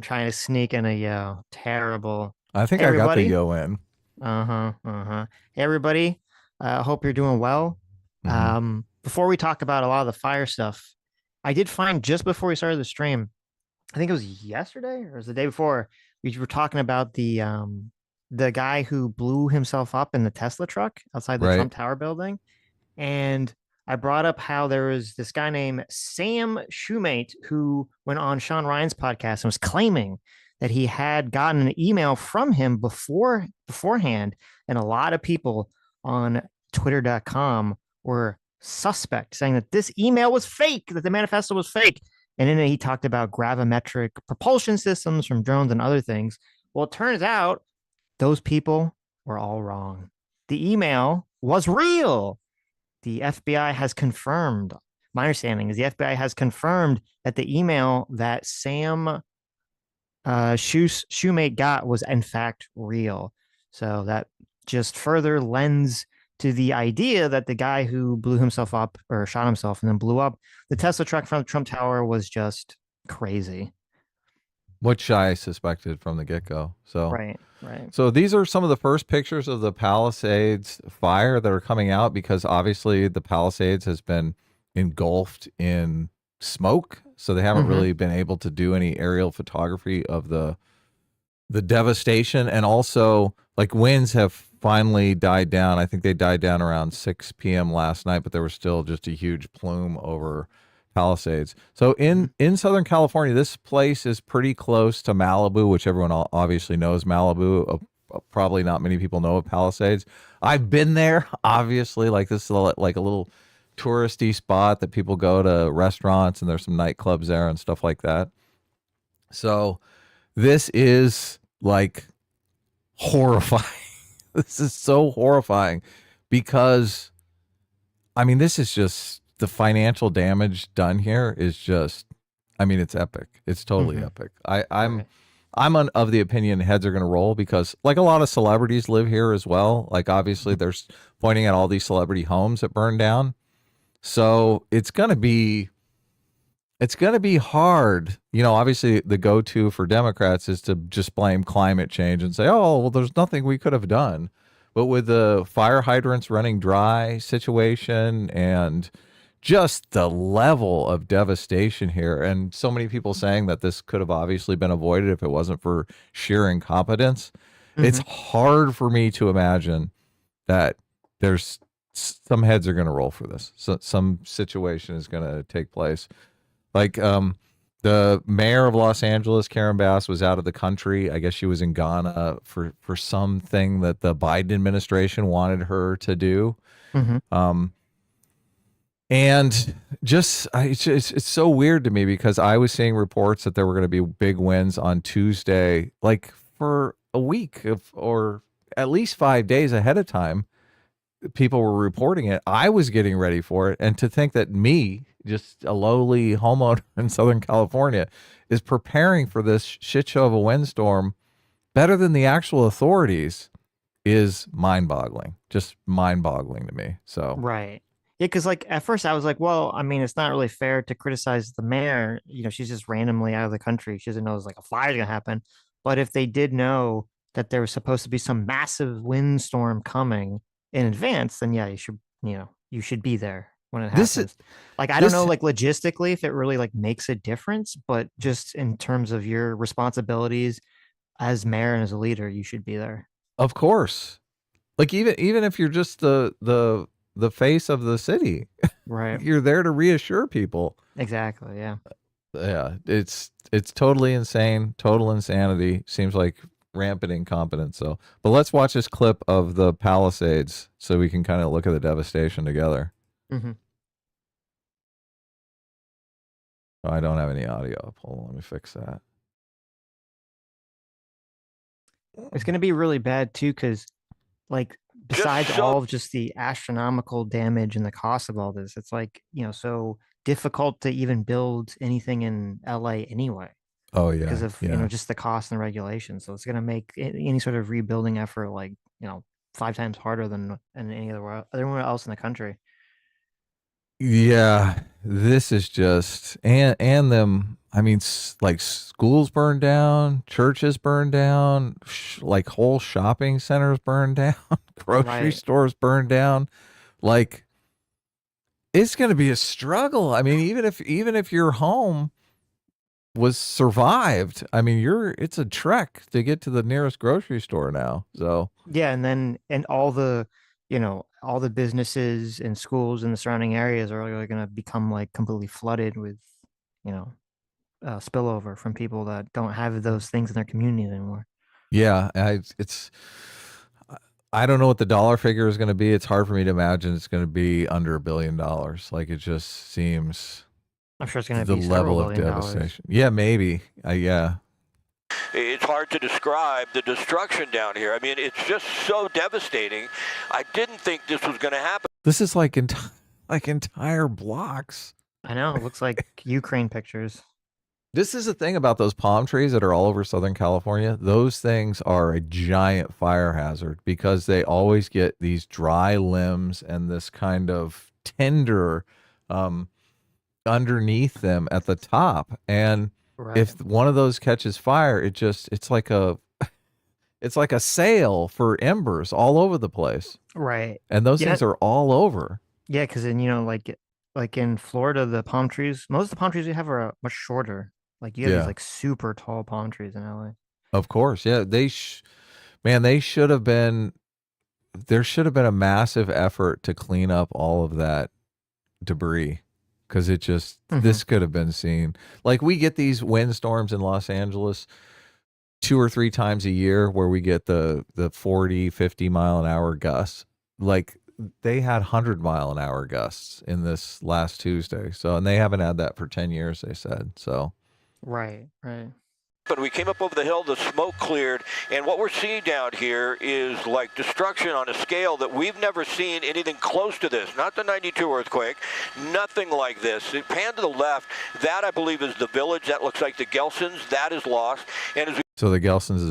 trying to sneak in a yo. Terrible. I think Hey, I got the everybody. yo in. Uh-huh. Uh-huh. Hey, everybody. Hope you're doing well. Hmm. Before we talk about a lot of the fire stuff, I did find just before we started the stream, I think it was yesterday or it was the day before, we were talking about the guy who blew himself up in the Tesla truck outside the Right. Trump Tower building. And I brought up how there was this guy named Sam Shoemate who went on Sean Ryan's podcast and was claiming that he had gotten an email from him beforehand, and a lot of people on Twitter.com were suspect, saying that this email was fake, that the manifesto was fake. And then he talked about gravimetric propulsion systems from drones and other things. Well, it turns out those people were all wrong. The email was real. The FBI has confirmed. My understanding is the FBI has confirmed that the email that Sam Shoemate got was in fact real. So that just further lends to the idea that the guy who blew himself up or shot himself and then blew up the Tesla truck from the Trump Tower was just crazy. Which I suspected from the get-go. So Right, right. so these are some of the first pictures of the Palisades fire that are coming out because obviously the Palisades has been engulfed in smoke, so they haven't Mm-hmm. really been able to do any aerial photography of the devastation. And also, like, winds have finally died down. I think they died down around 6 p.m. last night, but there was still just a huge plume over Palisades. So Mm-hmm. in Southern California, this place is pretty close to Malibu, which everyone obviously knows Malibu. Probably not many people know of Palisades. I've been there, obviously. Like, this is like a little touristy spot that people go to restaurants, and there's some nightclubs there and stuff like that. So this is like horrifying. This is so horrifying because, I mean, this is just the financial damage done here is just, I mean, it's epic. It's totally Mm-hmm. epic. I'm Right. of the opinion heads are going to roll because, like, a lot of celebrities live here as well. Like, obviously, there's pointing at all these celebrity homes that burned down. So it's going to be hard. You know, obviously, the go to for Democrats is to just blame climate change and say, oh, well, there's nothing we could have done. But with the fire hydrants running dry situation and just the level of devastation here, and so many people saying that this could have obviously been avoided if it wasn't for sheer incompetence, it's Mm-hmm. hard for me to imagine that there's some heads are going to roll for this. So some situation is going to take place. Like, the mayor of Los Angeles, Karen Bass, was out of the country. I guess she was in Ghana for something that the Biden administration wanted her to do. Mm-hmm. Um, and just it's so weird to me because I was seeing reports that there were going to be big wins on Tuesday, like for a week or at least 5 days ahead of time. People were reporting it. I was getting ready for it, and to think that me, just a lowly homeowner in Southern California, is preparing for this shit show of a windstorm better than the actual authorities is mind-boggling. Just mind-boggling to me. So, Right. Yeah, because like at first I was like, well, I mean, it's not really fair to criticize the mayor. You know, she's just randomly out of the country. She doesn't know like a fire's gonna happen. But if they did know that there was supposed to be some massive windstorm coming in advance, then yeah, you should be there when it this happens. Like I don't know, this like logistically, if it really like makes a difference, but just in terms of your responsibilities as mayor and as a leader, you should be there. of course. Like, even if you're just the face of the city, Right. you're there to reassure people. Exactly. Yeah. Yeah, it's totally insane, total insanity. Seems like rampant incompetence. So, but let's watch this clip of the Palisades so we can kind of look at the devastation together. Hmm. Oh, I don't have any audio up. Hold on, let me fix that. It's going to be really bad too, because like Just besides show. all of just the astronomical damage and the cost of all this, it's like so difficult to even build anything in LA anyway Oh because yeah, of yeah, just the cost and regulations. So it's going to make any sort of rebuilding effort like 5 times harder than any other everywhere else in the country. yeah. This is just and them. I mean, like schools burned down, churches burned down, like whole shopping centers burned down, grocery Right. stores burned down. Like it's going to be a struggle. I mean, even if your home was survived, I mean, it's a trek to get to the nearest grocery store now. So Yeah, and then and all the, all the businesses and schools in the surrounding areas are really going to become like completely flooded with, you know, spillover from people that don't have those things in their community anymore. yeah, I don't know what the dollar figure is going to be. It's hard for me to imagine it's going to be under $1 billion. Like it just seems I'm sure it's going to the be several level of billion dollars. devastation. Yeah, maybe. Yeah. It's hard to describe the destruction down here. I mean, it's just so devastating. I didn't think this was going to happen. This is like like entire blocks. I know. It looks like Ukraine pictures. This is the thing about those palm trees that are all over Southern California. Those things are a giant fire hazard because they always get these dry limbs and this kind of tinder underneath them at the top. And Right. if one of those catches fire, it's like a sail for embers all over the place. Right. And those Yeah. things are all over. Yeah, because then, like in Florida, the palm trees, most of the palm trees we have are much shorter. Like you have these Yeah. like super tall palm trees in LA. Of course. Yeah. Man, they should have been, there should have been a massive effort to clean up all of that debris because this could have been seen. Like we get these windstorms in Los Angeles 2 or 3 times a year where we get the 40, 50 mile an hour gusts. Like they had 100-mile-an-hour gusts in this last Tuesday. So, and they haven't had that for 10 years, they said. So, Right. But we came up over the hill, the smoke cleared, and what we're seeing down here is like destruction on a scale that we've never seen anything close to this. Not the 92 earthquake, nothing like this. It pan to the left, that I believe is the village. That looks like the Gelsons. That is lost. And as so the Gelsons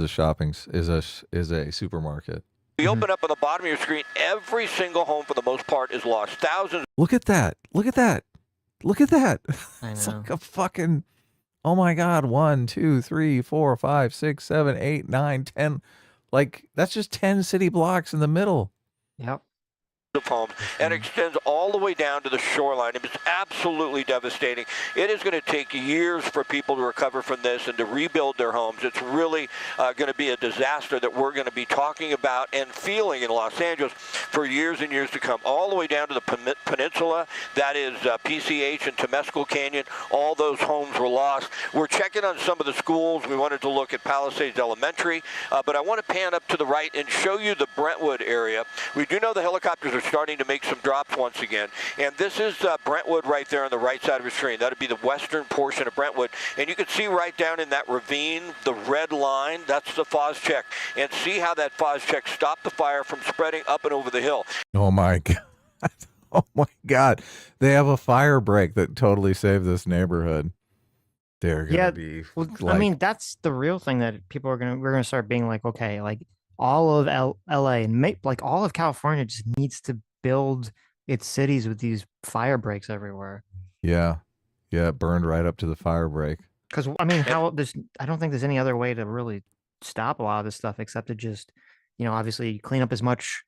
is a supermarket. we open up on the bottom of your screen, every single home for the most part is lost. Thousands. Look at that. Look at that. Look at that. I It's know. like a fucking, oh my God, 1, 2, 3, 4, 5, 6, 7, 8, 9, 10. Like that's just 10 city blocks in the middle. Yep. Of homes and extends all the way down to the shoreline. It's absolutely devastating. It is going to take years for people to recover from this and to rebuild their homes. It's really going to be a disaster that we're going to be talking about and feeling in Los Angeles for years and years to come, all the way down to the peninsula. That is PCH and Temescal Canyon. All those homes were lost. We're checking on some of the schools. We wanted to look at Palisades Elementary, but I want to pan up to the right and show you the Brentwood area. We do know the helicopters are starting to make some drops once again. And this is Brentwood right there on the right side of your screen. That would be the western portion of Brentwood. And you can see right down in that ravine, the red line, that's the Foz check. And see how that Foz check stopped the fire from spreading up and over the hill. Oh my God. Oh my God. They have a fire break that totally saved this neighborhood. They're going to be. Well, I mean, that's the real thing that we're gonna start being like, okay, like all of LA and like all of California just needs to build its cities with these fire breaks everywhere. Yeah. Yeah. It burned right up to the fire break. Because I mean, I don't think there's any other way to really stop a lot of this stuff except to just, obviously clean up as much,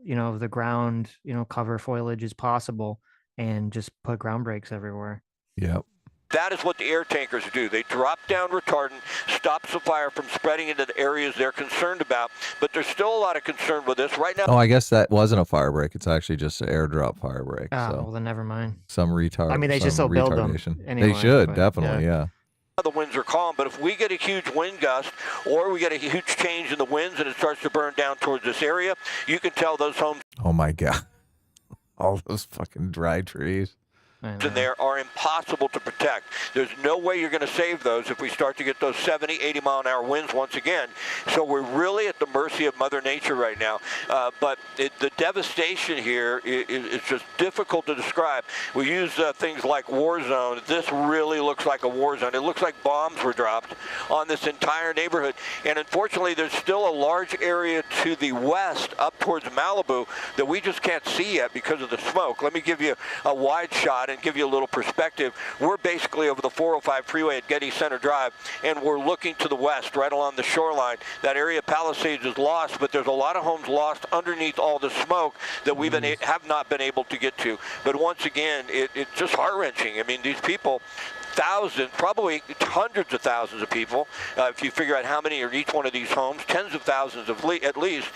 of the ground, cover foliage as possible and just put ground breaks everywhere. Yep. That is what the air tankers do. They drop down retardant, stops the fire from spreading into the areas they're concerned about. But there's still a lot of concern with this right now. Oh, I guess that wasn't a fire break. It's actually just an airdrop fire break. So. So Well, then never mind. some retard. I mean, they should still build them anyway, they should but, definitely, yeah. The winds are calm, but if we get a huge wind gust or we get a huge change in the winds and it starts to burn down towards this area, you can tell those homes Oh my God. All those fucking dry trees. in there are impossible to protect. There's no way you're going to save those if we start to get those 70, 80 mile an hour winds once again. So we're really at the mercy of Mother Nature right now. But the devastation here is just difficult to describe. We use things like war zone. This really looks like a war zone. It looks like bombs were dropped on this entire neighborhood. And unfortunately, there's still a large area to the west up towards Malibu that we just can't see yet because of the smoke. Let me give you a wide shot. and give you a little perspective, we're basically over the 405 freeway at Getty Center Drive, and we're looking to the west, right along the shoreline. That area of Palisades is lost, but there's a lot of homes lost underneath all the smoke that we've have not been able to get to. But once again, it's just heart-wrenching. I mean, these people, thousands, probably hundreds of thousands of people, if you figure out how many are in each one of these homes, tens of thousands of at least,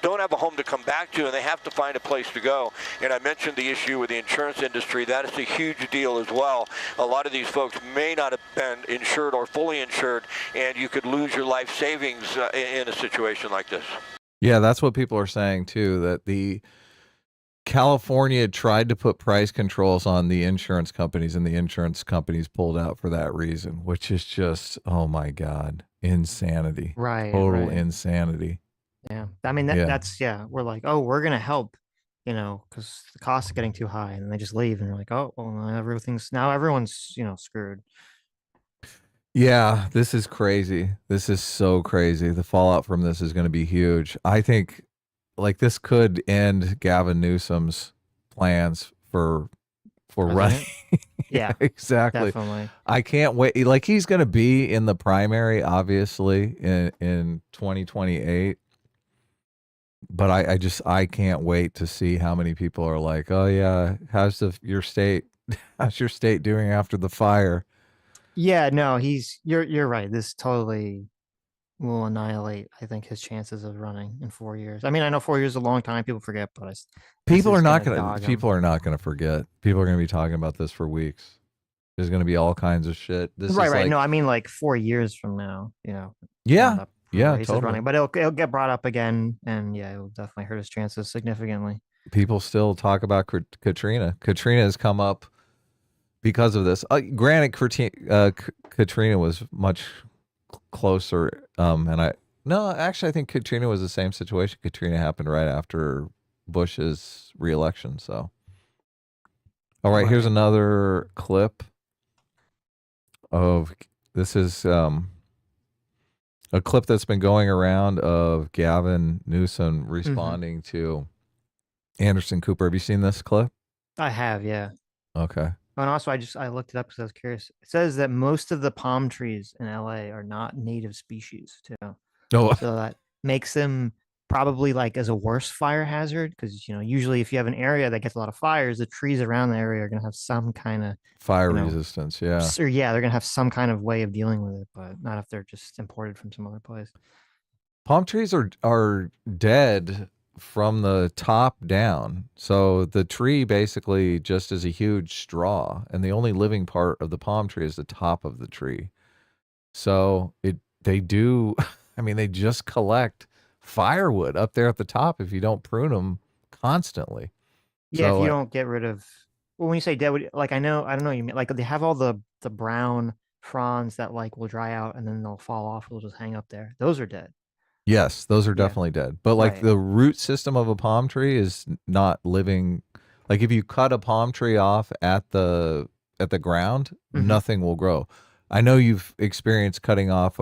don't have a home to come back to, and they have to find a place to go. And I mentioned the issue with the insurance industry. That is a huge deal as well. A lot of these folks may not have been insured or fully insured, and you could lose your life savings in a situation like this. Yeah, that's what people are saying too, that the California tried to put price controls on the insurance companies, and the insurance companies pulled out for that reason, which is just, oh my God, insanity. Right. Total insanity. Yeah. I mean, that's, we're like, oh, we're going to help, because the costs are getting too high, and then they just leave, and you're like, oh, well, everyone's, screwed. Yeah, this is crazy. This is so crazy. The fallout from this is going to be huge. I think like this could end Gavin Newsom's plans for running. Yeah, exactly. Definitely. I can't wait. Like he's going to be in the primary, obviously, in 2028. But I can't wait to see how many people are like, oh yeah, how's your state doing after the fire? Yeah, no, you're right. This totally will annihilate, I think, his chances of running in 4 years. I mean, I know 4 years is a long time. People forget, but people are not going to forget. People are going to be talking about this for weeks. There's going to be all kinds of shit. This right. Is like, no, I mean like 4 years from now. Yeah, totally. Running, but it'll get brought up again, and it'll definitely hurt his chances significantly. People still talk about Katrina. Katrina has come up because of this. Granted, Katrina was much closer, I think Katrina was the same situation. Katrina happened right after Bush's reelection. So, all right, here's another clip of this is a clip that's been going around of Gavin Newsom responding to Anderson Cooper. Have you seen this clip? I have, yeah. Okay. And also, I looked it up because I was curious. It says that most of the palm trees in LA are not native species, too. Oh. So that makes them probably like as a worse fire hazard, because usually if you have an area that gets a lot of fires, the trees around the area are going to have some kind of fire resistance. Yeah. Or they're going to have some kind of way of dealing with it, but not if they're just imported from some other place. Palm trees are dead from the top down. So the tree basically just is a huge straw, and the only living part of the palm tree is the top of the tree. So they just collect firewood up there at the top if you don't prune them constantly. Yeah, so, if you don't get rid of, when you say dead, like I don't know, you mean like they have all the brown fronds that like will dry out and then they'll fall off, they'll just hang up there. Those are dead. Yes, those are definitely dead. But like the root system of a palm tree is not living. Like if you cut a palm tree off at the ground, nothing will grow. I know you've experienced cutting off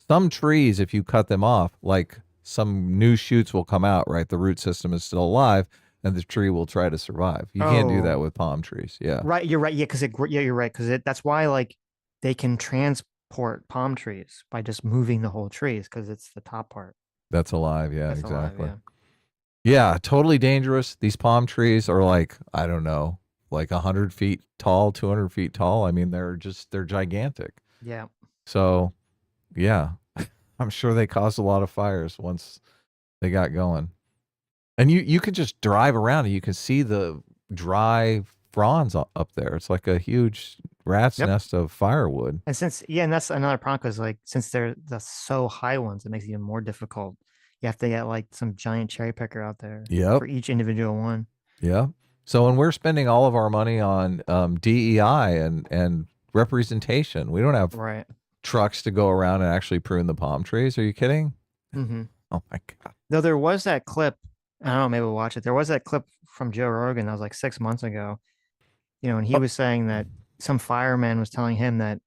some trees. If you cut them off, like some new shoots will come out, right? The root system is still alive and the tree will try to survive. You can't do that with palm trees. Yeah. Right. You're right. Yeah. You're right. Because that's why like they can transport palm trees by just moving the whole trees, because it's the top part that's alive. Yeah, that's exactly. Alive, yeah, totally dangerous. These palm trees are like, I don't know, like 100 feet tall, 200 feet tall. I mean, they're gigantic. Yeah. So, yeah, I'm sure they caused a lot of fires once they got going. And you could just drive around and you can see the dry fronds up there. It's like a huge rat's nest of firewood. And and that's another problem, because like since they're the so high ones, it makes it even more difficult. You have to get like some giant cherry picker out there for each individual one. Yeah. So when we're spending all of our money on DEI and representation, we don't have trucks to go around and actually prune the palm trees. Are you kidding? Mm-hmm. Oh my God. Though there was that clip, I don't know, maybe we'll watch it. There was that clip from Joe Rogan that was like 6 months ago, and he was saying that some fireman was telling him that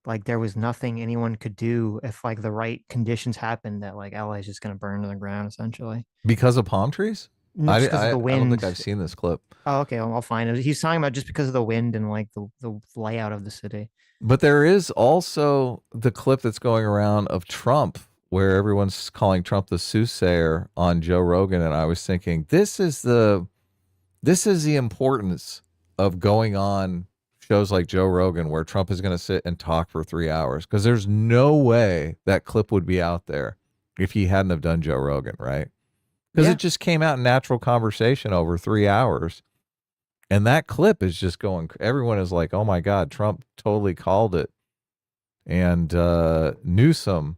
like there was nothing anyone could do if like the right conditions happened, that like LA is just going to burn to the ground essentially. Because of palm trees? just because of the I don't think wind. I've seen this clip. Oh, okay, I'll find it. He's talking about just because of the wind and like the layout of the city. But there is also the clip that's going around of Trump where everyone's calling Trump the soothsayer on Joe Rogan, and I was thinking this is the importance of going on shows like Joe Rogan where Trump is going to sit and talk for 3 hours, because there's no way that clip would be out there if he hadn't have done Joe Rogan, right? Because it just came out in natural conversation over 3 hours. And that clip is just going, everyone is like, oh my God, Trump totally called it. And Newsom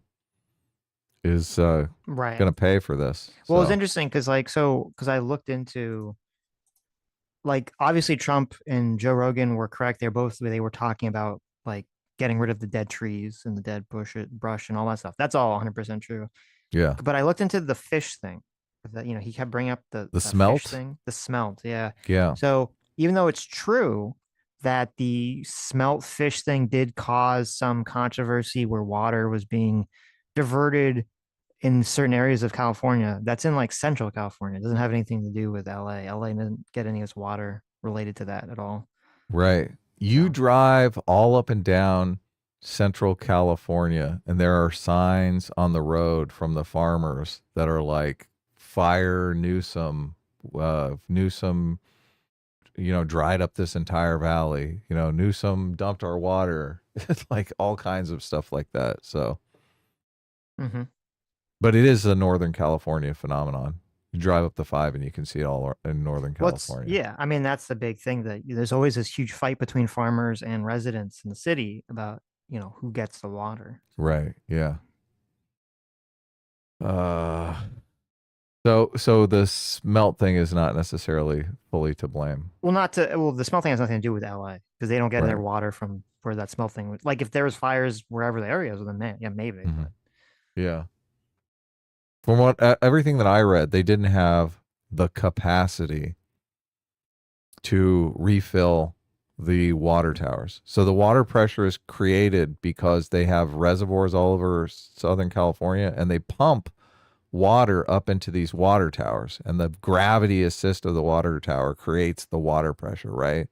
is going to pay for this. Well, it's interesting because because I looked into, like, obviously Trump and Joe Rogan were correct. They were talking about like getting rid of the dead trees and the dead brush and all that stuff. That's all 100% true. Yeah. But I looked into the fish thing. That, he kept bringing up the smelt fish thing, the smelt. Yeah. Yeah. So even though it's true that the smelt fish thing did cause some controversy where water was being diverted in certain areas of California, that's in like central California. It doesn't have anything to do with LA. LA doesn't get any of its water related to that at all. Right. You drive all up and down central California, and there are signs on the road from the farmers that are like, fire Newsom, Newsom, dried up this entire valley. Newsom dumped our water. It's like all kinds of stuff like that. So, but it is a Northern California phenomenon. You drive up the 5 and you can see it all in Northern California. Yeah, I mean, that's the big thing, that there's always this huge fight between farmers and residents in the city about, who gets the water. Right. Yeah. So the smelt thing is not necessarily fully to blame. Well, the smelt thing has nothing to do with LA because they don't get their water from where that smelt thing was. Like if there was fires wherever the area is, then yeah, maybe. Mm-hmm. Yeah. From what everything that I read, they didn't have the capacity to refill the water towers. So the water pressure is created because they have reservoirs all over Southern California, and they pump water up into these water towers, and the gravity assist of the water tower creates the water pressure, right?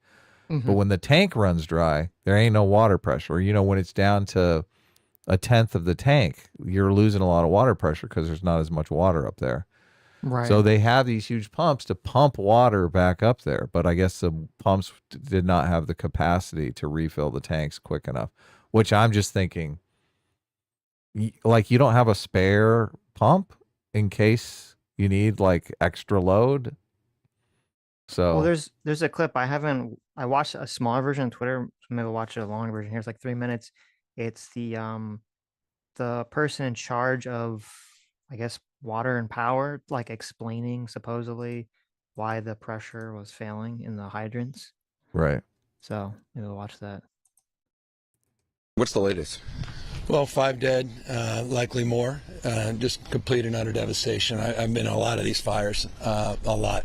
But when the tank runs dry, there ain't no water pressure. When it's down to 1/10 of the tank, you're losing a lot of water pressure because there's not as much water up there. Right. So they have these huge pumps to pump water back up there, but I guess the pumps did not have the capacity to refill the tanks quick enough, which I'm just thinking, like, you don't have a spare pump in case you need like extra load. So there's a clip I watched a smaller version on Twitter. Maybe I'll watch a longer version. Here's like 3 minutes. It's the person in charge of, I guess, water and power, like explaining supposedly why the pressure was failing in the hydrants. Right. So maybe we'll watch that. What's the latest? Well, 5 dead, likely more. Just complete and utter devastation. I've been in a lot of these fires, a lot,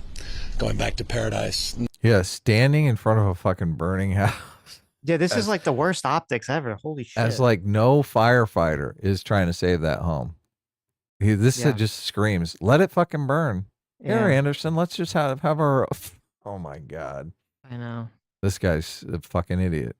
going back to Paradise. Yeah, standing in front of a fucking burning house. Yeah, this is like the worst optics ever. Holy shit. As like no firefighter is trying to save that home. This just screams, let it fucking burn. Yeah. Here, Anderson, let's just have our... Oh my God. I know. This guy's a fucking idiot.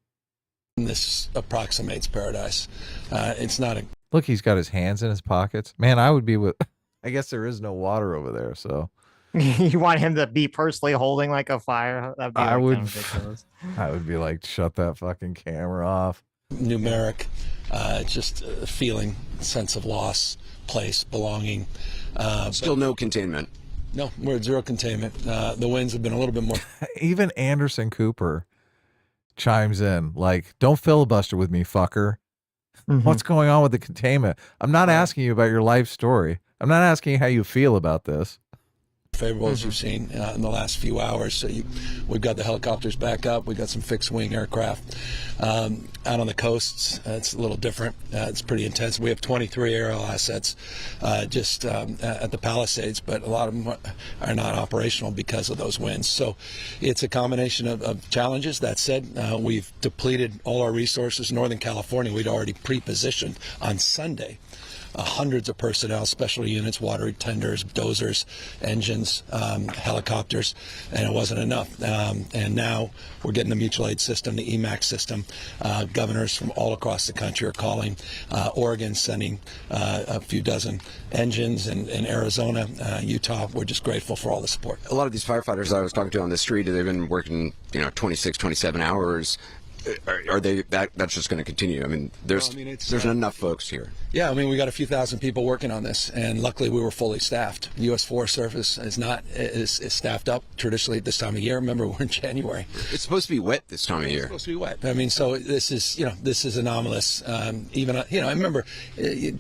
This approximates Paradise. It's not a... Look, he's got his hands in his pockets. Man, I would be with... I guess there is no water over there, so... You want him to be personally holding like a fire? That'd be I would... ridiculous. I would be like, shut that fucking camera off. Numeric, just a feeling, sense of loss, place, belonging. Still no containment. No, we're at zero containment. The winds have been a little bit more... Even Anderson Cooper chimes in, like, don't filibuster with me, fucker. What's going on with the containment? I'm not asking you about your life story. I'm not asking you how you feel about this. Favorable as you've seen in the last few hours. So we've got the helicopters back up. We've got some fixed wing aircraft out on the coasts. It's a little different. It's pretty intense. We have 23 aerial assets just at the Palisades, but a lot of them are not operational because of those winds. So it's a combination of challenges. That said, we've depleted all our resources. Northern California, we'd already pre-positioned on Sunday hundreds of personnel, special units, water tenders, dozers, engines, helicopters, and it wasn't enough. And now we're getting the mutual aid system, the EMAC system. Governors from all across the country are calling. Oregon sending a few dozen engines, and in Arizona, Utah. We're just grateful for all the support. A lot of these firefighters I was talking to on the street, they've been working, 26, 27 hours. Are they that's just going to continue? I mean, there's enough folks here. Yeah, I mean, we got a few thousand people working on this, and luckily we were fully staffed. The U.S. Forest Service is staffed up traditionally at this time of year. Remember, we're in January. It's supposed to be wet this time of year. It's supposed to be wet. I mean, so this is anomalous. I remember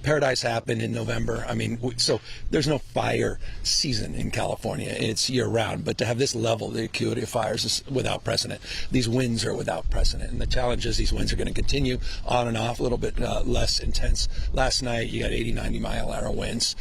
Paradise happened in November. I mean, so there's no fire season in California. It's year round, but to have this level, the acuity of fires is without precedent. These winds are without precedent, and the challenge is these winds are going to continue on and off, a little bit less intense. Last night, you got 80, 90-mile-an-hour winds.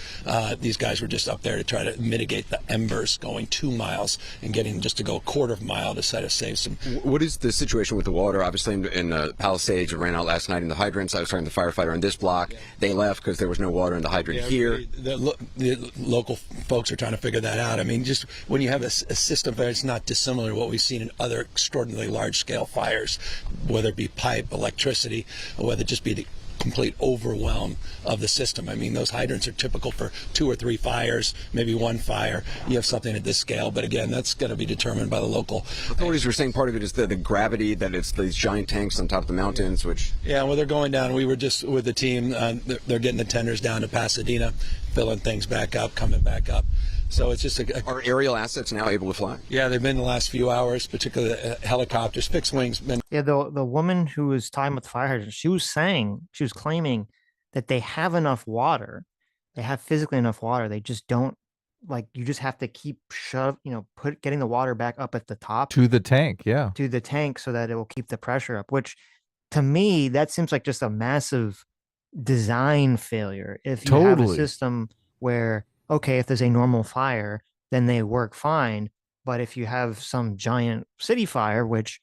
These guys were just up there to try to mitigate the embers going 2 miles and getting just to go a quarter of a mile to try to save some. What is the situation with the water? Obviously, in Palisades, it ran out last night in the hydrants. I was talking to the firefighter on this block. They left because there was no water in the hydrant here. The local folks are trying to figure that out. I mean, just when you have a system that's not dissimilar to what we've seen in other extraordinarily large-scale fires, whether it be pipe, electricity, or whether it just be the complete overwhelm of the system. I mean, those hydrants are typical for 2 or 3 fires, maybe 1 fire. You have something at this scale, but again, that's going to be determined by the local authorities. Were saying part of it is the gravity, that it's these giant tanks on top of the mountains, which... Yeah, well, they're going down. We were just with the team. They're getting the tenders down to Pasadena, filling things back up, coming back up. So it's just Are aerial assets now able to fly? Yeah, they've been the last few hours, particularly helicopters, fixed wings. Yeah, the woman who was talking about the fire hydrant, she was claiming that they have enough water. They have physically enough water. They just don't, you just have to keep getting the water back up at the top. To the tank, yeah. To the tank so that it will keep the pressure up, which to me, that seems like just a massive design failure. If you have a system where, okay, if there's a normal fire, then they work fine. But if you have some giant city fire, which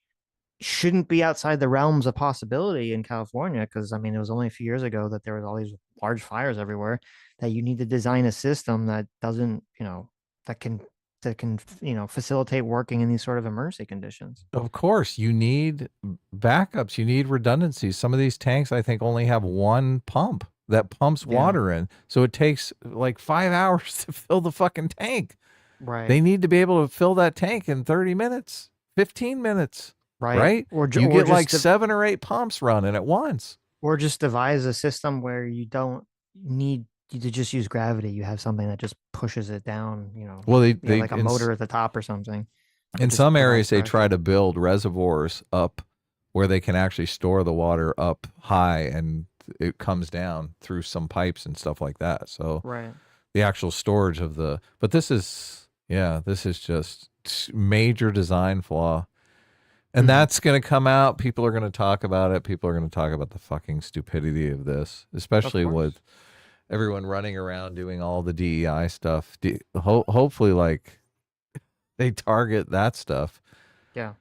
shouldn't be outside the realms of possibility in California, because I mean, it was only a few years ago that there was all these large fires everywhere, that you need to design a system that doesn't, that can facilitate working in these sort of emergency conditions. Of course, you need backups, you need redundancies. Some of these tanks, I think, only have 1 pump that pumps water in. So it takes like 5 hours to fill the fucking tank. Right. They need to be able to fill that tank in 30 minutes, 15 minutes. Right? Or you get like 7 or 8 pumps running at once. Or just devise a system where you don't need to just use gravity. You have something that just pushes it down, Well, they like a motor at the top or something. In some areas, they try to build reservoirs up where they can actually store the water up high, and it comes down through some pipes and stuff like that. So the actual storage of but this is just major design flaw. And that's going to come out. People are going to talk about it. People are going to talk about the fucking stupidity of this, especially with everyone running around doing all the DEI stuff. Hopefully, they target that stuff. Yeah.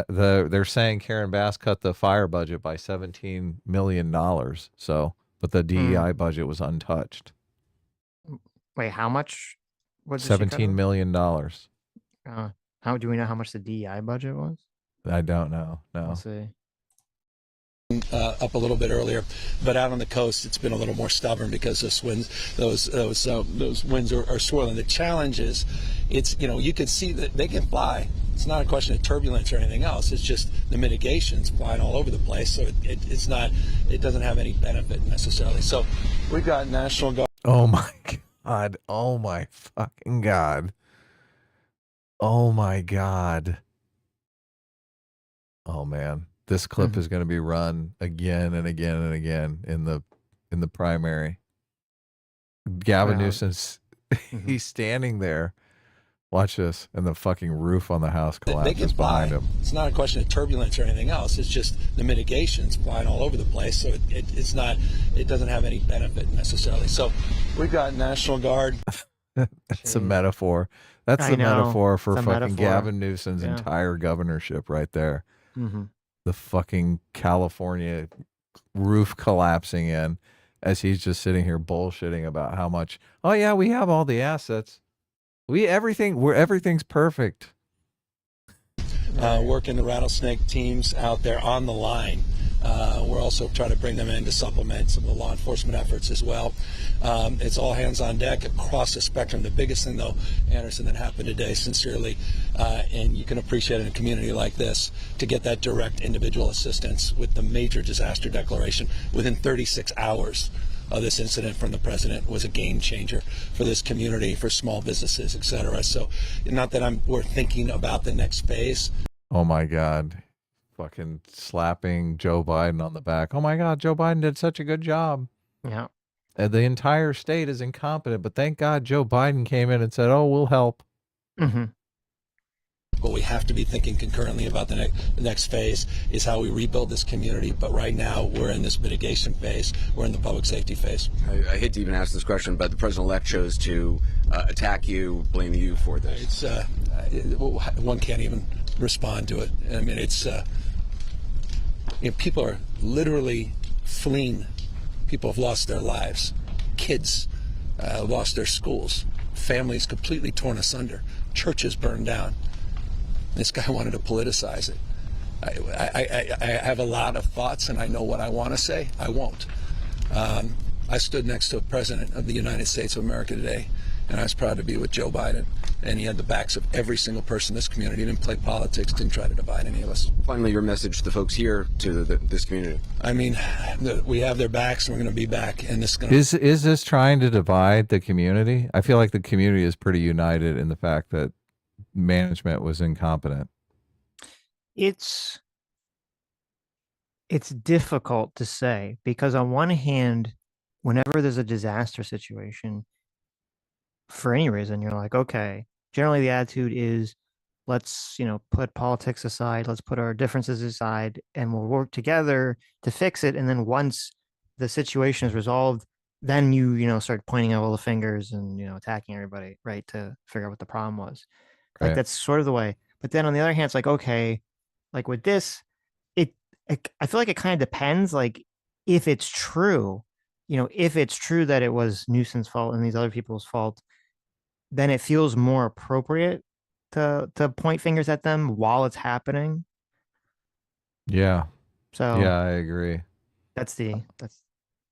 They're saying Karen Bass cut the fire budget by $17 million. But the DEI budget was untouched. Wait, how much? $17 million. How do we know how much the DEI budget was? I don't know. No. Let's see. Up a little bit earlier, but out on the coast, it's been a little more stubborn because those winds are swirling. The challenge is, you can see that they can fly. It's not a question of turbulence or anything else. It's just the mitigation's flying all over the place, so it doesn't have any benefit necessarily. So we've got National Guard. Oh my God! Oh my fucking God! Oh my God! Oh man, this clip is going to be run again and again and again in the primary. Gavin Newsom's he's standing there. Watch this, and the fucking roof on the house collapses behind him. It's not a question of turbulence or anything else. It's just the mitigation's flying all over the place, so it doesn't have any benefit necessarily. So we've got National Guard. That's a metaphor. That's the metaphor for fucking Gavin Newsom's entire governorship right there. The fucking California roof collapsing in, as he's just sitting here bullshitting about how much, oh yeah, we have all the assets. Everything's perfect. Working the rattlesnake teams out there on the line. We're also trying to bring them in to supplement some of the law enforcement efforts as well. It's all hands on deck across the spectrum. The biggest thing, though, Anderson, that happened today, sincerely, and you can appreciate it in a community like this, to get that direct individual assistance with the major disaster declaration within 36 hours of this incident from the president was a game changer for this community, for small businesses, et cetera. So not that we're thinking about the next phase. Oh my God. Fucking slapping Joe Biden on the back. Oh my God, Joe Biden did such a good job. Yeah. The entire state is incompetent, but thank God Joe Biden came in and said, oh, we'll help. Mm-hmm. What we have to be thinking concurrently about the next phase is how we rebuild this community. But right now, we're in this mitigation phase. We're in the public safety phase. I hate to even ask this question, but the president-elect chose to attack you, blame you for this. One can't even respond to it. I mean, people are literally fleeing. People have lost their lives. Kids lost their schools. Families completely torn asunder. Churches burned down. This guy wanted to politicize it. I have a lot of thoughts, and I know what I want to say. I won't. I stood next to a president of the United States of America today, and I was proud to be with Joe Biden. And he had the backs of every single person in this community. He didn't play politics, didn't try to divide any of us. Finally, your message to the folks here, to this community. I mean, we have their backs, and we're going to be back. And this is this trying to divide the community? I feel like the community is pretty united in the fact that management was incompetent. It's difficult to say, because on one hand, whenever there's a disaster situation, for any reason, you're like, okay, generally the attitude is, let's, put politics aside, let's put our differences aside, and we'll work together to fix it. And then once the situation is resolved, then you start pointing out all the fingers and, attacking everybody, right, to figure out what the problem was. Like, that's sort of the way. But then on the other hand, it's like, okay, like with this, I feel like it kind of depends. Like, if it's true, if it's true that it was Newsom's fault and these other people's fault, then it feels more appropriate to point fingers at them while it's happening. Yeah. So yeah, I agree. That's kind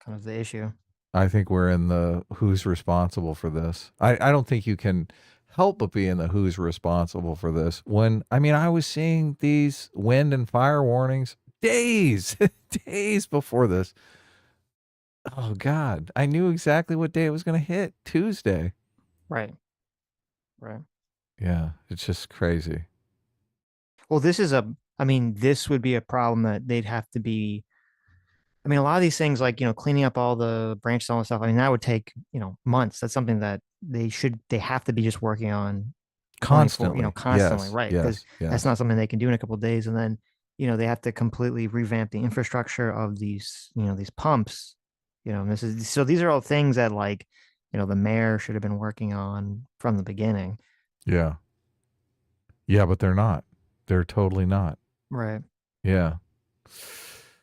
of the issue. I think we're in the who's responsible for this. I don't think you can help but be in the who's responsible for this. I was seeing these wind and fire warnings days before this. Oh God, I knew exactly what day it was going to hit. Tuesday. Right. Yeah, it's just crazy. Well, this would be a problem that they'd have to be. A lot of these things, like, cleaning up all the branches and all that stuff, that would take, months. That's something that they have to be just working on constantly, constantly. Yes, right. Because that's not something they can do in a couple of days. And then, they have to completely revamp the infrastructure of these, these pumps, these are all things that, like, the mayor should have been working on from the beginning. Yeah. Yeah, but they're not. They're totally not. Right. Yeah.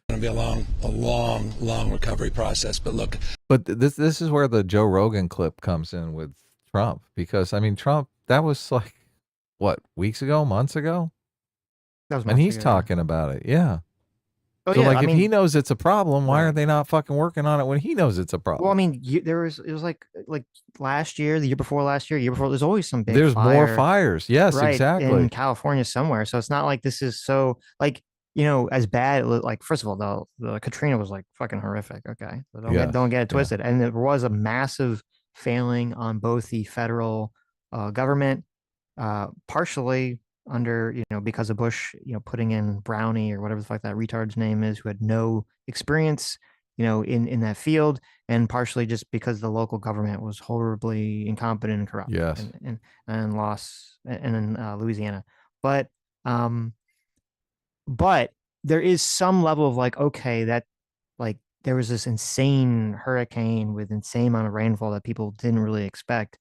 Going to be a long recovery process. But look, this is where the Joe Rogan clip comes in with Trump, because Trump, that was like what, months ago? That was and he's talking about it. Yeah. Oh, so yeah, if he knows it's a problem, why are they not fucking working on it when he knows it's a problem? Well, it was like last year, the year before last year, there's always some big There's fire, more fires. Yes, right, exactly. in California somewhere. So it's not like this is so, like, as bad. Like, first of all, the Katrina was like fucking horrific. Okay. So don't get it twisted. Yeah. And there was a massive failing on both the federal government, partially under, because of Bush, putting in Brownie or whatever the fuck that retard's name is, who had no experience, in that field, and partially just because the local government was horribly incompetent and corrupt. Yes. And lost, and in Louisiana. But there is some level of like, okay, that, like, there was this insane hurricane with insane amount of rainfall that people didn't really expect.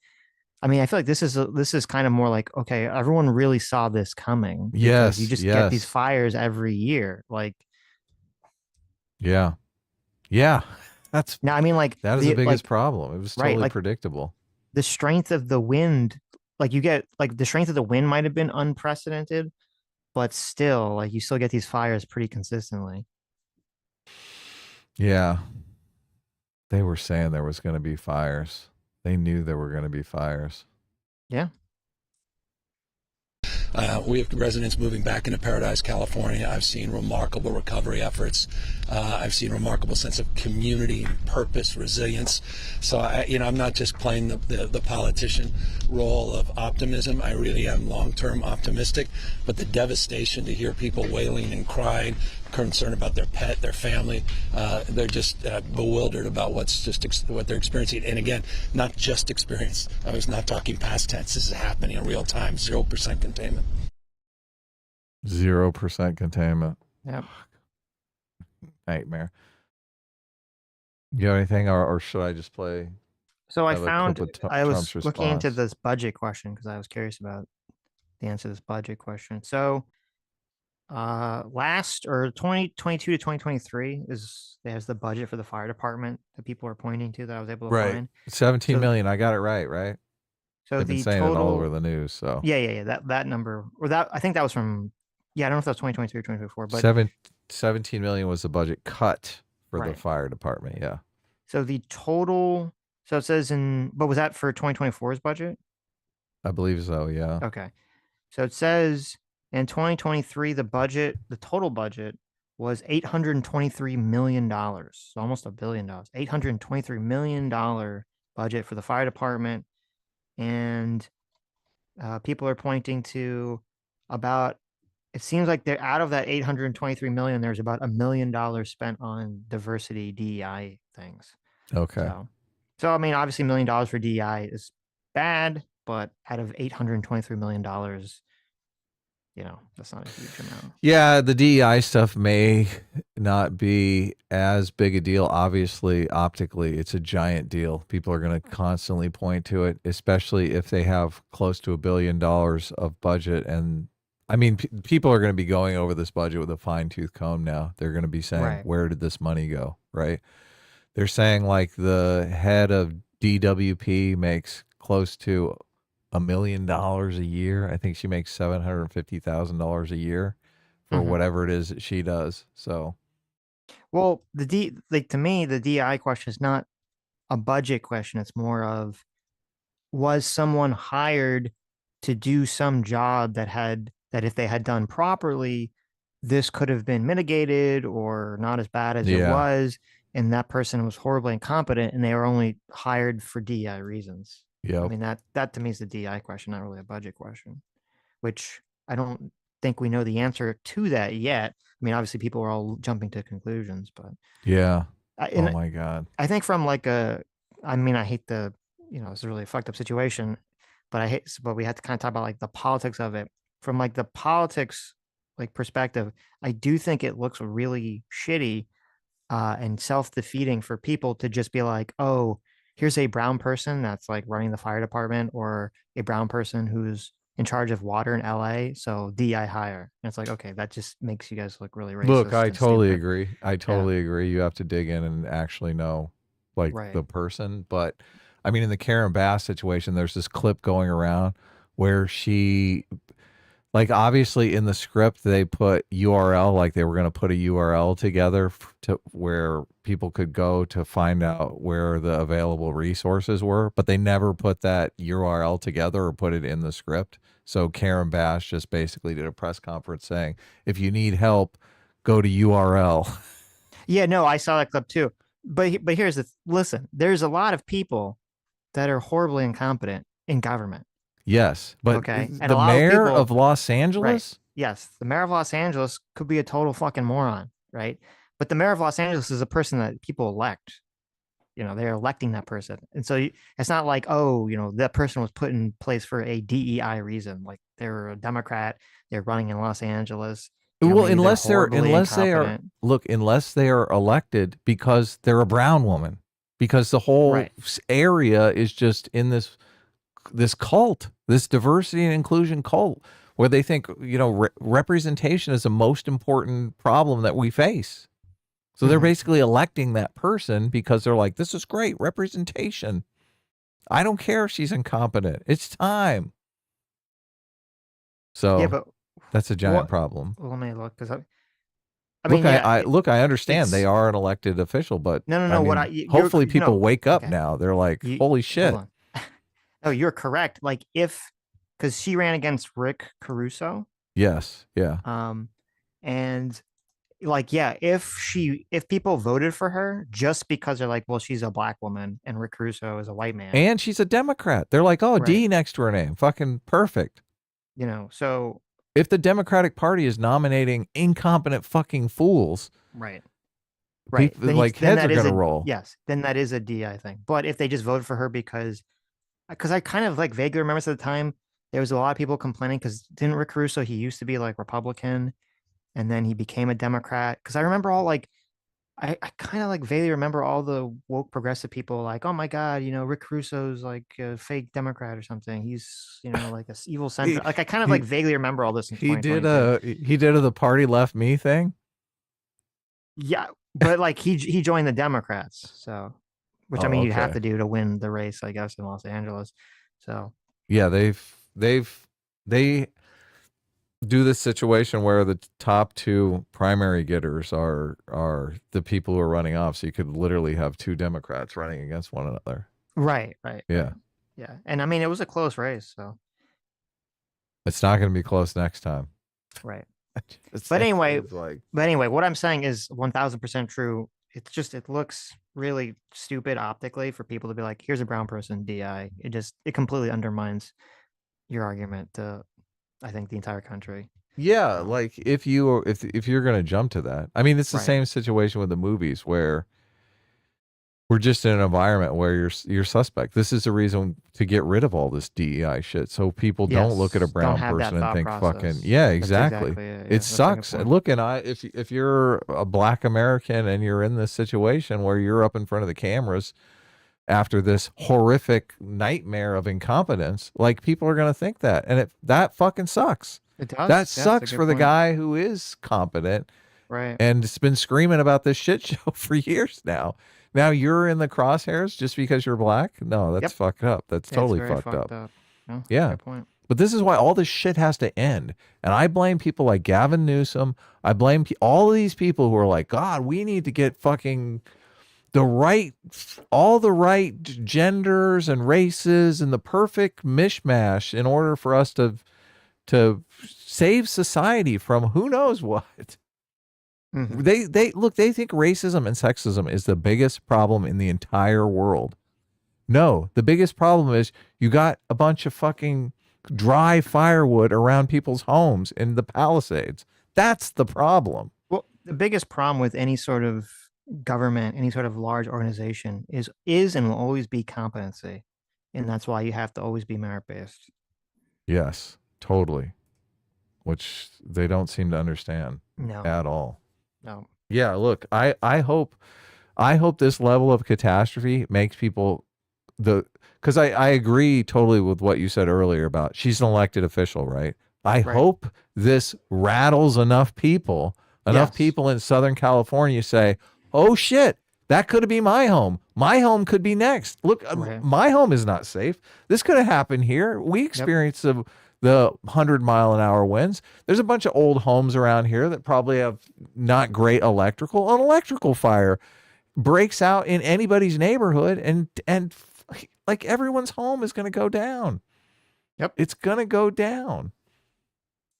I feel like this is kind of more like, okay, everyone really saw this coming. Yes. You just get these fires every year. Like, yeah. Yeah. Now, I mean, like that is the biggest problem. It was right, totally like predictable. the strength of the wind, like you get like the strength of the wind might have been unprecedented, but still, like you still get these fires pretty consistently. Yeah. They were saying there was going to be fires. They knew there were going to be fires. Yeah. We have residents moving back into Paradise, California. I've seen remarkable recovery efforts. I've seen remarkable sense of community, purpose, resilience. So, I'm not just playing the politician role of optimism. I really am long-term optimistic. But the devastation to hear people wailing and crying, concerned about their pet, their family, they're just bewildered about what they're experiencing. And again, not just experience. I was not talking past tense. This is happening in real time. 0% containment. 0% containment. Yep. Nightmare. You have anything, or should I just play? So I was Trump's looking into response? this budget question because I was curious about the answer to this budget question. So last or 2022 to 2023 there's the budget for the fire department that people are pointing to that I was able to Right. find. 17 million. I got it right? So They've been the saying total, it all over the news. So yeah, that number, or that I think that was from, I don't know if that was 2023 or 2024, but 17 million was the budget cut for the Right. fire department. Yeah. So the total, so it says but was that for 2024's budget? I believe so. Yeah. Okay. So it says in 2023, the total budget was $823 million. So almost $1 billion. $823 million budget for the fire department. And people are pointing to it seems like they're out of that 823 million, there's about $1 million spent on diversity DEI things. Okay. So I mean, obviously $1 million for DEI is bad, but out of $823 million, that's not a huge amount. Yeah, the DEI stuff may not be as big a deal. Obviously, optically, it's a giant deal. People are going to constantly point to it, especially if they have close to $1 billion of budget. And I mean, people are going to be going over this budget with a fine-tooth comb now. They're going to be saying, Right. Where did this money go? Right? They're saying like the head of DWP makes close to $1 million a year. I think she makes $750,000 a year for whatever it is that she does. So, well, to me, the DI question is not a budget question. It's more of, was someone hired to do some job that if they had done properly, this could have been mitigated or not as bad as it was, and that person was horribly incompetent, and they were only hired for DI reasons. yeah. I mean, that to me is the DI question, not really a budget question, which I don't think we know the answer to that yet. I mean, obviously people are all jumping to conclusions, but Yeah. Oh my God. I think from I hate it's a really fucked up situation, but we have to kind of talk about like the politics of it. From like the politics perspective, I do think it looks really shitty and self-defeating for people to just be like, oh, here's a brown person that's like running the fire department, or a brown person who's in charge of water in LA. So DI hire. And it's like, okay, that just makes you guys look really racist. Look, I totally stupid. agree. I totally agree. You have to dig in and actually know Right. the person. But I mean, in the Karen Bass situation, there's this clip going around where she, obviously in the script, they put URL, like they were going to put a URL together to where people could go to find out where the available resources were, but they never put that URL together or put it in the script. So Karen Bass just basically did a press conference saying, if you need help, go to URL. Yeah, no, I saw that clip too. But here's listen, there's a lot of people that are horribly incompetent in government. Yes, but okay. And the mayor of Los Angeles? Right. Yes, the mayor of Los Angeles could be a total fucking moron, right? But the mayor of Los Angeles is a person that people elect. They're electing that person. And so it's not like, oh, that person was put in place for a DEI reason. Like they're a Democrat, they're running in Los Angeles. Well, unless they are elected because they're a brown woman, because the whole area is just in this cult, this diversity and inclusion cult, where they think, representation is the most important problem that we face. So they're basically electing that person because they're like, this is great representation. I don't care if she's incompetent. It's time. So Yeah, but that's a giant problem. Well, let me look, because I mean, I understand they are an elected official, but no. I mean, hopefully people wake up now. They're like, holy shit. No, you're correct. Like because she ran against Rick Caruso. Yes. Yeah. And like, yeah, if people voted for her just because they're like, well, she's a black woman and Rick Caruso is a white man, and she's a Democrat, they're like, oh, right. D next to her name, fucking perfect. You know, so if the Democratic Party is nominating incompetent fucking fools, right, people, then like heads are gonna roll. Yes, then that is a D, I think. But if they just voted for her because I kind of like vaguely remember at the time there was a lot of people complaining because didn't Rick Caruso, he used to be like Republican and then he became a Democrat. Because I remember all like I kind of like vaguely remember all the woke progressive people like, oh my God, you know, Rick Caruso's like a fake Democrat or something. He's, you know, like a evil center. Like I kind of like vaguely remember all this. He did the party left me thing. Yeah, but like he joined the Democrats, so which I mean you have to do to win the race, I guess, in Los Angeles. So yeah, they do this situation where the top two primary getters are the people who are running off, so you could literally have two Democrats running against one another. Right. Yeah. And I mean, it was a close race, so it's not going to be close next time. Right. But anyway, like... what I'm saying is 1000% true. It's just, it looks really stupid optically for people to be like, here's a brown person, DI. It completely undermines your argument to, I think, the entire country. Yeah, like if you're going to jump to that. I mean, it's the same situation with the movies where we're just in an environment where you're suspect. This is the reason to get rid of all this DEI shit, so people don't look at a brown person and think fucking exactly. It sucks. And look, and if you're a black American and you're in this situation where you're up in front of the cameras after this horrific nightmare of incompetence, like people are going to think that, and that fucking sucks. It does. That sucks for the guy who is competent, right? And it's been screaming about this shit show for years now. Now you're in the crosshairs just because you're black? No, that's fucked up. That's totally fucked up. No, yeah. Good point. But this is why all this shit has to end. And I blame people like Gavin Newsom. I blame all of these people who are like, God, we need to get fucking all the right genders and races and the perfect mishmash in order for us to save society from who knows what. Mm-hmm. They think racism and sexism is the biggest problem in the entire world. No, the biggest problem is you got a bunch of fucking dry firewood around people's homes in the Palisades. That's the problem. Well, the biggest problem with any sort of government, any sort of large organization is and will always be competency. And that's why you have to always be merit-based. Yes, totally. Which they don't seem to understand at all. No. Yeah, look, I hope this level of catastrophe makes people because I agree totally with what you said earlier about she's an elected official, right? I hope this rattles enough people in Southern California say, oh shit, that could be my home. My home could be next. Look, my home is not safe. This could have happened here. We experienced the 100-mile-an-hour winds. There's a bunch of old homes around here that probably have not great electrical. An electrical fire breaks out in anybody's neighborhood, and like everyone's home is going to go down. Yep. It's going to go down.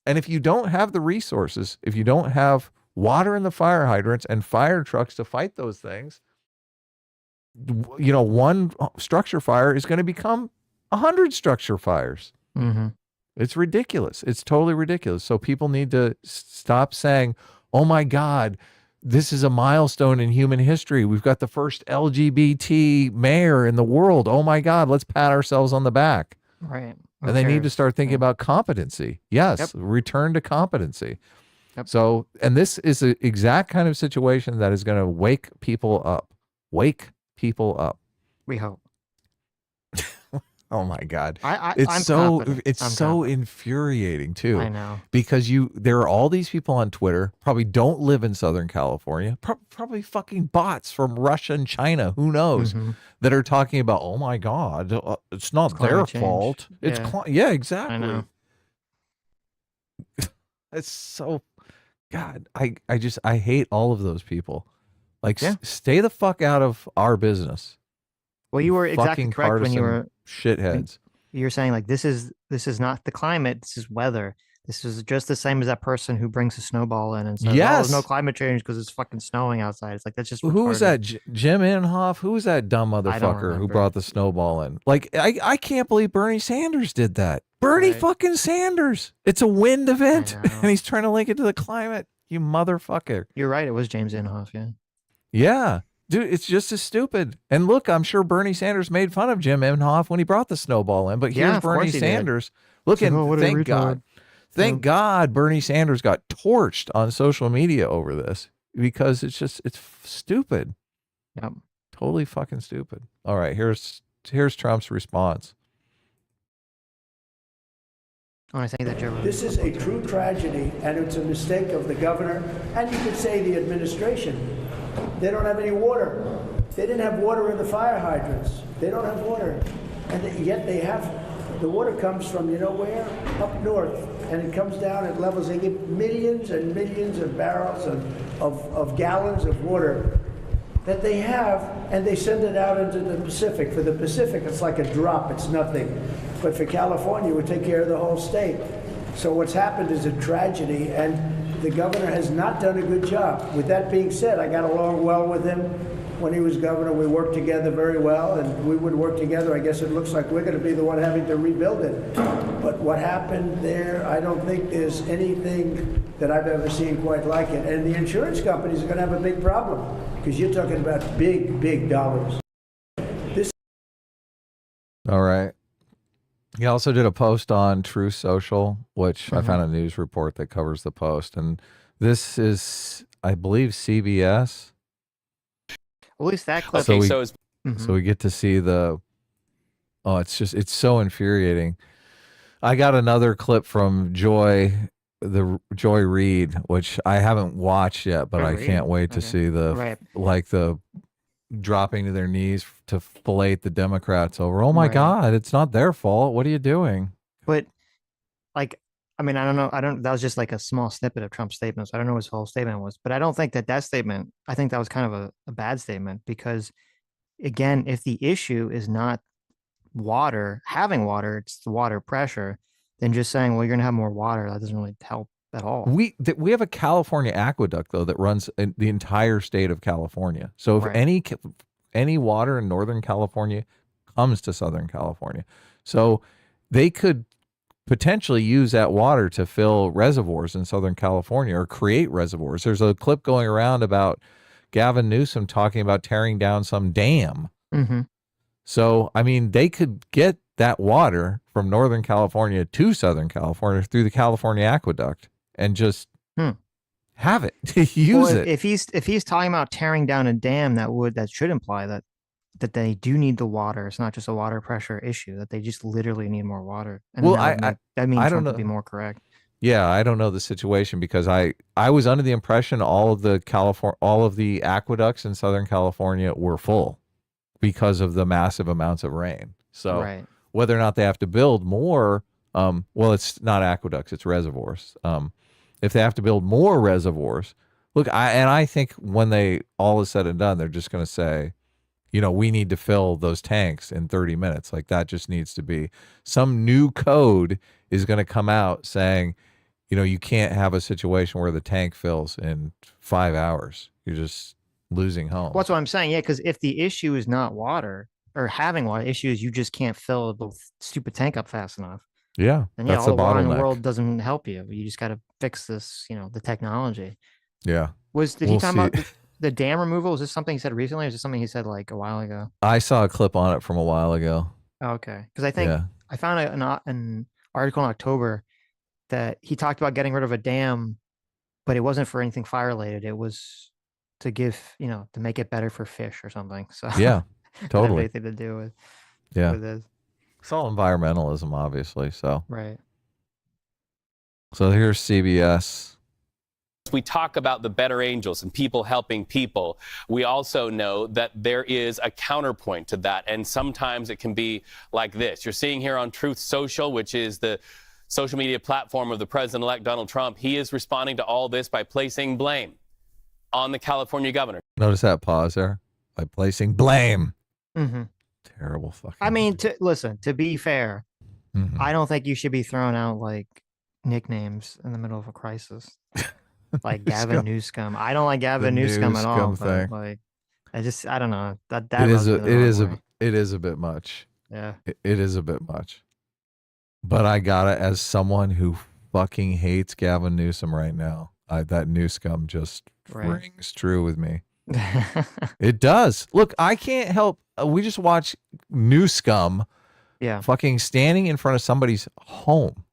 And if you don't have the resources, if you don't have water in the fire hydrants and fire trucks to fight those things, you know, one structure fire is going to become 100 structure fires. Mm-hmm. It's ridiculous. It's totally ridiculous. So people need to stop saying, oh my God, this is a milestone in human history. We've got the first LGBT mayor in the world. Oh my God, let's pat ourselves on the back. Right. And they need to start thinking about competency. Yes, return to competency. Yep. So, and this is the exact kind of situation that is going to wake people up. Wake people up. We hope. Oh my God. I'm confident. It's I'm so confident. infuriating too. I know. Because there are all these people on Twitter, probably don't live in Southern California, probably fucking bots from Russia and China, who knows, that are talking about, oh my God, it's not their fault. Yeah. Yeah, exactly. I know. It's so, God, I hate all of those people. Like, Yeah. stay the fuck out of our business. Well, you were exactly Fucking correct when you were shitheads. You're saying like this is not the climate, this is weather. This is just the same as that person who brings a snowball in and says, "Oh, there's no climate change because it's fucking snowing outside." It's like that's just retarded. Who was that? Jim Inhofe? Who was that dumb motherfucker who brought the snowball in? Like, I can't believe Bernie Sanders did that. Bernie fucking Sanders. It's a wind event, and he's trying to link it to the climate. You motherfucker. You're right. It was James Inhofe. Yeah. Yeah. Dude, it's just as stupid. And look, I'm sure Bernie Sanders made fun of Jim Inhofe when he brought the snowball in, but here's Bernie Sanders. Look, and thank God. Thank God Bernie Sanders got torched on social media over this because it's stupid. Yep. Totally fucking stupid. All right, here's Trump's response. I think that this is a true tragedy, and it's a mistake of the governor, and you could say the administration. They don't have any water. They didn't have water in the fire hydrants. They don't have water, and yet they have. The water comes from, you know where? Up north, and it comes down at levels. They get millions and millions of barrels of gallons of water that they have, and they send it out into the Pacific. For the Pacific, it's like a drop. It's nothing. But for California, it would take care of the whole state. So what's happened is a tragedy, and the governor has not done a good job. With that being said, I got along well with him. When he was governor, we worked together very well, and we would work together. I guess it looks like we're going to be the one having to rebuild it. But what happened there, I don't think there's anything that I've ever seen quite like it. And the insurance companies are going to have a big problem because you're talking about big, big dollars. All right. He also did a post on Truth Social, which I found a news report that covers the post. And this is, I believe, CBS. At least that clip. So we get to see it's so infuriating. I got another clip from Joy Reid, which I haven't watched yet, but I can't wait to see the dropping to their knees to fillet the Democrats over. Oh my God, it's not their fault. What are you doing? But like, I mean, I don't know. That was just like a small snippet of Trump's statements. I don't know what his whole statement was, but I don't think that statement, I think that was kind of a bad statement because, again, if the issue is not having water, it's the water pressure, then just saying, well, you're going to have more water, that doesn't really help at all. We have a California aqueduct, though, that runs the entire state of California. So if any water in Northern California comes to Southern California, so they could potentially use that water to fill reservoirs in Southern California or create reservoirs. There's a clip going around about Gavin Newsom talking about tearing down some dam. So, I mean, they could get that water from Northern California to Southern California through the California aqueduct and just have it, use it. If he's talking about tearing down a dam, that should imply that they do need the water. It's not just a water pressure issue, that they just literally need more water. And that means Trump would be more correct. Yeah, I don't know the situation because I was under the impression all of the aqueducts in Southern California were full because of the massive amounts of rain. So whether or not they have to build more, well, it's not aqueducts, it's reservoirs. If they have to build more reservoirs, look, I think when they all is said and done, they're just going to say, we need to fill those tanks in 30 minutes. Like that just needs to be some new code is going to come out saying, you can't have a situation where the tank fills in 5 hours. You're just losing home. Well, that's what I'm saying. Yeah, because if the issue is not water or having water, the issue is you just can't fill the stupid tank up fast enough. Yeah, and all the water in the world doesn't help you. You just got to fix this, the technology. Yeah. Did he talk about the dam removal? Is this something he said recently, or is this something he said like a while ago? I saw a clip on it from a while ago. Oh, okay, because I think I found an article in October that he talked about getting rid of a dam, but it wasn't for anything fire related. It was to give, to make it better for fish or something. So yeah, totally. Anything to do with with this. It's all environmentalism, obviously. So Right. here's CBS. We talk about the better angels and people helping people. We also know that there is a counterpoint to that, and sometimes it can be like this. You're seeing here on Truth Social, which is the social media platform of the president-elect Donald Trump. He is responding to all this by placing blame on the California governor. Notice that pause there, by placing blame. Mm-hmm. Terrible fucking. I mean, listen, to be fair, I don't think you should be throwing out like nicknames in the middle of a crisis. Like Gavin Newsom. I don't like Gavin Newsom at all. But like, I don't know. That it is a bit much. Yeah. It is a bit much. But I gotta, as someone who fucking hates Gavin Newsom right now, that Newsom just rings true with me. It does. Look, I can't help. We just watch Newsom, fucking standing in front of somebody's home.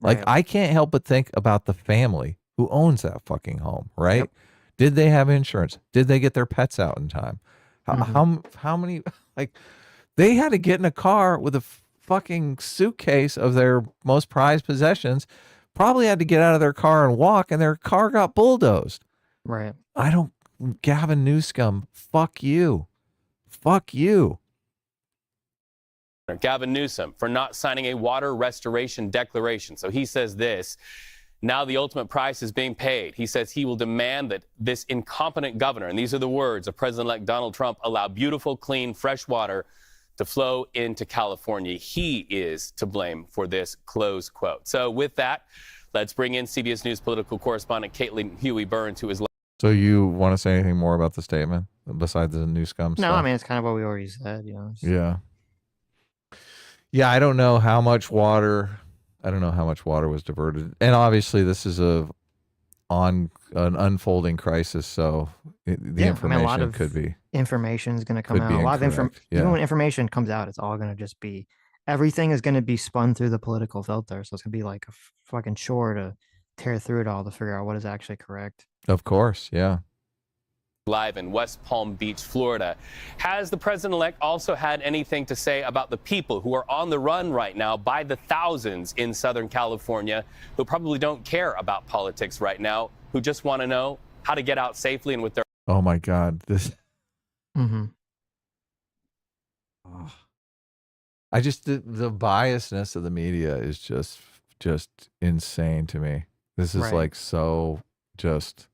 Like, I can't help but think about the family who owns that fucking home, right? Yep. Did they have insurance? Did they get their pets out in time? How many, like, they had to get in a car with a fucking suitcase of their most prized possessions, probably had to get out of their car and walk, and their car got bulldozed. Right. Gavin Newsom, fuck you. Fuck you. Gavin Newsom for not signing a water restoration declaration. So he says this. Now the ultimate price is being paid. He says he will demand that this incompetent governor, and these are the words of President-elect Donald Trump, allow beautiful, clean, fresh water to flow into California. He is to blame for this, close quote. So with that, let's bring in CBS News political correspondent Caitlin Huey-Burns, who is... So you want to say anything more about the statement besides the Newsom stuff? No, I mean, it's kind of what we already said, you know. Yeah. Yeah, I don't know how much water... I don't know how much water was diverted. And obviously this is an unfolding crisis, so the information could be... Information is going to come out. A lot of information. Even when information comes out, it's all going to just be... Everything is going to be spun through the political filter, so it's going to be like a fucking chore to tear through it all to figure out what is actually correct. Of course, yeah. Live in West Palm Beach, Florida. Has the president-elect also had anything to say about the people who are on the run right now by the thousands in Southern California who probably don't care about politics right now, who just want to know how to get out safely and with their... Oh my God, this... I just, the biasness of the media is just insane to me. This is like so just...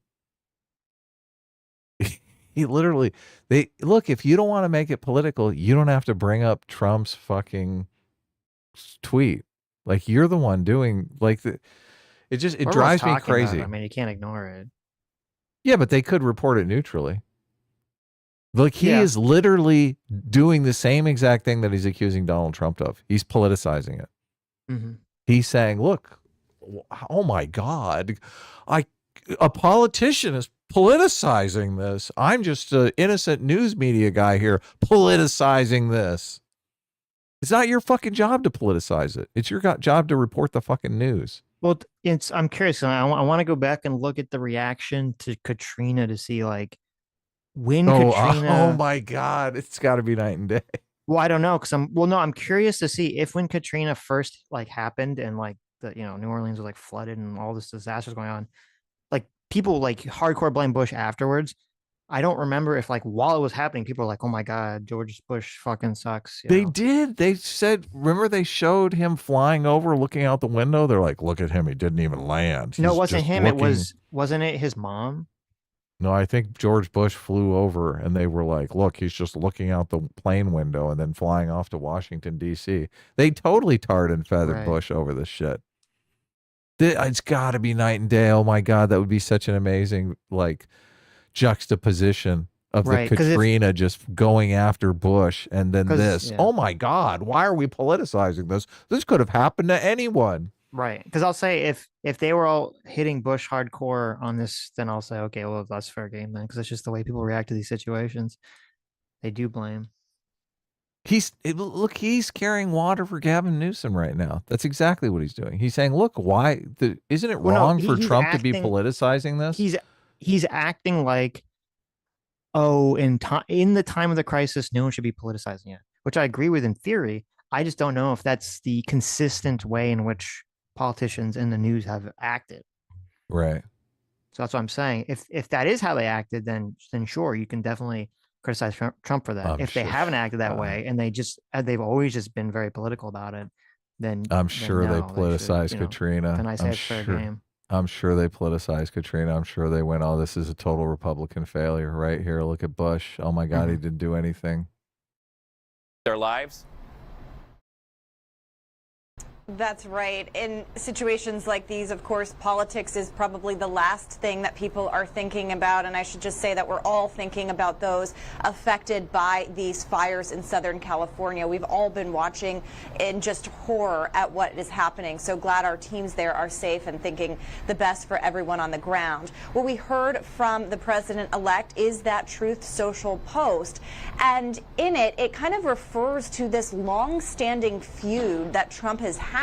He literally, look, if you don't want to make it political, you don't have to bring up Trump's fucking tweet. Like, you're the one doing, like, it drives me crazy. I mean, you can't ignore it. Yeah, but they could report it neutrally. Like, he is literally doing the same exact thing that he's accusing Donald Trump of. He's politicizing it. He's saying, look, oh my God, a politician is politicizing this. I'm just an innocent news media guy here politicizing this. It's not your fucking job to politicize it. It's your job to report the fucking news. Well, I'm curious. I want to go back and look at the reaction to Katrina to see like when Katrina. Oh my God, it's got to be night and day. Well, I don't know because I'm curious to see if when Katrina first like happened and like New Orleans was like flooded and all this disasters going on, like people like hardcore blame Bush afterwards. I don't remember if like while it was happening, people were like, "Oh my God, George Bush fucking sucks." They did. They said, remember they showed him flying over, looking out the window. They're like, "Look at him. He didn't even land." No, it wasn't him. Wasn't it his mom? No, I think George Bush flew over and they were like, "Look, he's just looking out the plane window and then flying off to Washington, D.C." They totally tarred and feathered Bush over this shit. It's got to be night and day. Oh my God, that would be such an amazing like juxtaposition of the Katrina just going after Bush and then this. Yeah. Oh my God, why are we politicizing this? This could have happened to anyone. Right. Because I'll say if they were all hitting Bush hardcore on this, then I'll say, okay, well, that's fair game then. Because it's just the way people react to these situations. They do blame. He's carrying water for Gavin Newsom right now. That's exactly what he's doing. He's saying, look, isn't it wrong for Trump to be politicizing this? He's acting like, oh, in the time of the crisis, no one should be politicizing it, which I agree with in theory. I just don't know if that's the consistent way in which politicians in the news have acted. Right. So that's what I'm saying. If that is how they acted, then sure, you can definitely criticize Trump for that. I'm If they sure. haven't acted that way and they've always just been very political about it, then I'm sure they no, politicized should, Katrina. Then I say it's fair game. I'm sure they politicized Katrina. I'm sure they went, oh, this is a total Republican failure right here. Look at Bush. Oh my God, he didn't do anything. Their lives. That's right. In situations like these, of course, politics is probably the last thing that people are thinking about. And I should just say that we're all thinking about those affected by these fires in Southern California. We've all been watching in just horror at what is happening. So glad our teams there are safe and thinking the best for everyone on the ground. What we heard from the president-elect is that Truth Social post. And in it, it kind of refers to this long-standing feud that Trump has had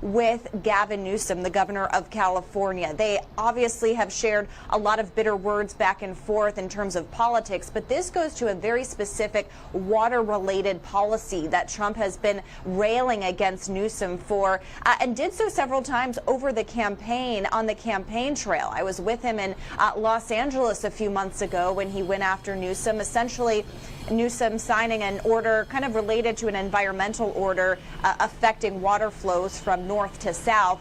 with Gavin Newsom, the governor of California. They obviously have shared a lot of bitter words back and forth in terms of politics, but this goes to a very specific water-related policy that Trump has been railing against Newsom for, and did so several times over the campaign, on the campaign trail. I was with him in Los Angeles a few months ago when he went after Newsom, essentially Newsom signing an order kind of related to an environmental order affecting water flows from north to south.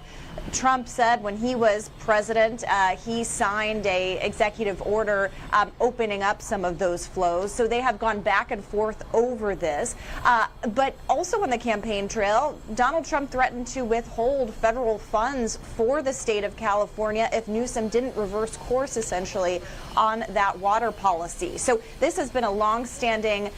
Trump said when he was president, he signed a executive order opening up some of those flows. So they have gone back and forth over this. But also on the campaign trail, Donald Trump threatened to withhold federal funds for the state of California if Newsom didn't reverse course, essentially, on that water policy. So this has been a long-standing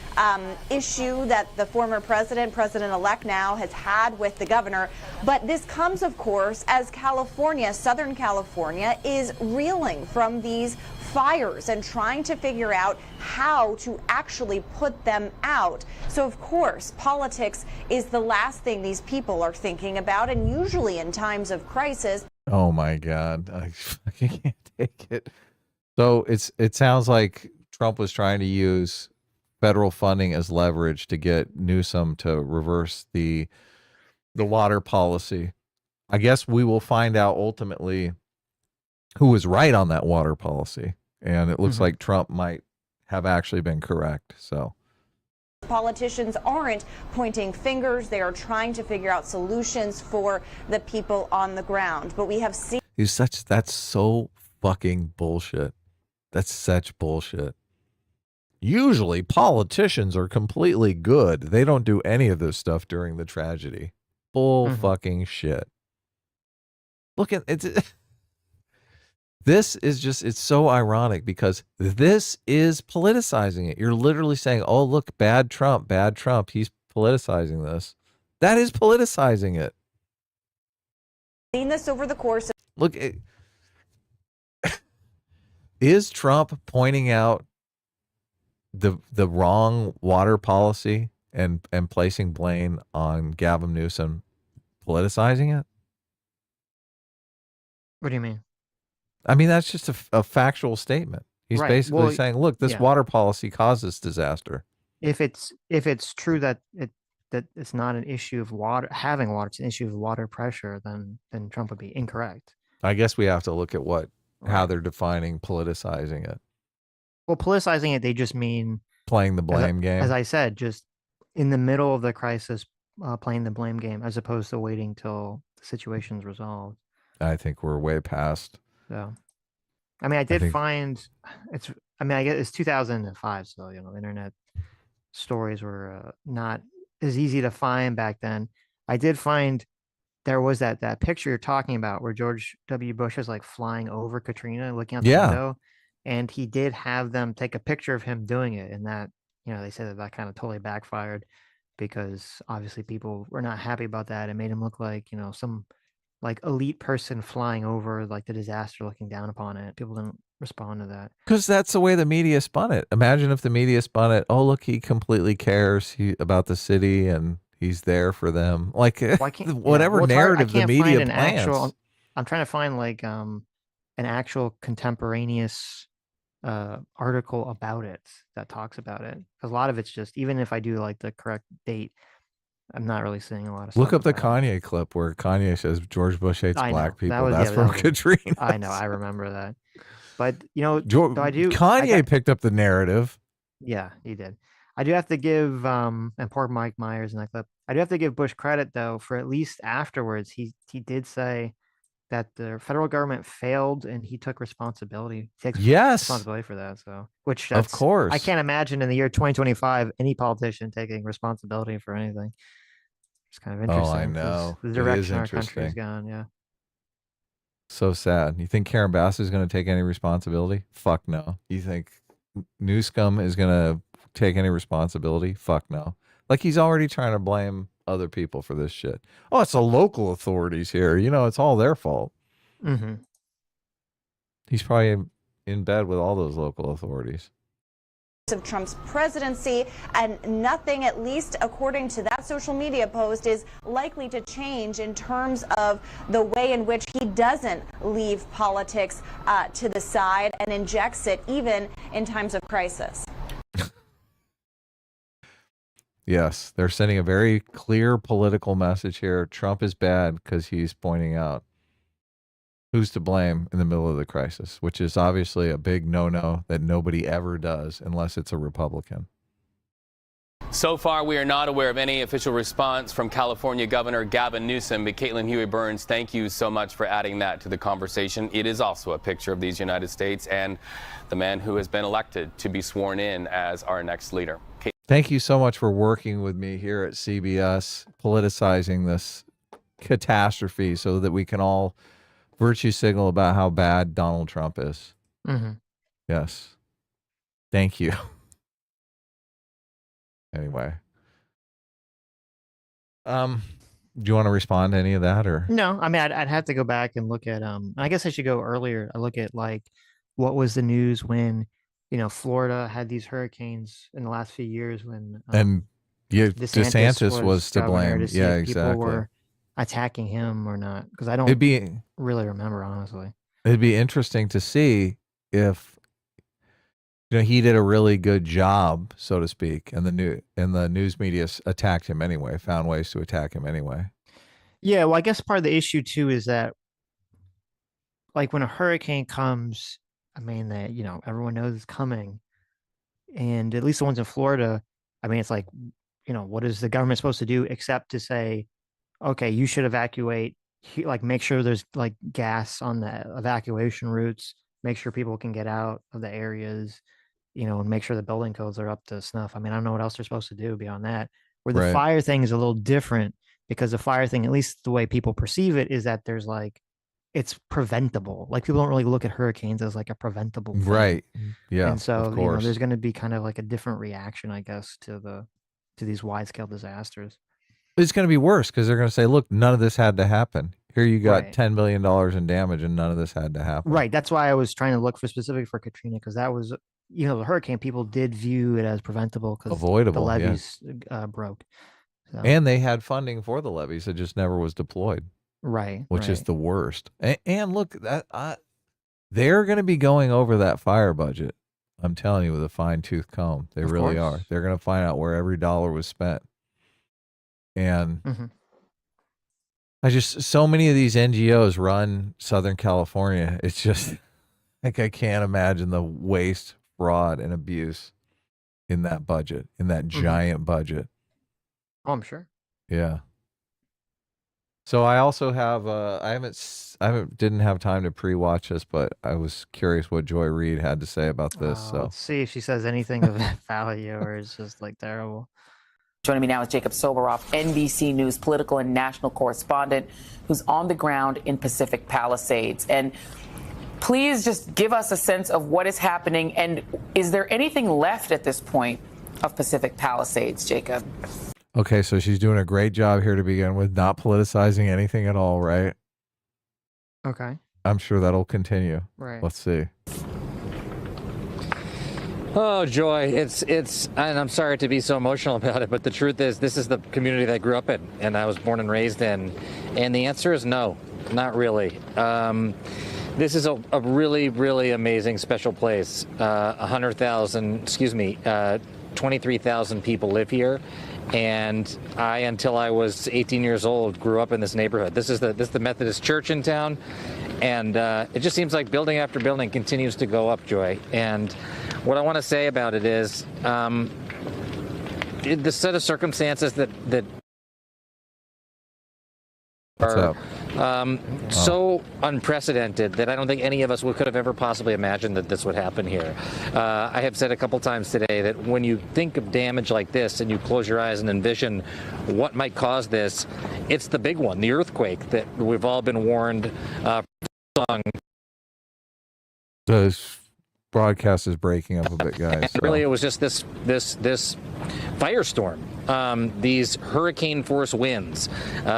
issue that the former president-elect now, has had with the governor. But this comes, of course, as California, Southern California, is reeling from these fires and trying to figure out how to actually put them out. So, of course, politics is the last thing these people are thinking about, and usually in times of crisis. Oh my God, I fucking can't take it. So it sounds like Trump was trying to use federal funding as leverage to get Newsom to reverse the water policy. I guess we will find out ultimately who was right on that water policy. And it looks like Trump might have actually been correct. So Politicians aren't pointing fingers. They are trying to figure out solutions for the people on the ground. But we have seen that's so fucking bullshit. That's such bullshit. Usually politicians are completely good. They don't do any of this stuff during the tragedy. Bull fucking shit. Look at it. This is just, it's so ironic because this is politicizing it. You're literally saying, oh, look, bad Trump. He's politicizing this. That is politicizing it. Seen this over the course of Look, is Trump pointing out the wrong water policy and placing blame on Gavin Newsom politicizing it? What do you mean? I mean, that's just a factual statement. He's basically saying, look, this water policy caused this disaster. If it's true that it's not an issue of water, having water, it's an issue of water pressure, then Trump would be incorrect. I guess we have to look at how they're defining politicizing it. Well, politicizing it, they just mean playing the blame game. As I said, just in the middle of the crisis, playing the blame game, as opposed to waiting till the situation's resolved. I think we're way past. So, I mean, I guess it's 2005, so internet stories were not as easy to find back then. I did find there was that picture you're talking about where George W. Bush is like flying over Katrina, looking out the window, and he did have them take a picture of him doing it, and that they said that kind of totally backfired because obviously people were not happy about that. It made him look like some like elite person flying over like the disaster, looking down upon it. People didn't respond to that because that's the way the media spun it. Imagine if the media spun it, oh look, he completely cares about the city and he's there for them. Like whatever narrative the media plans. I'm trying to find like an actual contemporaneous article about it that talks about it, because a lot of it's just, even if I do like the correct date, I'm not really seeing a lot of. Look stuff up the about Kanye clip where Kanye says George Bush hates I know. black people. That was, That's yeah, from that was- Katrina. I know. I remember that. But so Kanye picked up the narrative. Yeah, he did. I do have to give and poor Mike Myers in that clip. I do have to give Bush credit though for at least afterwards he did say that the federal government failed and he took responsibility. He takes Yes. responsibility for that. So, which Of course. I can't imagine in the year 2025 any politician taking responsibility for anything. It's kind of interesting. Oh, I 'cause know. The It is direction our country has interesting. gone. Yeah. So sad. You think Karen Bass is going to take any responsibility? Fuck no. You think Newsom is going to take any responsibility? Fuck no. Like he's already trying to blame other people for this shit. Oh, it's the local authorities here. You know, it's all their fault. Mm-hmm. He's probably in bed with all those local authorities. Of Trump's presidency, and nothing, at least according to that social media post, is likely to change in terms of the way in which he doesn't leave politics to the side and injects it even in times of crisis. Yes, they're sending a very clear political message here. Trump is bad because he's pointing out who's to blame in the middle of the crisis, which is obviously a big no-no that nobody ever does unless it's a Republican. So far, we are not aware of any official response from California Governor Gavin Newsom. But Caitlin Huey-Burns, thank you so much for adding that to the conversation. It is also a picture of these United States and the man who has been elected to be sworn in as our next leader. Thank you so much for working with me here at CBS, politicizing this catastrophe so that we can all virtue signal about how bad Donald Trump is. Mm-hmm. Yes. Thank you. Anyway. Do you want to respond to any of that or? No, I mean, I'd have to go back and look at, I guess I should go earlier. I look at like, what was the news when, Florida had these hurricanes in the last few years when, and DeSantis was to governor, blame. to see Yeah, if people exactly. were attacking him or not. Cause I don't really remember, honestly. It'd be interesting to see if, he did a really good job, so to speak, and the news media attacked him anyway, found ways to attack him anyway. Yeah, well, I guess part of the issue too is that, like, when a hurricane comes, I mean that everyone knows it's coming, and at least the ones in Florida, I mean, it's like, what is the government supposed to do except to say, okay, you should evacuate, like make sure there's like gas on the evacuation routes, make sure people can get out of the areas. And make sure the building codes are up to snuff. I mean, I don't know what else they're supposed to do beyond that. Where the fire thing is a little different because the fire thing, at least the way people perceive it, is that there's like, it's preventable. Like people don't really look at hurricanes as like a preventable thing. Right. Yeah. And so, of course. there's going to be kind of like a different reaction, I guess, to these wide scale disasters. It's going to be worse because they're going to say, look, none of this had to happen. Here you got $10 million in damage and none of this had to happen. Right. That's why I was trying to look for specific for Katrina, because that was, the hurricane, people did view it as preventable because avoidable, the levees broke. So. And they had funding for the levees. It just never was deployed. Right. Which is the worst. And look, they're going to be going over that fire budget. I'm telling you, with a fine tooth comb. They really are. They're going to find out where every dollar was spent. And so many of these NGOs run Southern California. It's just like, I can't imagine the waste, fraud, and abuse in that budget, in that giant budget. Oh, I'm sure. Yeah. So I also have didn't have time to pre-watch this, but I was curious what Joy Reid had to say about this. So let's see if she says anything of value or it's just like terrible. Joining me now is Jacob Soboroff, NBC News political and national correspondent, who's on the ground in Pacific Palisades. And please just give us a sense of what is happening. And is there anything left at this point of Pacific Palisades, Jacob? Okay, so she's doing a great job here to begin with, not politicizing anything at all, right? Okay. I'm sure that'll continue. Right. Let's see. Oh, Joy, it's, and I'm sorry to be so emotional about it, but the truth is this is the community that I grew up in and I was born and raised in. And the answer is no, not really. This is a really, really amazing, special place. 23,000 people live here. And I, until I was 18 years old, grew up in this neighborhood. This is the Methodist church in town, and it just seems like building after building continues to go up, Joy. And what I want to say about it is the set of circumstances that are so unprecedented that I don't think any of us could have ever possibly imagined that this would happen here. I have said a couple times today that when you think of damage like this and you close your eyes and envision what might cause this, it's the big one, the earthquake that we've all been warned on. The broadcast is breaking up a bit, guys. So. Really, it was just this firestorm. These hurricane force winds,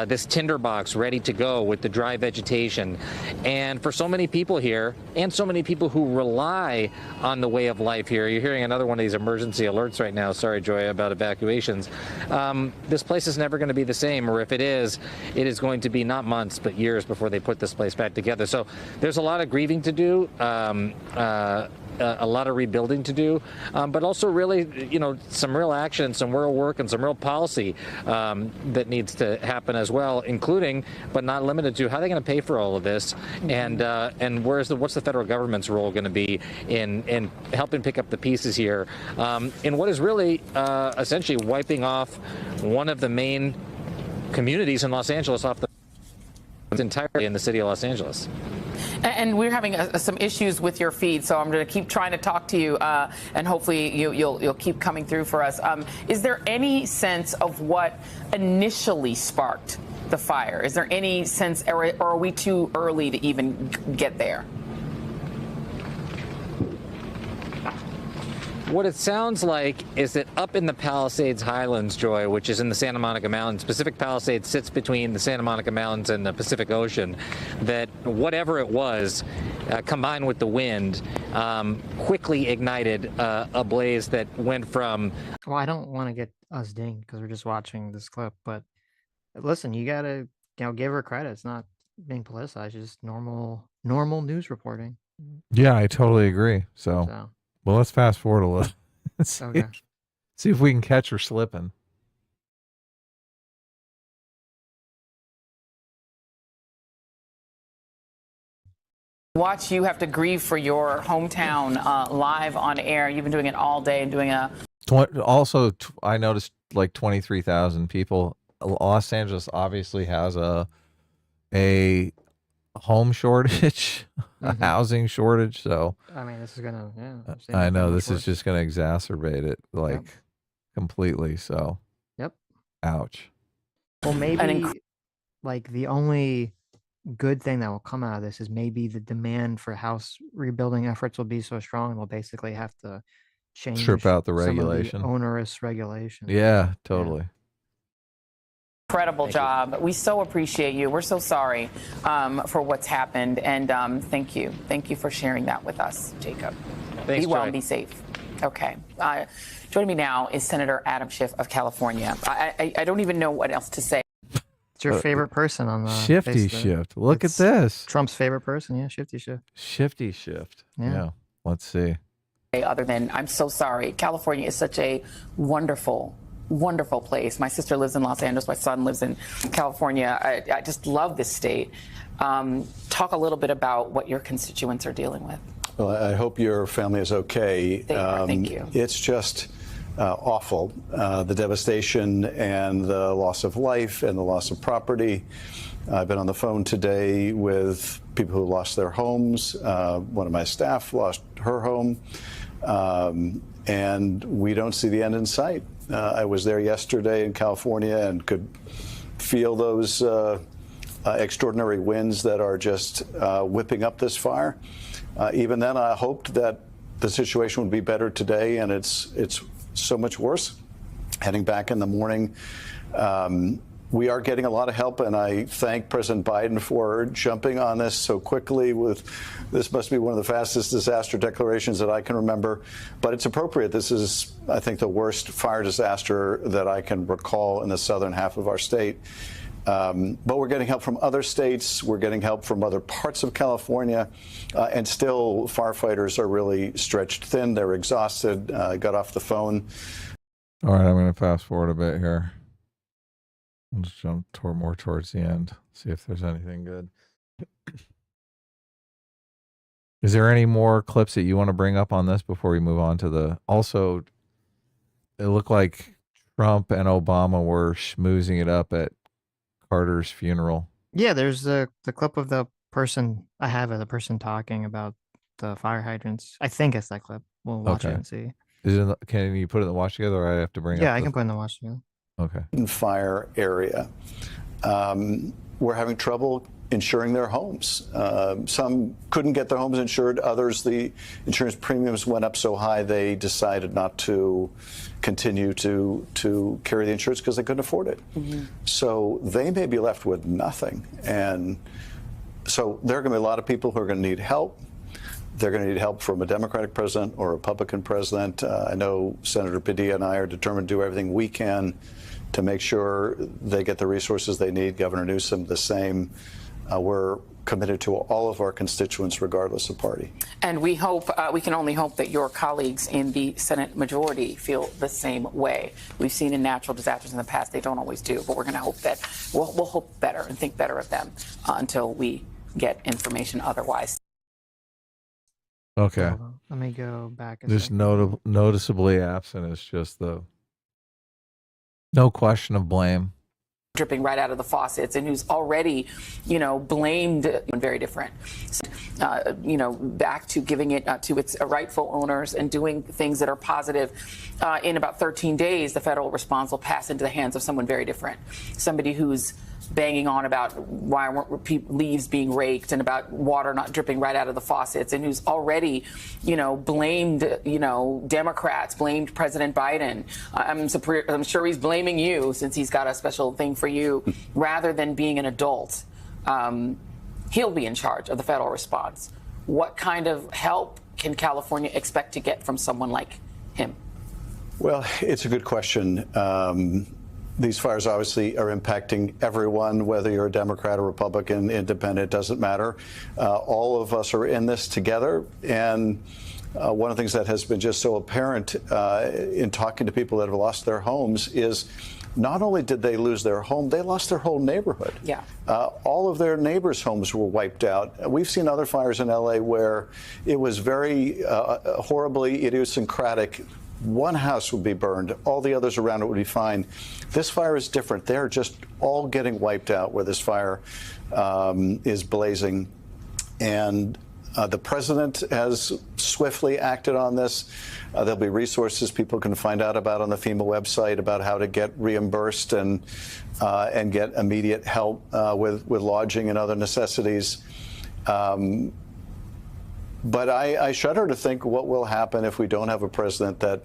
this tinderbox ready to go with the dry vegetation. And for so many people here, and so many people who rely on the way of life here, you're hearing another one of these emergency alerts right now, sorry, Joy, about evacuations. This place is never going to be the same, or if it is going to be not months, but years before they put this place back together. So there's a lot of grieving to do. A lot of rebuilding to do, but also really, some real action, some real work, and some real policy that needs to happen as well, including, but not limited to, how are they going to pay for all of this, and what's the federal government's role going to be in helping pick up the pieces here, in what is really essentially wiping off one of the main communities in Los Angeles off the entirely in the city of Los Angeles. And we're having some issues with your feed, so I'm going to keep trying to talk to you, and hopefully you'll keep coming through for us. Is there any sense of what initially sparked the fire? Is there any sense, or are we too early to even get there? What it sounds like is that up in the Palisades Highlands, Joy, which is in the Santa Monica Mountains, Pacific Palisades sits between the Santa Monica Mountains and the Pacific Ocean, that whatever it was, combined with the wind, quickly ignited a blaze that went from... Well, I don't want to get us dinged because we're just watching this clip, but listen, you got to give her credit. It's not being politicized, it's just normal news reporting. Yeah, I totally agree. So. Well, let's fast forward a little. See if we can catch her slipping. Watch you have to grieve for your hometown live on air. You've been doing it all day and doing a... Also, I noticed like 23,000 people. Los Angeles obviously has a home shortage, a housing shortage. So I mean, this is gonna. Yeah, I know this is just gonna exacerbate it completely. So yep. Ouch. Well, maybe like the only good thing that will come out of this is maybe the demand for house rebuilding efforts will be so strong they'll basically have to strip out the regulation, onerous regulation. Yeah, totally. Yeah. Incredible job. We so appreciate you. We're so sorry for what's happened, and thank you for sharing that with us, Jacob. Thanks, be well Joy. and be safe. Okay. Joining me now is Senator Adam Schiff of California. I don't even know what else to say. It's your favorite person on the Shifty Shift. Look at this. Trump's favorite person. Yeah, Shifty Shift. Shifty Shift. Yeah. Let's see. Other than, I'm so sorry. California is such a wonderful place. My sister lives in Los Angeles. My son lives in California. I just love this state. Talk a little bit about what your constituents are dealing with. Well, I hope your family is okay. They are. Thank you. It's just awful, the devastation and the loss of life and the loss of property. I've been on the phone today with people who lost their homes. One of my staff lost her home. And we don't see the end in sight. I was there yesterday in California and could feel those extraordinary winds that are just whipping up this fire. Even then, I hoped that the situation would be better today, and it's so much worse. Heading back in the morning, we are getting a lot of help, and I thank President Biden for jumping on this so quickly. This must be one of the fastest disaster declarations that I can remember, but it's appropriate. This is, I think, the worst fire disaster that I can recall in the southern half of our state. But we're getting help from other states. We're getting help from other parts of California, and still firefighters are really stretched thin. They're exhausted. I got off the phone All right, I'm going to fast forward a bit here. Let's jump more towards the end. See if there's anything good. Is there any more clips that you want to bring up on this before we move on to the? Also, it looked like Trump and Obama were schmoozing it up at Carter's funeral. Yeah, there's the clip of the person the person talking about the fire hydrants. I think it's that clip. We'll watch it and see. Is it? Can you put it in the watch together, or I have to bring? Yeah, I can put it in the watch together. Okay. Fire area. We're having trouble insuring their homes. Some couldn't get their homes insured. Others, the insurance premiums went up so high they decided not to continue to carry the insurance because they couldn't afford it. Mm-hmm. So they may be left with nothing. And so there are going to be a lot of people who are going to need help. They're going to need help from a Democratic president or a Republican president. I know Senator Padilla and I are determined to do everything we can to make sure they get the resources they need. Governor Newsom, the same. We're committed to all of our constituents, regardless of party. And we hope, we can only hope that your colleagues in the Senate majority feel the same way. We've seen in natural disasters in the past, they don't always do, but we're going to hope that we'll hope better and think better of them until we get information otherwise. Okay. Let me go back. Just noticeably absent is just the no question of blame. Dripping right out of the faucets, and who's already, blamed very different, back to giving it to its rightful owners and doing things that are positive. In about 13 days, the federal response will pass into the hands of someone very different, somebody who's banging on about why weren't leaves being raked and about water not dripping right out of the faucets, and who's already, blamed, Democrats, blamed President Biden. I'm sure he's blaming you since he's got a special thing for you, rather than being an adult. He'll be in charge of the federal response. What kind of help can California expect to get from someone like him? Well, it's a good question. These fires obviously are impacting everyone, whether you're a Democrat or Republican, independent, doesn't matter. All of us are in this together. And one of the things that has been just so apparent in talking to people that have lost their homes is not only did they lose their home, they lost their whole neighborhood. Yeah. All of their neighbors' homes were wiped out. We've seen other fires in LA where it was very horribly idiosyncratic. One house would be burned, all the others around it would be fine. This fire is different. They're just all getting wiped out where this fire is blazing. And the president has swiftly acted on this. There'll be resources people can find out about on the FEMA website about how to get reimbursed and get immediate help with lodging and other necessities. But I shudder to think what will happen if we don't have a president that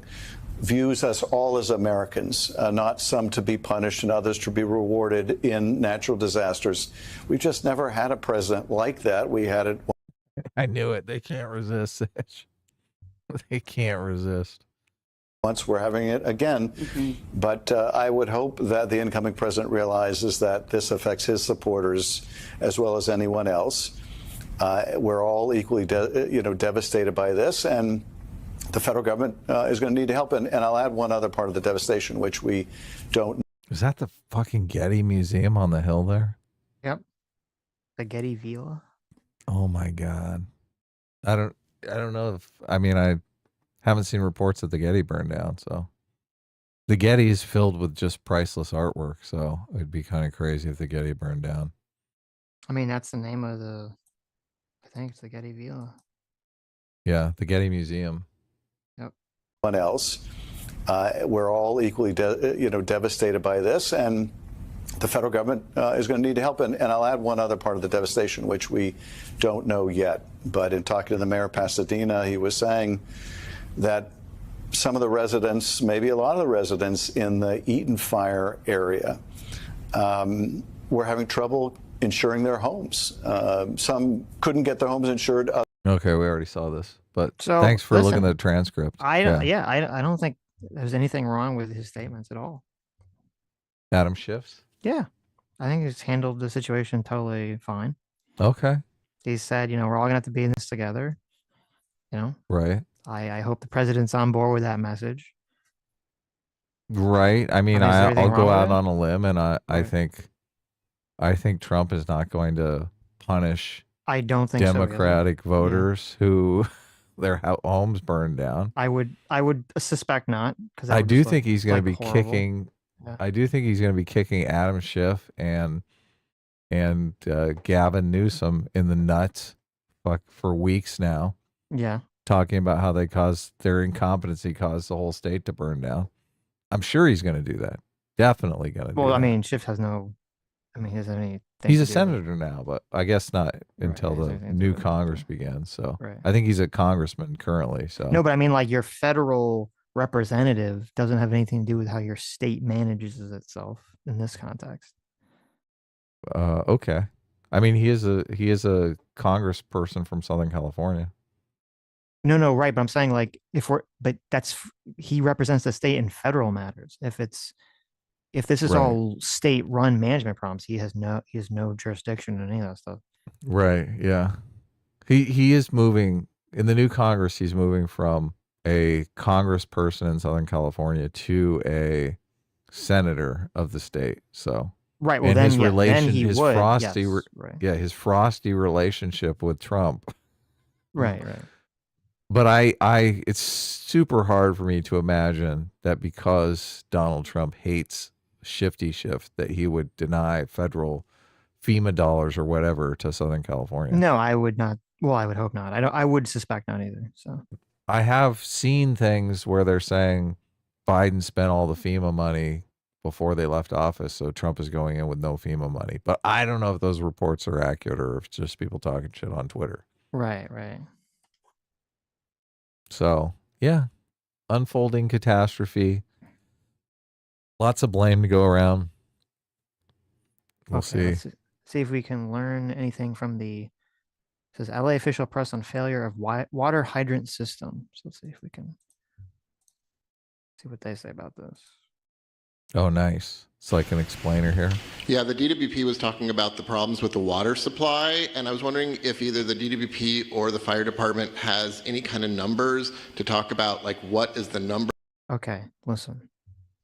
views us all as Americans, not some to be punished and others to be rewarded in natural disasters. We've just never had a president like that. We had it. I knew it. They can't resist, Sitch. They can't resist. Once we're having it again. Mm-hmm. But I would hope that the incoming president realizes that this affects his supporters as well as anyone else. We're all equally, devastated by this, and the federal government is going to need help. And I'll add one other part of the devastation, which we don't. Is that the fucking Getty Museum on the hill there? Yep. The Getty Villa. Oh my God. I don't know if, I haven't seen reports that the Getty burned down, so. The Getty is filled with just priceless artwork, so it'd be kind of crazy if the Getty burned down. That's the name of I think it's the Getty Villa. Yeah, the Getty Museum. Yep. One else. We're all equally, devastated by this, and the federal government is going to need help. And I'll add one other part of the devastation, which we don't know yet. But in talking to the mayor of Pasadena, he was saying that some of the residents, maybe a lot of the residents in the Eaton fire area, were having trouble insuring their homes. Some couldn't get their homes insured. Okay, we already saw this, but thanks for looking at the transcript. I don't think there's anything wrong with his statements at all. Adam Schiff's? Yeah, I think he's handled the situation totally fine. Okay. He said, we're all gonna have to be in this together. Right. I hope the president's on board with that message. Right. I mean, is there anything I'll go wrong out with it? on a limb, and I Right. think Trump is not going to punish I don't think so either. Democratic Yeah. voters who their homes burned down. I would suspect not, because I do think he's going to be horrible. kicking. Yeah. I do think he's going to be kicking Adam Schiff and Gavin Newsom in the nuts for weeks now, Yeah. talking about how their incompetency caused the whole state to burn down. I'm sure he's going to do that. Definitely going to do that. Well, I mean, Schiff has no. I mean, he doesn't have anything. He's to a do with it. senator now, but I guess not until He has the anything to new do with it. Congress begins. So Right. I think he's a congressman currently. So No, but I mean, like, your federal representative doesn't have anything to do with how your state manages itself in this context. Okay. I mean, he is a congressperson from Southern California. No, right. But I'm saying, like, he represents the state in federal matters. If this is Right. all state-run management problems, he has no jurisdiction in any of that stuff. Right. Yeah. He is moving in the new Congress. He's moving from a congressperson in Southern California to a senator of the state. So Right. Well, and then, his yeah, relation, then he his would. frosty, Yes, right. yeah, his frosty relationship with Trump. Right. But it's super hard for me to imagine that because Donald Trump hates Shifty Schiff, that he would deny federal FEMA dollars or whatever to Southern California. No, I would not. Well, I would hope not. I would suspect not either. So I have seen things where they're saying Biden spent all the FEMA money before they left office, so Trump is going in with no FEMA money. But I don't know if those reports are accurate or if it's just people talking shit on Twitter. right. So yeah, unfolding catastrophe. Lots of blame to go around. We'll see. Let's see if we can learn anything from it says LA official press on failure of water hydrant system. So let's see if we can see what they say about this. Oh, nice. It's like an explainer here. Yeah, the DWP was talking about the problems with the water supply, and I was wondering if either the DWP or the fire department has any kind of numbers to talk about, like what is the number. Okay, listen.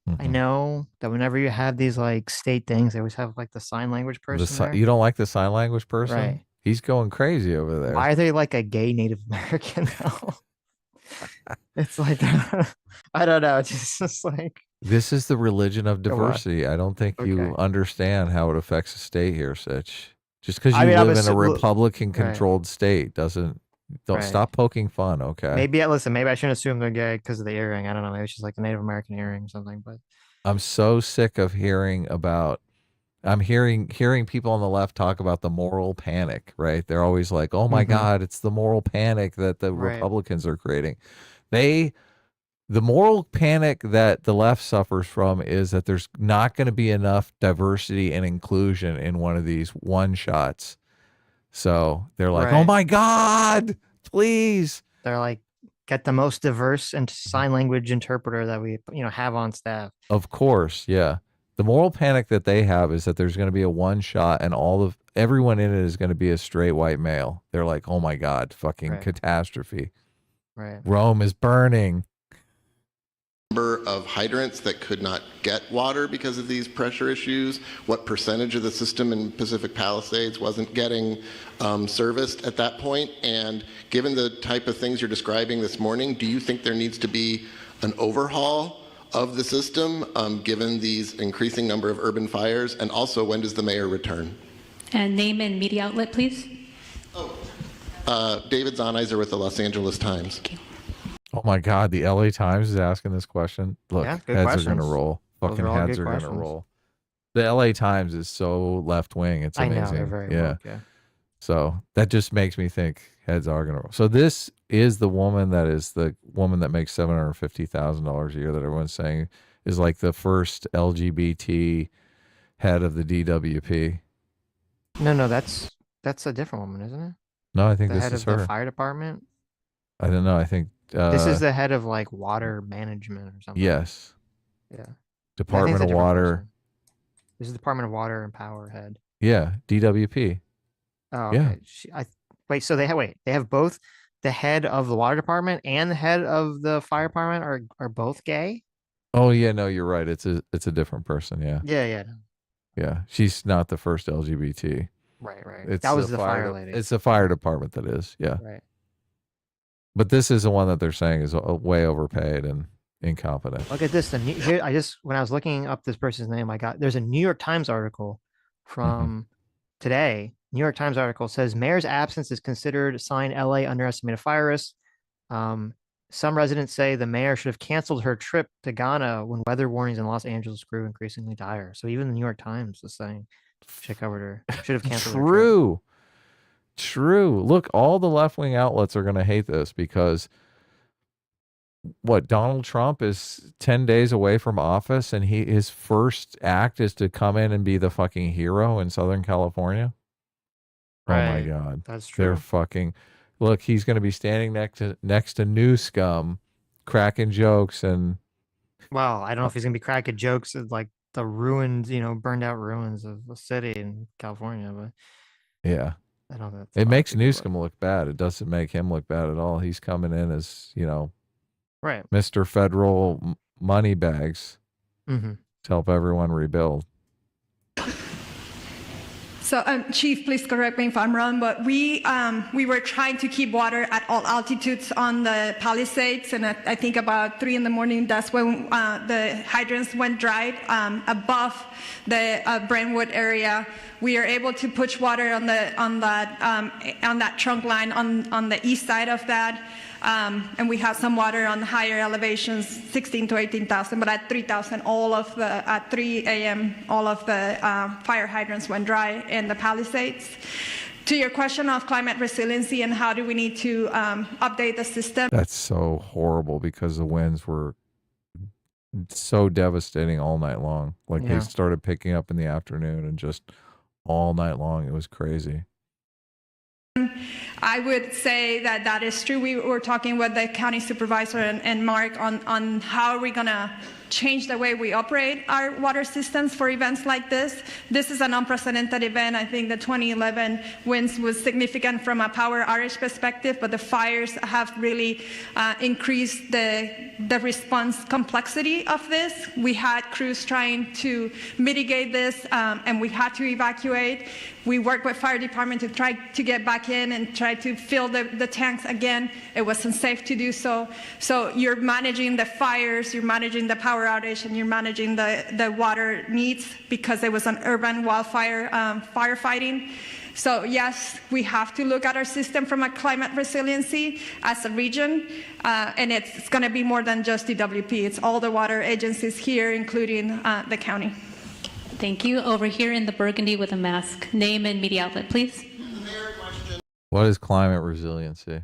Mm-hmm. I know that whenever you have these like state things, they always have like the sign language person there. You don't like the sign language person? Right. He's going crazy over there. Why are they like a gay Native American now? It's like, I don't know. It's just like. This is the religion of diversity. I don't think you understand how it affects a state here, Sitch. Just because you live in a Republican-controlled state don't stop poking fun, okay? Maybe I shouldn't assume they're gay because of the earring. I don't know. Maybe it's just like a Native American earring or something. But I'm so sick of hearing people on the left talk about the moral panic, right? They're always like, oh my God, it's the moral panic that the Republicans are creating. The moral panic that the left suffers from is that there's not going to be enough diversity and inclusion in one of these one shots. So they're like, oh my God, please. They're like, get the most diverse and sign language interpreter that we have on staff. Of course, yeah. The moral panic that they have is that there's going to be a one shot and everyone in it is going to be a straight white male. They're like, oh my God, fucking catastrophe. Right. Rome is burning. Number of hydrants that could not get water because of these pressure issues, what percentage of the system in Pacific Palisades wasn't getting serviced at that point, and given the type of things you're describing this morning, do you think there needs to be an overhaul of the system given these increasing number of urban fires, and also when does the mayor return? And name and media outlet, please. David Zahnizer with the Los Angeles Times. Thank you. Oh my God, the LA Times is asking this question. Look, heads are going to roll. Fucking heads are going to roll. The LA Times is so left wing. It's amazing. I know, they're very woke, yeah. So that just makes me think heads are going to roll. So this is the woman that makes $750,000 a year that everyone's saying is like the first LGBT head of the DWP. No, that's a different woman, isn't it? No, I think the this head is of her. the fire department. I don't know. I think this is the head of like water management or something. Yes. Yeah. Department of Water. Person. This is Department of Water and Power head. Yeah, DWP. Oh, okay. Yeah. So they have both the head of the water department and the head of the fire department are both gay? Oh yeah, no, you're right. It's a different person. Yeah. Yeah. Yeah. She's not the first LGBT. Right. It's That was the fire lady. It's the fire department that is. Yeah. Right. But this is the one that they're saying is way overpaid and incompetent. Look at this. When I was looking up this person's name, there's a New York Times article from today. New York Times article says mayor's absence is considered a sign LA underestimated fire risk. Some residents say the mayor should have canceled her trip to Ghana when weather warnings in Los Angeles grew increasingly dire. So even the New York Times is saying should have canceled her trip. True. Look, all the left-wing outlets are going to hate this because Donald Trump is 10 days away from office and his first act is to come in and be the fucking hero in Southern California. Right. Oh my God. That's true. They're fucking look, he's going to be standing next to New Scum cracking jokes and well, I don't know if he's going to be cracking jokes at like the ruined, burned out ruins of the city in California, but yeah. I don't know. It makes Newsom look bad. It doesn't make him look bad at all. He's coming in as, right. Mr. Federal money bags Mm-hmm. to help everyone rebuild. So, Chief, please correct me if I'm wrong, but we were trying to keep water at all altitudes on the Palisades, and I think about 3 a.m, that's when the hydrants went dry above the Brentwood area. We are able to push water on that trunk line on the east side of that. And we have some water on higher elevations, 16 to 18,000, but at 3,000, at 3 a.m., all of the fire hydrants went dry in the Palisades. To your question of climate resiliency and how do we need to update the system. That's so horrible because the winds were so devastating all night long. Like they started picking up in the afternoon and just all night long. It was crazy. I would say that is true. We were talking with the county supervisor and Mark on how are we going to change the way we operate our water systems for events like this. This is an unprecedented event. I think the 2011 winds was significant from a power outage perspective, but the fires have really increased the response complexity of this. We had crews trying to mitigate this, and we had to evacuate. We worked with fire department to try to get back in and try to fill the tanks again. It was unsafe to do so. So you're managing the fires, you're managing the power outage, and you're managing the water needs because it was an urban wildfire firefighting. So yes, we have to look at our system from a climate resiliency as a region, and it's going to be more than just DWP. It's all the water agencies here, including the county. Thank you. Over here in the burgundy with a mask. Name and media outlet, please. What is climate resiliency?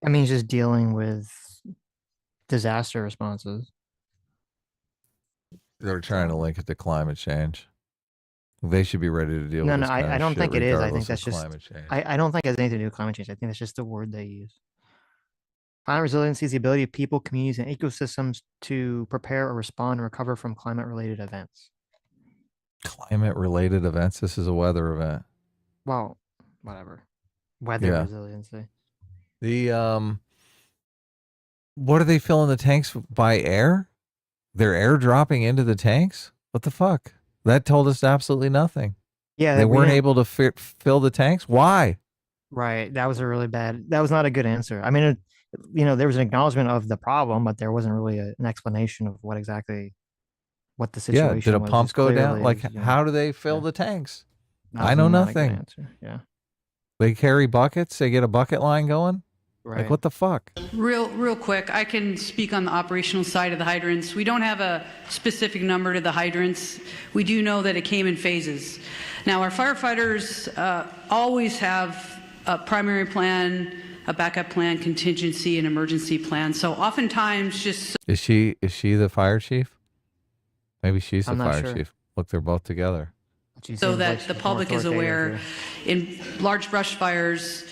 I mean, just dealing with disaster responses. They're trying to link it to climate change. They should be ready to deal with this kind I of don't shit think it is. I think regardless that's of just climate change. I don't think it has anything to do with climate change. I think that's just the word they use. Climate resiliency is the ability of people, communities, and ecosystems to prepare or respond and recover from climate-related events. Climate-related events? This is a weather event. Well, whatever. Weather resiliency. The what are they filling the tanks by air? They're air dropping into the tanks? What the fuck? That told us absolutely nothing. Yeah, they weren't able to fill the tanks. Why? Right. That was that was not a good answer. I mean, there was an acknowledgement of the problem, but there wasn't really an explanation of what the situation was. Yeah, did a pump go down? Like, how do they fill the tanks? I know nothing. Yeah. They carry buckets. They get a bucket line going. Right. Like, what the fuck? Real quick, I can speak on the operational side of the hydrants. We don't have a specific number to the hydrants. We do know that it came in phases. Now, our firefighters always have a primary plan, a backup plan, contingency, and emergency plan. So oftentimes just... Is she the fire chief? Maybe she's the fire sure. chief. Look, they're both together. So that the public is aware, in large brush fires,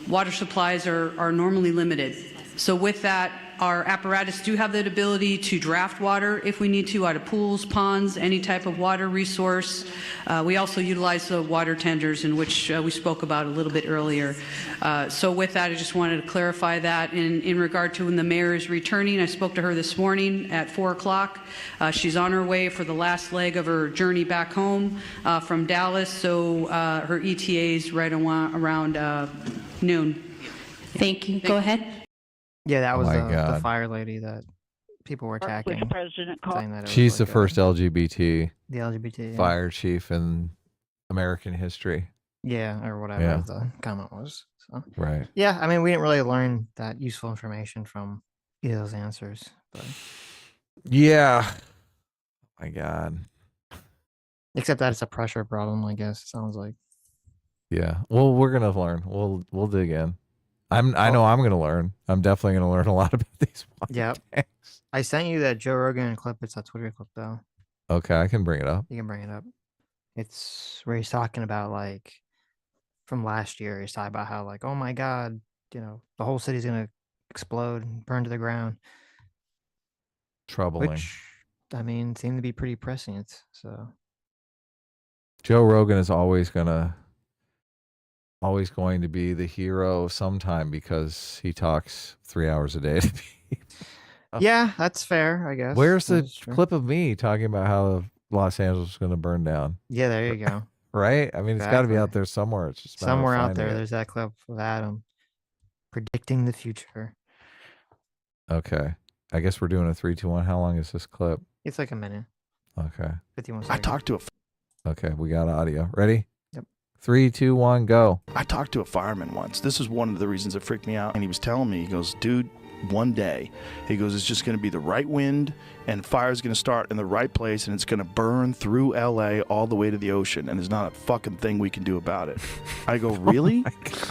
water supplies are normally limited. So with that, our apparatus do have the ability to draft water if we need to out of pools, ponds, any type of water resource. We also utilize the water tenders, in which we spoke about a little bit earlier. So with that, I just wanted to clarify that. In regard to when the mayor is returning, I spoke to her this morning at 4 o'clock. She's on her way for the last leg of her journey back home from Dallas, so her ETA is right around noon. Thank you. Go ahead. Yeah, that was my the God. fire lady that people were attacking. Which president saying that it was She's the like first LGBT the LGBT fire chief in American history. Yeah, or whatever Yeah. the comment was. So Right. yeah, I mean, we didn't really learn that useful information from either of those answers, but Yeah. My God. except that it's a pressure problem, I guess. It sounds like. Yeah. Well, we're gonna learn. We'll dig in. I know I'm gonna learn. I'm definitely gonna learn a lot about these water Yep. tanks. I sent you that Joe Rogan clip. It's a Twitter clip though. Okay, I can bring it up. You can bring it up. It's where he's talking about like from last year. He's talking about how like, oh my God, the whole city's gonna explode and burn to the ground. Troubling. Which I mean seemed to be pretty prescient. So Joe Rogan is always going to be the hero sometime because he talks 3 hours a day to people. yeah, that's fair, I guess. Where's the That's true. clip of me talking about how Los Angeles is going to burn down? Yeah, there you go. Right? I mean, it's got to be Exactly. out there somewhere. It's just a matter of Somewhere out finding there, it. there's that clip of Adam predicting the future. Okay. I guess we're doing a 3, 2, 1. How long is this clip? It's like a minute, Okay. 51 I seconds. talked to a Okay, we got audio. Ready? Yep. 3, 2, 1, go. I talked to a fireman once. This is one of the reasons that freaked me out. And he was telling me, he goes, dude, one day, he goes, it's just going to be the right wind and fire's going to start in the right place and it's going to burn through LA all the way to the ocean. And there's not a fucking thing we can do about it. I go, really?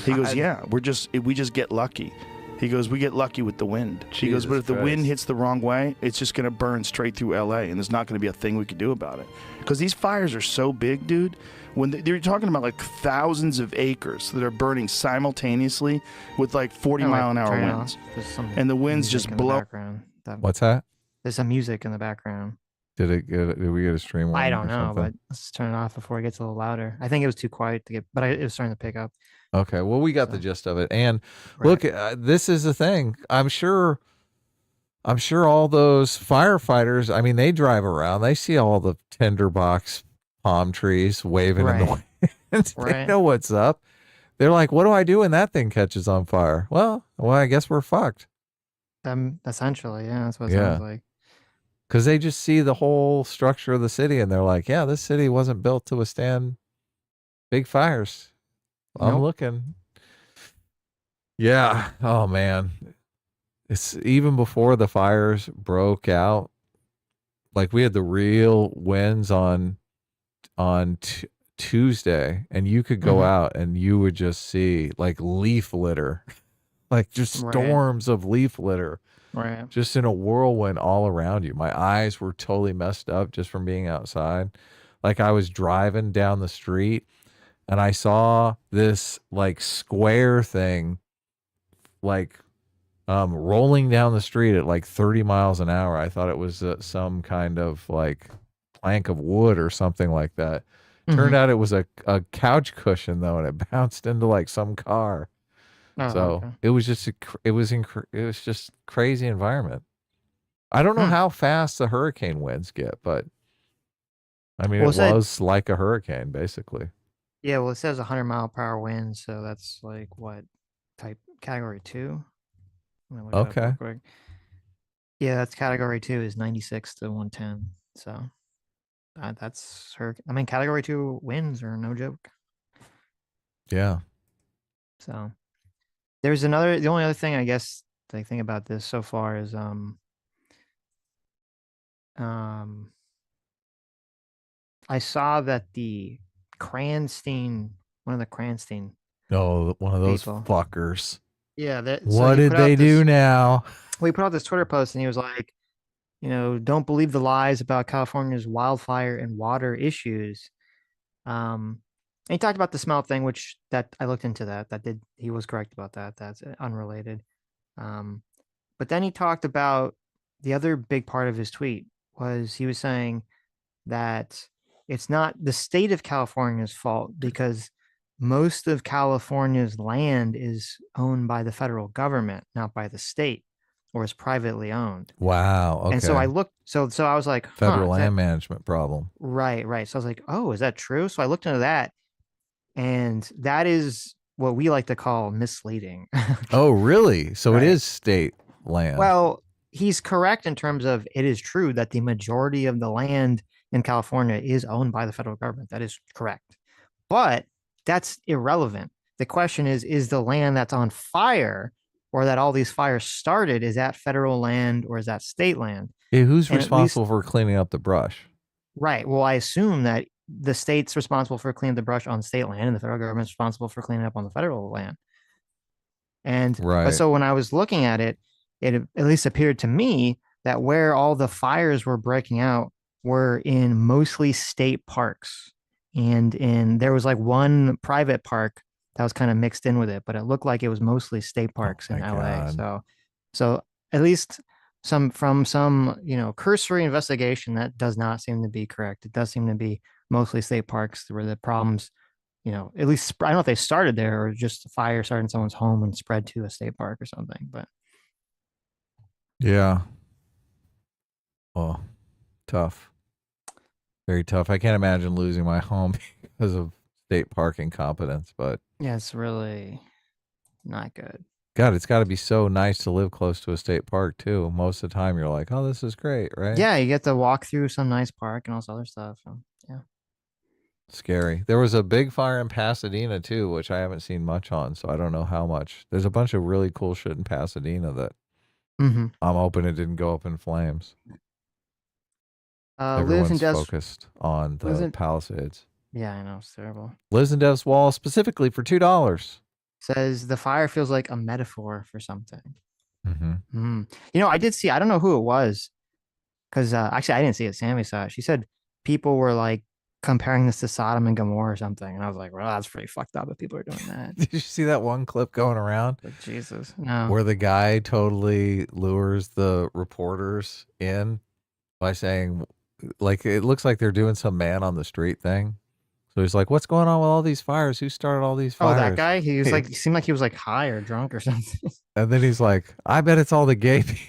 He goes, yeah, we just get lucky. He goes, we get lucky with the wind. He goes, but if the wind hits the wrong way, it's just going to burn straight through LA and there's not going to be a thing we can do about it. Because these fires are so big, dude. When they're talking about like thousands of acres that are burning simultaneously with like 40-mile-an-hour winds. And the winds just blow. What's that? There's some music in the background. Did we get a stream? I warning don't or know, something? but let's turn it off before it gets a little louder. I think it was too quiet to get, but it was starting to pick up. Okay, well, we got the gist of it. And look, this is the thing. I'm sure all those firefighters, I mean, they drive around. They see all the tinderbox palm trees waving in the wind. They know what's up. They're like, what do I do when that thing catches on fire? Well, I guess we're fucked. Essentially, yeah, that's what it sounds like. Because they just see the whole structure of the city and they're like, yeah, this city wasn't built to withstand big fires. I'm looking. Yeah. Oh man. It's even before the fires broke out. Like we had the real winds on Tuesday, and you could go out and you would just see like leaf litter, like just storms of leaf litter, just in a whirlwind all around you. My eyes were totally messed up just from being outside. Like I was driving down the street. And I saw this like square thing, like rolling down the street at like 30 miles an hour. I thought it was some kind of like plank of wood or something like that. Turned out it was a couch cushion though, and it bounced into like some car. It was just it was just crazy environment. I don't know how fast the hurricane winds get, but I mean, it was like a hurricane basically. Yeah, well, it says 100-mile-per-hour wind, so that's like what type? Category 2. Okay. Yeah, that's category 2 is 96 to 110. So that's her. I mean, category 2 winds are no joke. Yeah. So there's another. The only other thing I guess I think about this so far is I saw that the Cranstein, one of the Cranstein. Oh, one of those people. fuckers. Yeah. What did they do now? Well, he put out this Twitter post and he was like, don't believe the lies about California's wildfire and water issues. And he talked about the smell thing, which that I looked into that. He was correct about that. That's unrelated. But But then he talked about the other big part of his tweet was he was saying that it's not the state of California's fault because most of California's land is owned by the federal government, not by the state, or is privately owned. Wow. Okay. And so I looked, so I was like, federal land management problem. Right. So I was like, oh, is that true? So I looked into that, and that is what we like to call misleading. Oh, really? So Right. it is state land. Well, he's correct in terms of it is true that the majority of the land in California is owned by the federal government. That is correct. But that's irrelevant. The question is the land that's on fire or that all these fires started, is that federal land or is that state land? Yeah, who's And at responsible for cleaning up the brush? Right. Well, I assume that the state's responsible for cleaning the brush on state land and the federal government's responsible for cleaning up on the federal land. And Right. but so when I was looking at it, it at least appeared to me that where all the fires were breaking out were in mostly state parks. And there was like one private park that was kind of mixed in with it, but it looked like it was mostly state parks in LA. God. So at least from some, cursory investigation, that does not seem to be correct. It does seem to be mostly state parks where the problems, at least I don't know if they started there or just a fire started in someone's home and spread to a state park or something, but Yeah. Oh, tough. Very tough. I can't imagine losing my home because of state park incompetence, but yeah, it's really not good. God, it's got to be so nice to live close to a state park too. Most of the time you're like, oh, this is great, right? Yeah, you get to walk through some nice park and all this other stuff. So, yeah. Scary. There was a big fire in Pasadena too, which I haven't seen much on, so I don't know how much. There's a bunch of really cool shit in Pasadena that I'm hoping it didn't go up in flames. Everyone's focused on the Palisades. Yeah, I know. It's terrible. Lives in Dev's Wall specifically for $2. Says the fire feels like a metaphor for something. Mm-hmm. I did see, I don't know who it was, because actually I didn't see it. Sammy saw it. She said people were like comparing this to Sodom and Gomorrah or something. And I was like, well, that's pretty fucked up if people are doing that. Did you see that one clip going around? Like, Jesus. No. Where the guy totally lures the reporters in by saying, like, it looks like they're doing some man on the street thing. So he's like, what's going on with all these fires? Who started all these fires? Oh, that guy? He was like, he seemed like he was like high or drunk or something. And then he's like, I bet it's all the gay people.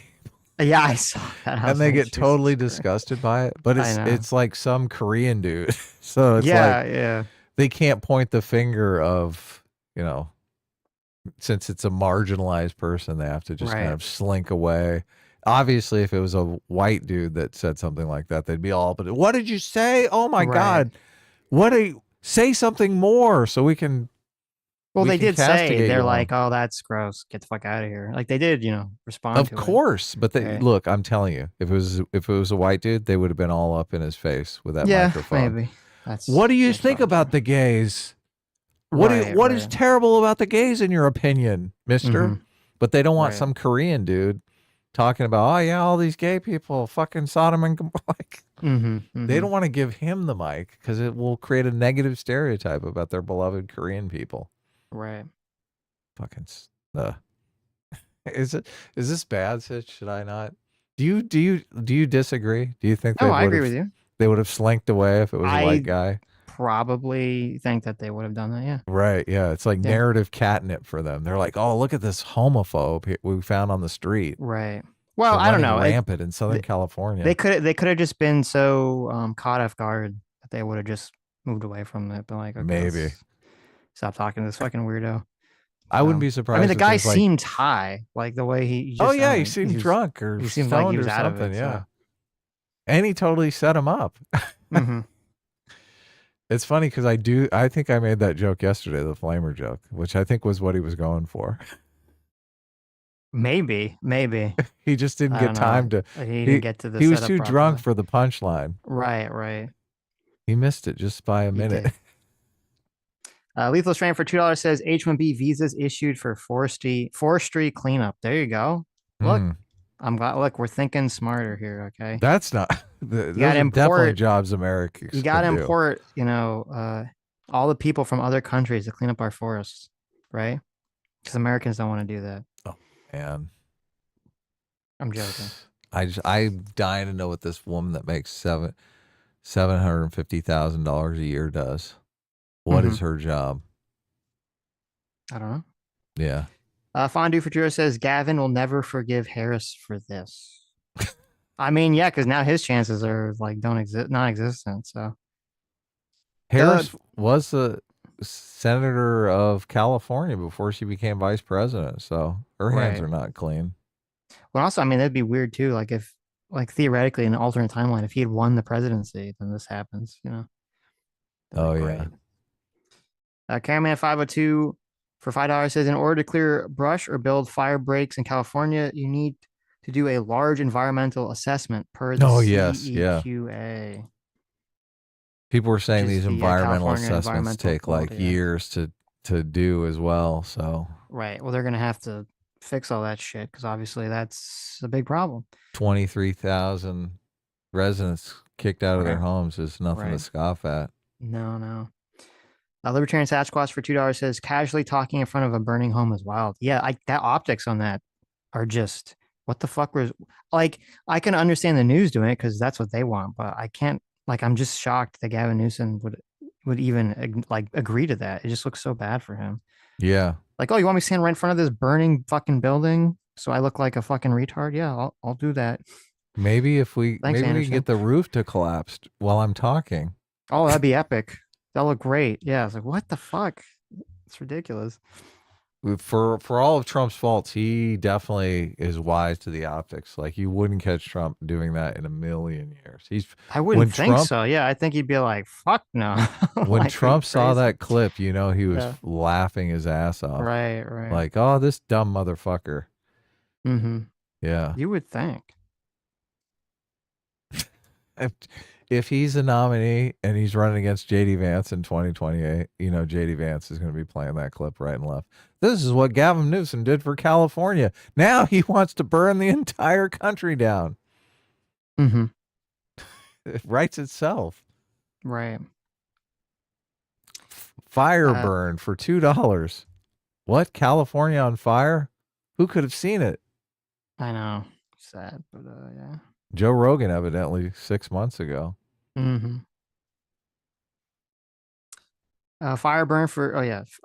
Yeah, I saw that. And they get totally disgusted by it. But it's like some Korean dude. So it's like, they can't point the finger of, since it's a marginalized person, they have to just kind of slink away. Obviously, if it was a white dude that said something like that, they'd be all, but what did you say? Oh my God. Say something more so we can. Well, they did say, they're like, oh, that's gross. Get the fuck out of here. Like they did, respond. Of course. But look, I'm telling you, if it was a white dude, they would have been all up in his face with that microphone. Maybe. What do you think about the gays? What is terrible about the gays in your opinion, mister? But they don't want some Korean dude talking about, oh yeah, all these gay people, fucking Sodom and Gomorrah. They don't want to give him the mic because it will create a negative stereotype about their beloved Korean people. Right. Fucking. Is this bad, Sitch? Should I not? Do you disagree? Do you think? I agree with you. They would have slinked away if it was a white guy. Probably think that they would have done that. Yeah. Right. Yeah. It's like narrative catnip for them. They're like, oh, look at this homophobe we found on the street. Right. Well, I don't know. Rampant in Southern California. They could have just been so caught off guard that they would have just moved away from it. But like, okay, maybe stop talking to this fucking weirdo. I wouldn't be surprised. I mean, the guy seemed high, like the way he. Just, he seemed drunk or he seemed like he was out something. of it. Yeah. So. And he totally set him up. It's funny because I think I made that joke yesterday, the flamer joke, which I think was what he was going for. Maybe. He just didn't get time to. He didn't get to the. He was too drunk for the punchline. Right. He missed it just by a minute. Lethal Strain for $2 says H-1B visas issued for forestry cleanup. There you go. Look, I'm glad. Look, we're thinking smarter here. Okay, that's not. Those are definitely jobs America. You got to import, all the people from other countries to clean up our forests, right? Because Americans don't want to do that. Oh man, I'm joking. I'm dying to know what this woman that makes $750,000 a year does. What is her job? I don't know. Yeah. Fondue Futuro says Gavin will never forgive Harris for this. I mean, yeah, because now his chances are like non-existent. So Harris was the senator of California before she became vice president, so her hands are not clean. Well, also, I mean, that'd be weird too. Like if, like theoretically, in an alternate timeline, if he had won the presidency, then this happens. You know. Oh yeah. Cameraman 502 for $5 says, in order to clear brush or build fire breaks in California, you need to do a large environmental assessment per the CEQA. People were saying these environmental assessments take like years to do as well. So right. Well, they're gonna have to fix all that shit because obviously that's a big problem. 23,000 residents kicked out of their homes is nothing to scoff at. No. Libertarian Sasquatch for $2 says casually talking in front of a burning home is wild. Yeah, that optics on that are just what the fuck was like. I can understand the news doing it because that's what they want, but I can't. Like, I'm just shocked that Gavin Newsom would even like agree to that. It just looks so bad for him. Yeah. Like, oh, you want me to stand right in front of this burning fucking building so I look like a fucking retard? Yeah, I'll do that. Maybe if we we get the roof to collapse while I'm talking. Oh, that'd be epic. That'll look great. Yeah, it's like, what the fuck? It's ridiculous. For all of Trump's faults, he definitely is wise to the optics. Like, you wouldn't catch Trump doing that in a million years. I wouldn't think so. Yeah, I think he'd be like, fuck no. When Trump saw that clip, you know, he was laughing his ass off. Right. Like, oh, this dumb motherfucker. Mm-hmm. Yeah. You would think. If he's a nominee and he's running against J.D. Vance in 2028, you know, J.D. Vance is going to be playing that clip right and left. This is what Gavin Newsom did for California. Now he wants to burn the entire country down. Mm-hmm. It writes itself. Right. Fire burn for $2. What? California on fire? Who could have seen it? I know. Sad, but yeah. Joe Rogan, evidently 6 months ago. Mm-hmm. Fire burn for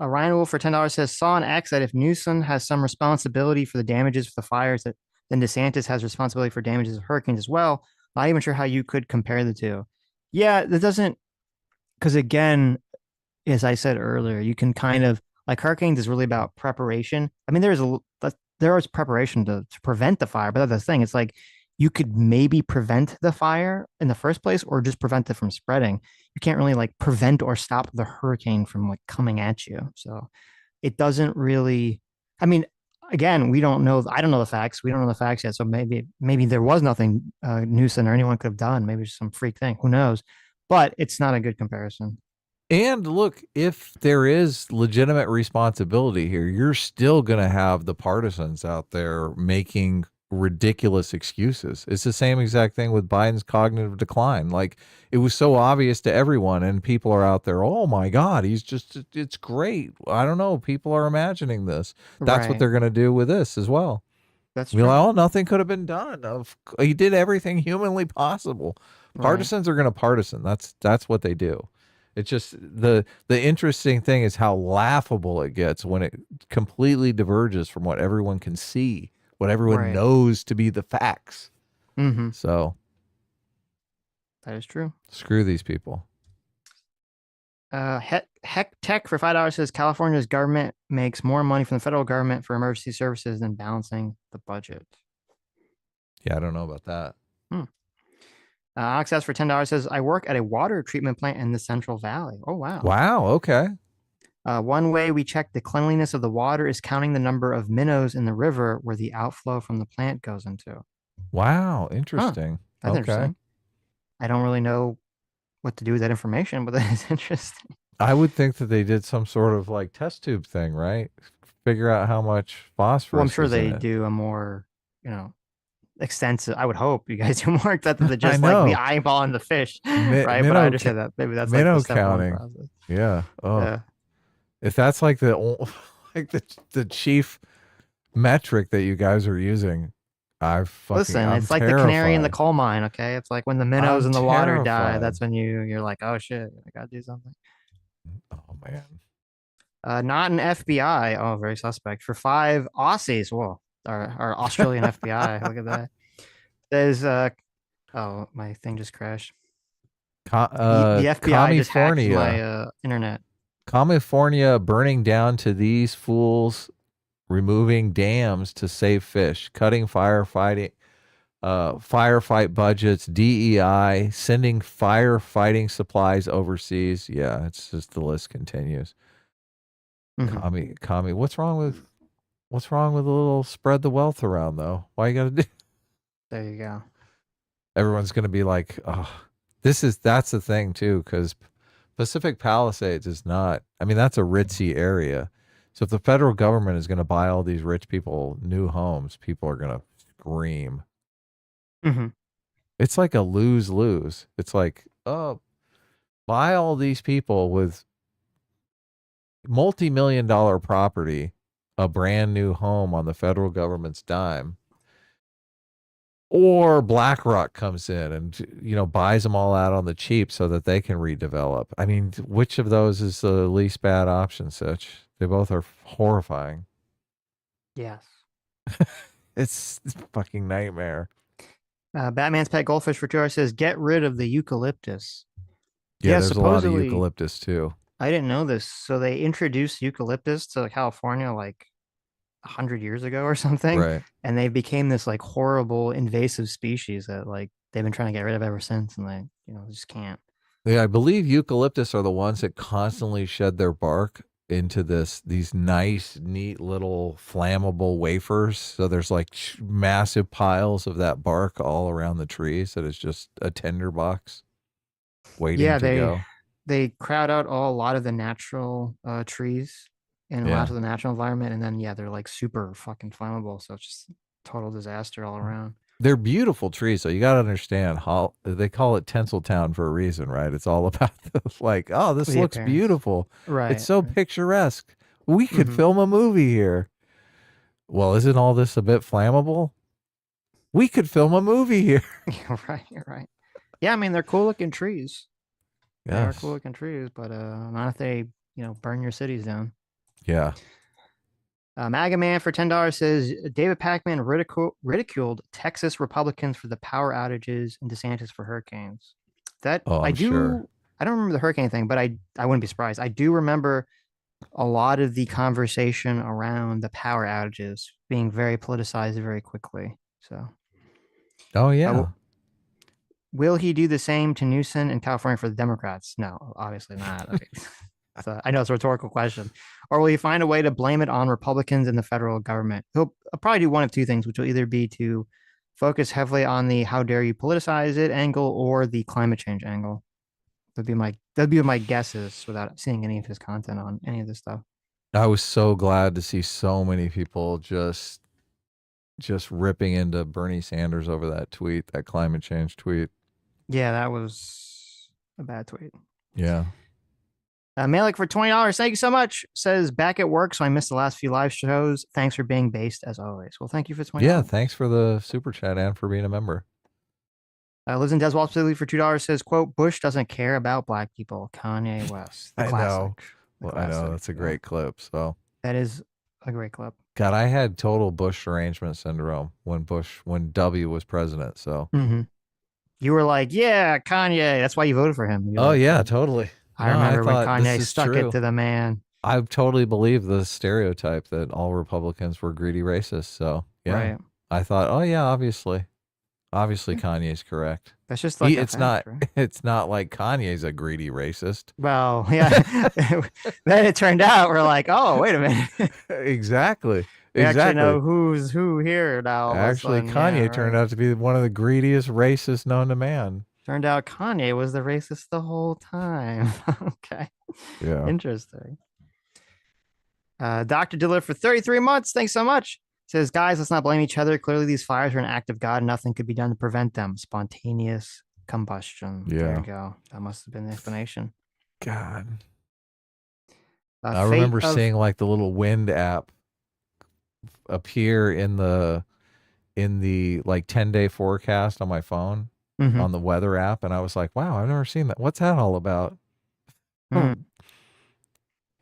Ryan Wolf for $10 says saw on X that if Newsom has some responsibility for the damages for the fires, that then DeSantis has responsibility for damages of hurricanes as well. Not even sure how you could compare the two. Yeah, that doesn't, because again, as I said earlier, you can kind of like hurricanes is really about preparation. I mean, there is preparation to prevent the fire, but that's the thing. It's like you could maybe prevent the fire in the first place or just prevent it from spreading. You can't really like prevent or stop the hurricane from like coming at you. So it doesn't really, I mean, again, we don't know. I don't know the facts. We don't know the facts yet. So maybe there was nothing Newsom or anyone could have done. Maybe it's some freak thing. Who knows? But it's not a good comparison. And look, if there is legitimate responsibility here, you're still going to have the partisans out there making ridiculous excuses. It's the same exact thing with Biden's cognitive decline. Like, it was so obvious to everyone, and people are out there, oh my God, it's great. I don't know. People are imagining this. That's what they're going to do with this as well. That's true. Like, oh, nothing could have been done. He did everything humanly possible. Partisans are going to partisan. That's what they do. It's just the interesting thing is how laughable it gets when it completely diverges from what everyone can see, what everyone knows to be the facts. Mm-hmm. So that is true. Screw these people. Heck Tech for $5 says California's government makes more money from the federal government for emergency services than balancing the budget. Yeah, I don't know about that. Access for $10 says I work at a water treatment plant in the Central Valley. Oh, wow. Wow. Okay. One way we check the cleanliness of the water is counting the number of minnows in the river where the outflow from the plant goes into. Wow. Interesting. That's interesting. I don't really know what to do with that information, but that is interesting. I would think that they did some sort of like test tube thing, right? Figure out how much phosphorus. Well, I'm sure they do a more, extensive. I would hope you guys do more extensive than just like the eyeballing the fish, right? But I understand that maybe that's minnow like the counting. Process. Yeah. Oh, yeah. If that's like the chief metric that you guys are using, Listen, it's like terrified. the canary in the coal mine, okay? It's like when the minnows in the water die, terrified. that's when you're like, oh shit, I gotta do something. Oh man. Not an FBI. Oh, very suspect. For 5 Aussies. Whoa. Our Australian FBI. Look at that. There's oh, my thing just crashed. The FBI just hacked my internet. California burning down to these fools, removing dams to save fish, cutting firefight budgets, DEI, sending firefighting supplies overseas. Yeah, it's just the list continues. Commie. What's wrong with a little spread the wealth around though? Why you gotta do? There you go. Everyone's gonna be like, oh, that's the thing too, because Pacific Palisades is not. I mean, that's a ritzy area. So if the federal government is going to buy all these rich people new homes, people are going to scream. It's like a lose-lose. It's like, oh, buy all these people with multi-million-dollar property, a brand new home on the federal government's dime, or BlackRock comes in and buys them all out on the cheap so that they can redevelop. I mean, which of those is the least bad option, Sitch? They both are horrifying. Yes. It's a fucking nightmare. Batman's Pet Goldfish for Tour says, get rid of the eucalyptus. Yeah, there's a lot of eucalyptus too. I didn't know this. So they introduced eucalyptus to California like 100 years ago or something. Right. And they became this like horrible invasive species that like they've been trying to get rid of ever since. And they, just can't. Yeah, I believe eucalyptus are the ones that constantly shed their bark into these nice, neat little flammable wafers. So there's like massive piles of that bark all around the trees that is just a tinderbox waiting to go. They crowd out a lot of the natural trees and a lot of the natural environment. And then, they're like super fucking flammable. So it's just total disaster all around. They're beautiful trees, so you got to understand how they call it Tinseltown for a reason, right? It's all about like, oh, this looks beautiful. Right. It's so picturesque. We could film a movie here. Well, isn't all this a bit flammable? We could film a movie here. Right. Yeah, I mean, they're cool looking trees. Yes. They are cool looking trees, but not if they, burn your cities down. Yeah. MAGA Man for $10 says David Pacman ridiculed Texas Republicans for the power outages and DeSantis for hurricanes. I don't remember the hurricane thing, but I wouldn't be surprised. I do remember a lot of the conversation around the power outages being very politicized very quickly. So, oh yeah. Will he do the same to Newsom in California for the Democrats? No, obviously not. So I know it's a rhetorical question. Or will he find a way to blame it on Republicans in the federal government? He'll probably do one of two things, which will either be to focus heavily on the how dare you politicize it angle or the climate change angle. That'd be my guesses without seeing any of his content on any of this stuff. I was so glad to see so many people just ripping into Bernie Sanders over that tweet, that climate change tweet. Yeah, that was a bad tweet. Yeah. Malik for $20. Thank you so much. Says back at work, so I missed the last few live shows. Thanks for being based as always. Well, thank you for $20. Yeah, thanks for the super chat and for being a member. Lives in Deswalt City for $2 says, quote, Bush doesn't care about black people. Kanye West. I know. I know. That's a great clip. So that is a great clip. God, I had total Bush arrangement syndrome when W was president. So you were like, yeah, Kanye. That's why you voted for him. Yeah, totally. I remember when Kanye stuck it to the man. I totally believe the stereotype that all Republicans were greedy racists. So yeah, right. I thought, oh yeah, obviously Kanye's correct. That's just like it's not like Kanye's a greedy racist. Well, yeah. Then it turned out we're like, oh, wait a minute. Exactly. We actually know who's who here now. Actually, Kanye turned out to be one of the greediest racists known to man. Turned out Kanye was the racist the whole time. Okay. Yeah. Interesting. Dr. Diller for 33 months. Thanks so much. Says, guys, let's not blame each other. Clearly, these fires are an act of God. Nothing could be done to prevent them. Spontaneous combustion. Yeah. There you go. That must have been the explanation. God. I remember seeing like the little wind app appear in the the like 10-day forecast on my phone on the weather app, and I was like, wow, I've never seen that. What's that all about?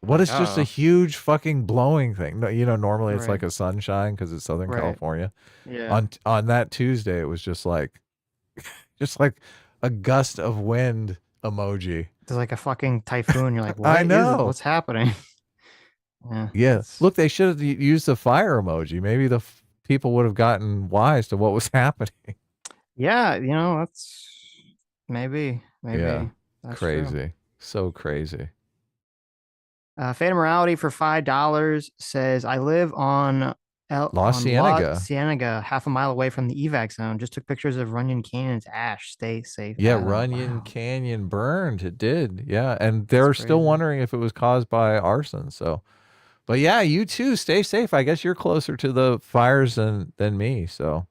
What is just a huge fucking blowing thing? No, normally it's like a sunshine because it's Southern California. Yeah. On that Tuesday, it was just like a gust of wind emoji. It's like a fucking typhoon. You're like, what I know. what's happening? Yeah. Yes. Look, they should have used the fire emoji. Maybe the people would have gotten wise to what was happening. Yeah, that's maybe. Yeah. That's Crazy. true. So crazy. Fate of Morality for $5 says, I live on La Cienega, half a mile away from the evac zone. Just took pictures of Runyon Canyon's ash. Stay safe. Yeah, Adam. Runyon Wow. Canyon burned. It did. Yeah, and they're still wondering if it was caused by arson. So, but yeah, you too. Stay safe. I guess you're closer to the fires than me. So.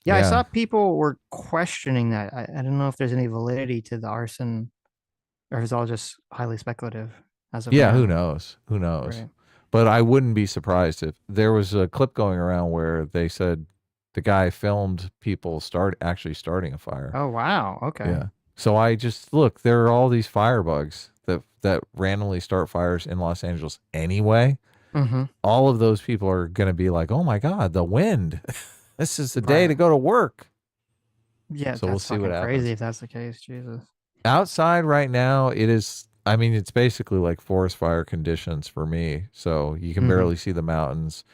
Yeah, I saw people were questioning that. I don't know if there's any validity to the arson, or if it's all just highly speculative. As of now. Who knows? Who knows? Right. But I wouldn't be surprised if there was a clip going around where they said the guy filmed people actually starting a fire. Oh wow! Okay. Yeah. So I just look. There are all these firebugs that randomly start fires in Los Angeles anyway. All of those people are going to be like, "Oh my God, the wind! This is the day to go to work." Yeah. So we'll see what happens. Crazy if that's the case. Jesus. Outside right now, it is. I mean, it's basically like forest fire conditions for me. So you can barely see the mountains.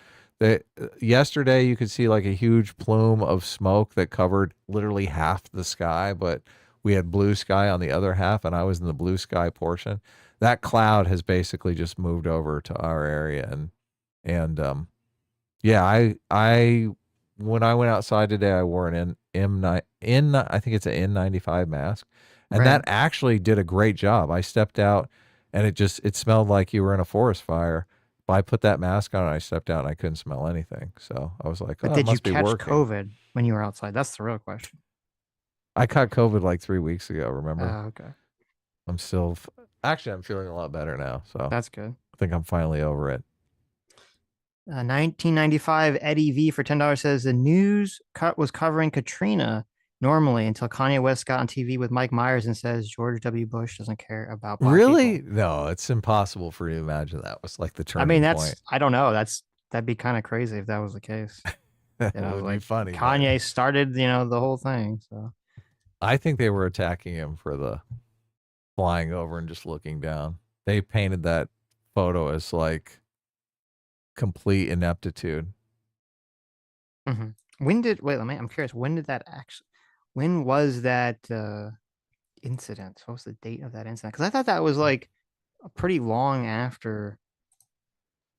Yesterday, you could see like a huge plume of smoke that covered literally half the sky, but we had blue sky on the other half, and I was in the blue sky portion. That cloud has basically just moved over to our area, and yeah, I when I went outside today, I wore an I think it's an N95 mask. And that actually did a great job. I stepped out and it smelled like you were in a forest fire. But I put that mask on and I stepped out and I couldn't smell anything. So I was like, but oh, did it you must be catch working. COVID when you were outside? That's the real question. I caught COVID like 3 weeks ago, remember? Oh, okay. I'm still, actually, I'm feeling a lot better now. So that's good. I think I'm finally over it. 1995 Eddie V for $10 says the news was covering Katrina normally until Kanye West got on TV with Mike Myers and says George W. Bush doesn't care about black Really? people. No, it's impossible for you to imagine that was like the turning point. I don't know. That'd be kind of crazy if that was the case. It would be funny. Kanye started, the whole thing. So I think they were attacking him for the flying over and just looking down. They painted that photo as like complete ineptitude. I'm curious, when was that incident? What was the date of that incident? Because I thought that was like pretty long after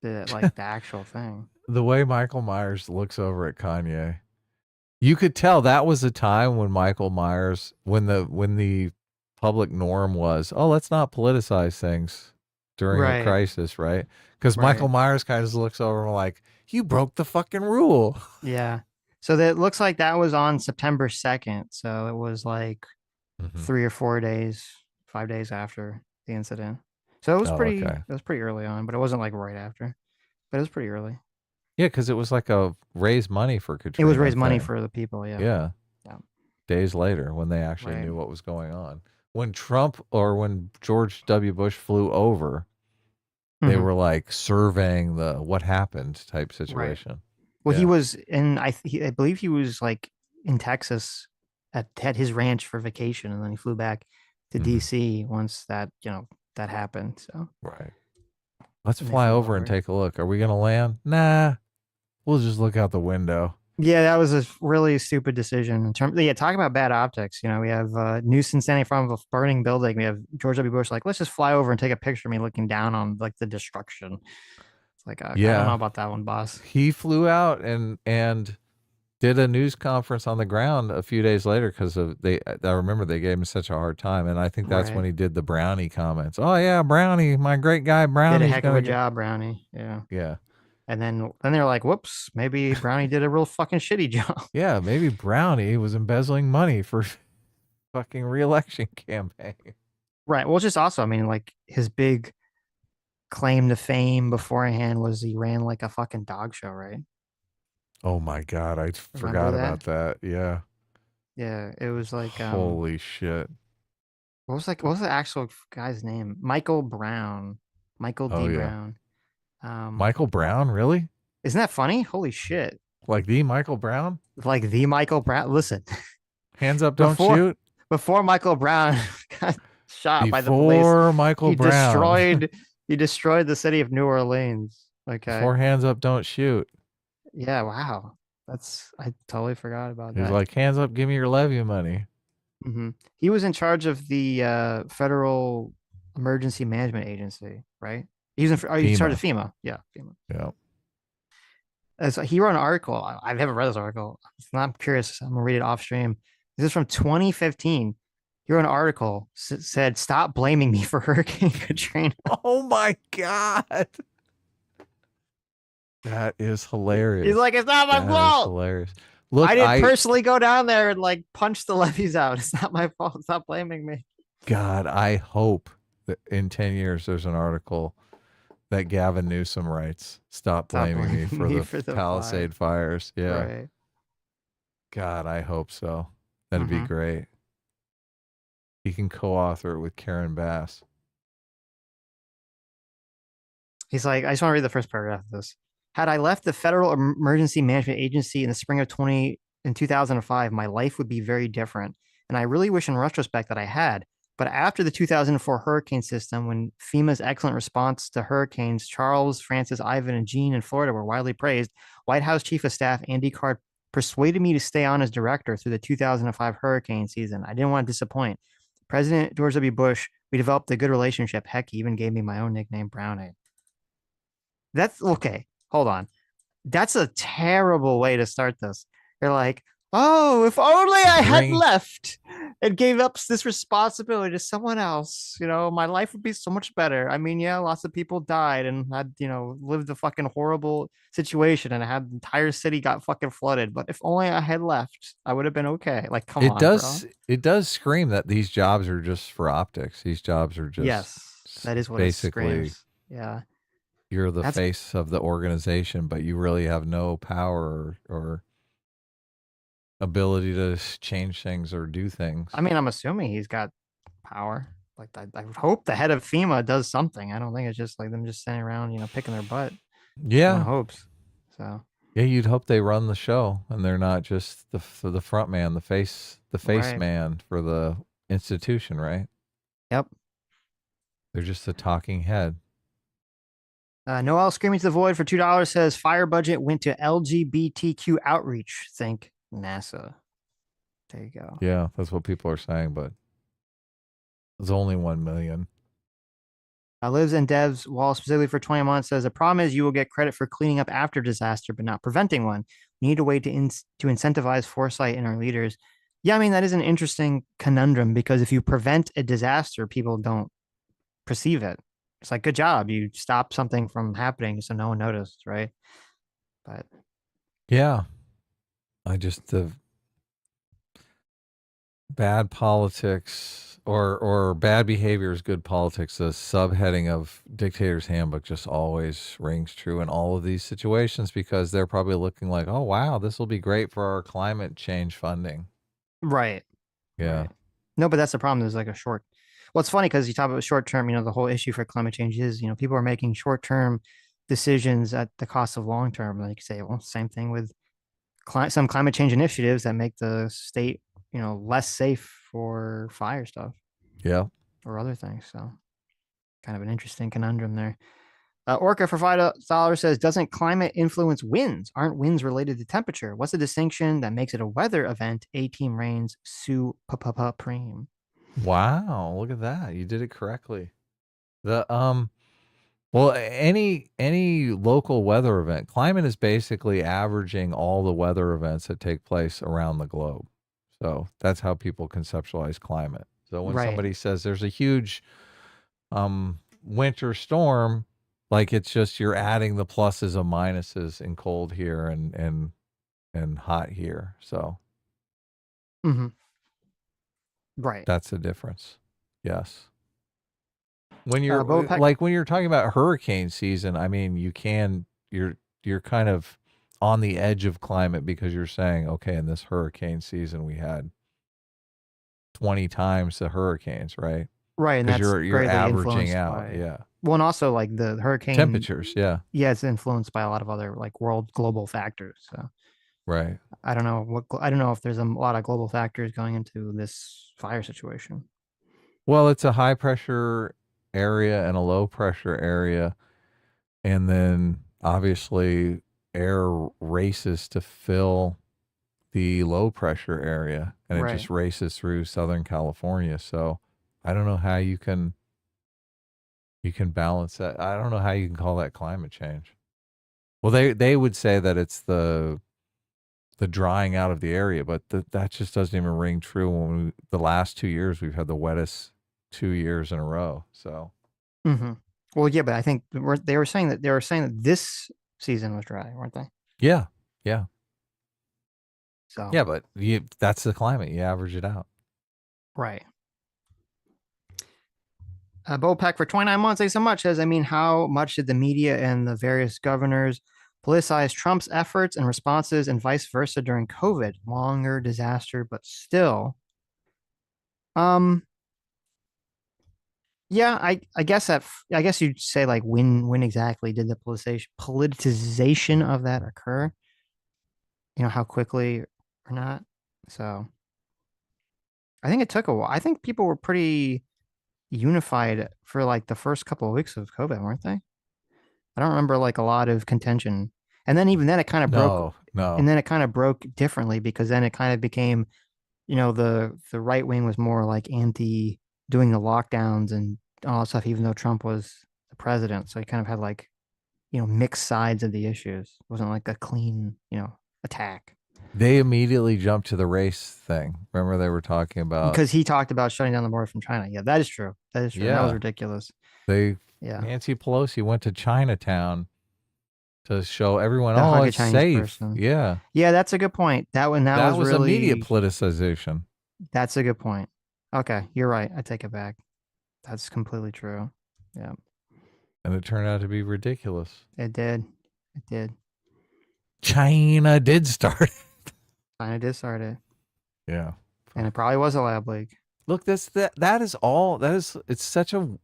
the actual thing. The way Michael Myers looks over at Kanye, you could tell that was a time when Michael Myers, when the public norm was, oh, let's not politicize things during a crisis, right? Because Michael Myers kind of looks over and like, you broke the fucking rule. Yeah. So that looks like that was on September 2nd. So it was like 3 or 4 days, 5 days after the incident. So it was it was pretty early on, but it wasn't like right after. But it was pretty early. Yeah, because it was like a raise money for Katrina. It was raise money for the people, yeah. Yeah. Days later when they actually knew what was going on. When Trump or when George W. Bush flew over, they were like surveying the what happened type situation. Well, he was in, I believe he was like in Texas at his ranch for vacation, and then he flew back to DC once that, that happened. So Let's fly over and take a look. Are we going to land? Nah, we'll just look out the window. Yeah, that was a really stupid decision. In terms, talk about bad optics. We have Newsom standing in front of a burning building. We have George W. Bush like, let's just fly over and take a picture of me looking down on like the destruction. It's like, I don't know about that one, boss. He flew out and did a news conference on the ground a few days later because I remember they gave him such a hard time, and I think that's when he did the Brownie comments. Oh yeah, Brownie, my great guy Brownie did a heck of a job, Brownie. Yeah. And then they're like, whoops, maybe Brownie did a real fucking shitty job. Yeah, maybe Brownie was embezzling money for fucking re-election campaign. Right. Well, it's just also, like his big claim to fame beforehand was he ran like a fucking dog show, right? Oh my God, I forgot about that. Yeah. Yeah, it was like Holy shit. what was the actual guy's name? Michael Brown. Michael Oh D. yeah. Brown. Michael Brown, really? Isn't that funny? Holy shit. Like the Michael Brown? Like the Michael Brown. Listen, Hands up, don't shoot. before Michael Brown got shot by the police, Before Michael Brown. he destroyed the city of New Orleans. Okay. Before hands up, don't shoot. Yeah, wow. I totally forgot about He's that. like, hands up, give me your levy money. He was in charge of the Federal Emergency Management Agency, right? He was in charge of FEMA. Yeah, FEMA. Yeah. So he wrote an article. I've never read this article. I'm curious. I'm gonna read it off stream. This is from 2015. He wrote an article said, "Stop blaming me for Hurricane Katrina." Oh my God. That is hilarious. He's like, "It's not my fault." Hilarious. Look, I didn't personally go down there and like punch the levees out. It's not my fault. Stop blaming me. God, I hope that in 10 years there's an article that Gavin Newsom writes. Stop blaming me for the Palisade fires. Yeah. Right. God, I hope so. That'd be great. He can co-author it with Karen Bass. He's like, I just want to read the first paragraph of this. Had I left the Federal Emergency Management Agency in the spring of 2005, my life would be very different. And I really wish in retrospect that I had. But after the 2004 hurricane system, when FEMA's excellent response to hurricanes Charles, Francis, Ivan, and Jean in Florida were widely praised, White House Chief of Staff Andy Card persuaded me to stay on as director through the 2005 hurricane season. I didn't want to disappoint. President George W. Bush, we developed a good relationship. Heck, he even gave me my own nickname, Brownie. That's okay. Hold on. That's a terrible way to start this. You're like, oh, if only I had left and gave up this responsibility to someone else, my life would be so much better. I mean, yeah, lots of people died and had, lived a fucking horrible situation and had the entire city got fucking flooded. But if only I had left, I would have been okay. Like, come on, bro. It does scream that these jobs are just for optics. These jobs are just yes, that is what basically it screams. Yeah. You're the face of the organization, but you really have no power or ability to change things or do things. I mean, I'm assuming he's got power. Like, I hope the head of FEMA does something. I don't think it's just like them just sitting around, picking their butt. Yeah. Hopes. So. Yeah, you'd hope they run the show and they're not just the front man, the face right. man for the institution, right? Yep. They're just a talking head. Noel Screaming to the Void for $2 says fire budget went to LGBTQ outreach. Think NASA. There you go. Yeah, that's what people are saying, but it's only 1 million. Lives and Devs Wall specifically for 20 months says the problem is you will get credit for cleaning up after disaster, but not preventing one. We need a way to incentivize foresight in our leaders. Yeah, I mean, that is an interesting conundrum because if you prevent a disaster, people don't perceive it. It's like, good job. You stopped something from happening so no one noticed, right? But yeah, the bad politics or bad behavior is good politics. The subheading of Dictator's Handbook just always rings true in all of these situations because they're probably looking like, oh, wow, this will be great for our climate change funding. Right. Yeah. Right. No, but that's the problem. There's like a short. Well, it's funny because you talk about short term, the whole issue for climate change is, people are making short term decisions at the cost of long term. Like you say, well, same thing with some climate change initiatives that make the state, less safe for fire stuff. Yeah. Or other things. So kind of an interesting conundrum there. Orca for $5 says, doesn't climate influence winds? Aren't winds related to temperature? What's the distinction that makes it a weather event? A-team rains, Sue Preem. Wow, look at that. You did it correctly. Well, any local weather event, climate is basically averaging all the weather events that take place around the globe. So that's how people conceptualize climate. So when somebody says there's a huge winter storm, like it's just you're adding the pluses and minuses in cold here and hot here. So right. That's the difference. Yes. When you're when you're talking about hurricane season, I mean, you're kind of on the edge of climate because you're saying, okay, in this hurricane season we had 20 times the hurricanes, right? Right, and Because that's you're greatly averaging influenced out, by yeah. well, and also like the hurricane Temperatures, yeah. Yeah, it's influenced by a lot of other like world global factors. So Right. I don't know I don't know if there's a lot of global factors going into this fire situation. Well, it's a high pressure area and a low pressure area, and then obviously air races to fill the low pressure area, and it Right. just races through Southern California. So I don't know how you can balance that. I don't know how you can call that climate change. Well, they would say that it's the drying out of the area, but that just doesn't even ring true. When the last 2 years we've had the wettest 2 years in a row. So Mm-hmm. Well, yeah, but I think they were saying that this season was dry, weren't they? yeah. So Yeah, but that's the climate. You average it out. right. Bopec for 29 months. Thanks so much. Says, I mean, how much did the media and the various governors politicize Trump's efforts and responses and vice versa during COVID? Longer disaster, but still. Yeah, I guess I guess you'd say like when exactly did the politicization of that occur? You know, how quickly or not? So I think it took a while. I think people were pretty unified for like the first couple of weeks of COVID, weren't they? I don't remember like a lot of contention. And then even then it kind of broke. No. And then it kind of broke differently because then it kind of became, you know, the right wing was more like anti doing the lockdowns and all that stuff, even though Trump was the president. So he kind of had like, you know, mixed sides of the issues. It wasn't like a clean, you know, attack. They immediately jumped to the race thing. Remember they were talking about Because he talked about shutting down the border from China. Yeah, that is true. That is true. That was Yeah. ridiculous. Nancy Pelosi went to Chinatown to show everyone, To hug a it's Chinese safe. person. Yeah. Yeah, that's a good point. That was really immediate politicization. That's a good point. Okay, you're right. I take it back. That's completely true. Yeah, And it turned out to be ridiculous. it did. It did. China did start it. China did start it, Yeah. and it probably was a lab leak. Look, that is all. It's such a, and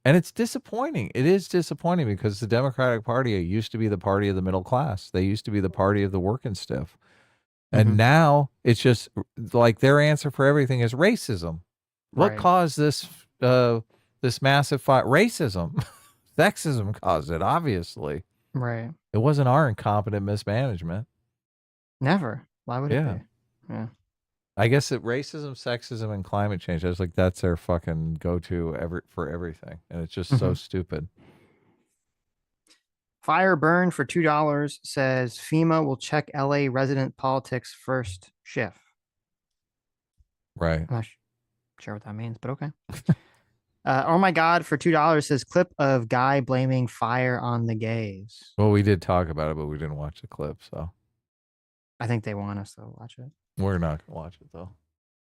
it's disappointing. It is disappointing because the Democratic Party used to be the party of the middle class. They used to be the party of the working stiff. And now it's just like their answer for everything is racism. What Right. caused this this massive fight? Racism. Sexism caused it, obviously. Right. It wasn't our incompetent mismanagement. Never. Why would it Yeah. be? Yeah. I guess that racism, sexism, and climate change, I was like, that's their fucking go-to for everything. And it's just so stupid. Fire Burn for $2 says FEMA will check LA resident politics first. Schiff. Right. I'm not sure what that means, but okay. Oh my God for $2 says clip of guy blaming fire on the gays. Well, we did talk about it, but we didn't watch the clip, so I think they want us to watch it. we're not gonna watch it though.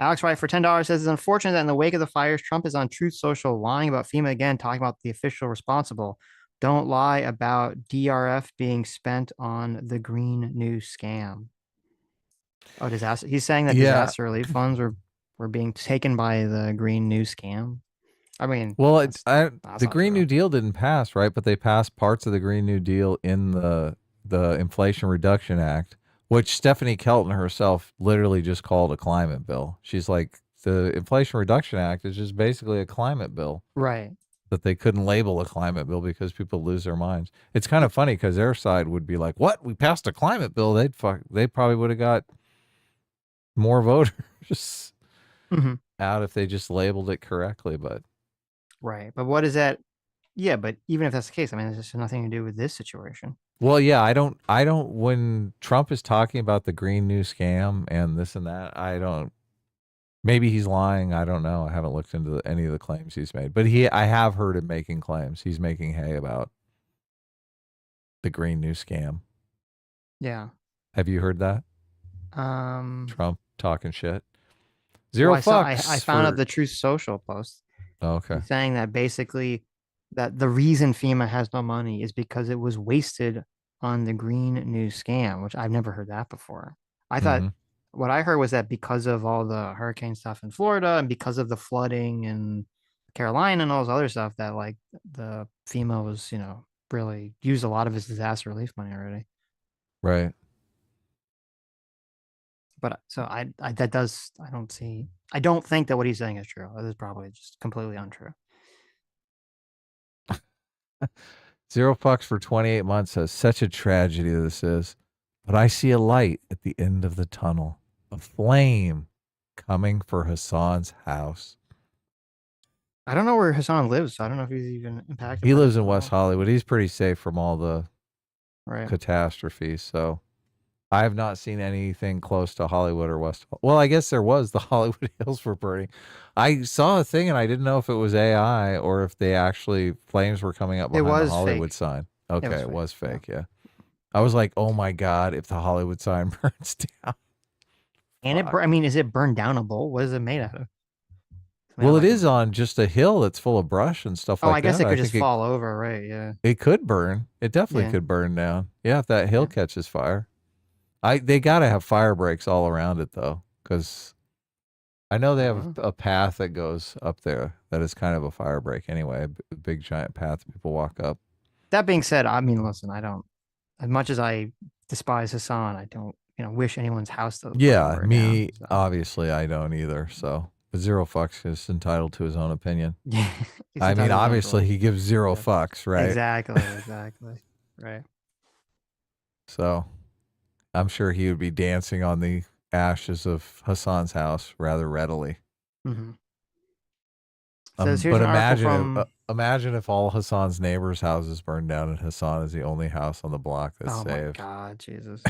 Alex Wright for $10 says it's unfortunate that in the wake of the fires, Trump is on Truth Social lying about FEMA again, talking about the official responsible. Don't lie about DRF being spent on the green new scam. Oh, disaster. He's saying that Yeah. disaster relief funds were being taken by the green new scam. I mean, Well, that's the not Green true. New Deal didn't pass, right? But they passed parts of the Green New Deal in the Inflation Reduction Act, which Stephanie Kelton herself literally just called a climate bill. She's like, the Inflation Reduction Act is just basically a climate bill. Right. That they couldn't label a climate bill because people lose their minds. It's kind of funny because their side would be like, "What? We passed a climate bill? They probably would have got more voters out if they just labeled it correctly." But Right. But what is that? Yeah, but even if that's the case, I mean, this has nothing to do with this situation. well, yeah, I don't. When Trump is talking about the Green New Scam and this and that, I don't. Maybe he's lying. I don't know. I haven't looked into any of the claims he's made, but I have heard him making claims. He's making hay about the Green New Scam. Yeah. Have you heard that? Trump talking shit. Zero well, fucks. I found out the Truth Social post. Okay. Saying that basically that the reason FEMA has no money is because it was wasted on the green news scam, which I've never heard that before. I thought what I heard was that because of all the hurricane stuff in Florida and because of the flooding in Carolina and all this other stuff, that like the FEMA was, really used a lot of its disaster relief money already. Right. But so I don't think that what he's saying is true. That is probably just completely untrue. Zero fucks for 28 months says, such a tragedy this is. But I see a light at the end of the tunnel. A flame coming for Hassan's house. I don't know where Hassan lives, so I don't know if he's even impacted. He lives in West Hollywood. He's pretty safe from all the right catastrophes. So I have not seen anything close to Hollywood or West. Well, I guess there was the Hollywood Hills were burning. I saw a thing and I didn't know if it was AI or if they actually flames were coming up behind the Hollywood sign. Okay, it was fake. Yeah. I was like, oh my God, if the Hollywood sign burns down. And is it burned downable? What is it made out of? Well, it is on just a hill that's full of brush and stuff like that. I guess it could just fall over, right? Yeah. It could burn. It definitely could burn down. Yeah, if that hill catches fire. They got to have fire breaks all around it, though, because I know they have a path that goes up there that is kind of a fire break anyway, a big giant path people walk up. That being said, listen, I don't, as much as I despise Hassan, I don't, wish anyone's house to burn down, so. Obviously, I don't either, so. But zero fucks is entitled to his own opinion. Yeah. Obviously, he gives zero fucks, right? Exactly. Right. So, I'm sure he would be dancing on the ashes of Hassan's house rather readily. Mm-hmm. But imagine if all Hassan's neighbors' houses burned down and Hassan is the only house on the block that's saved. Oh my God, Jesus.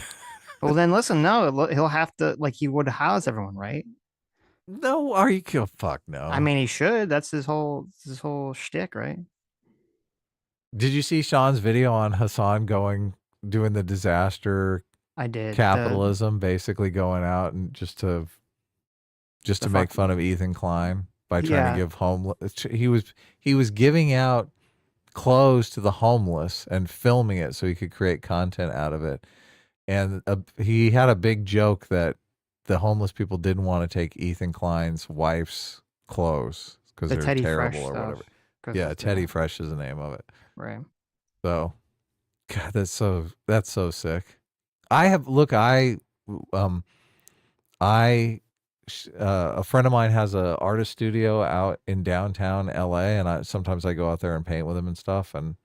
Well, then listen, no, he'll have to, he would house everyone, right? No, are you kidding? Fuck no. He should. That's his whole shtick, right? Did you see Sean's video on Hassan doing the disaster? I did. Capitalism, basically going out and just to make fun of Ethan Klein by trying to give homeless. He was giving out clothes to the homeless and filming it so he could create content out of it. And he had a big joke that the homeless people didn't want to take Ethan Klein's wife's clothes because they're Teddy terrible Fresh or stuff. whatever. Yeah, Teddy Fresh is the name of it. Right. So, God, that's so sick. A friend of mine has an artist studio out in downtown LA, and sometimes I go out there and paint with him and stuff. And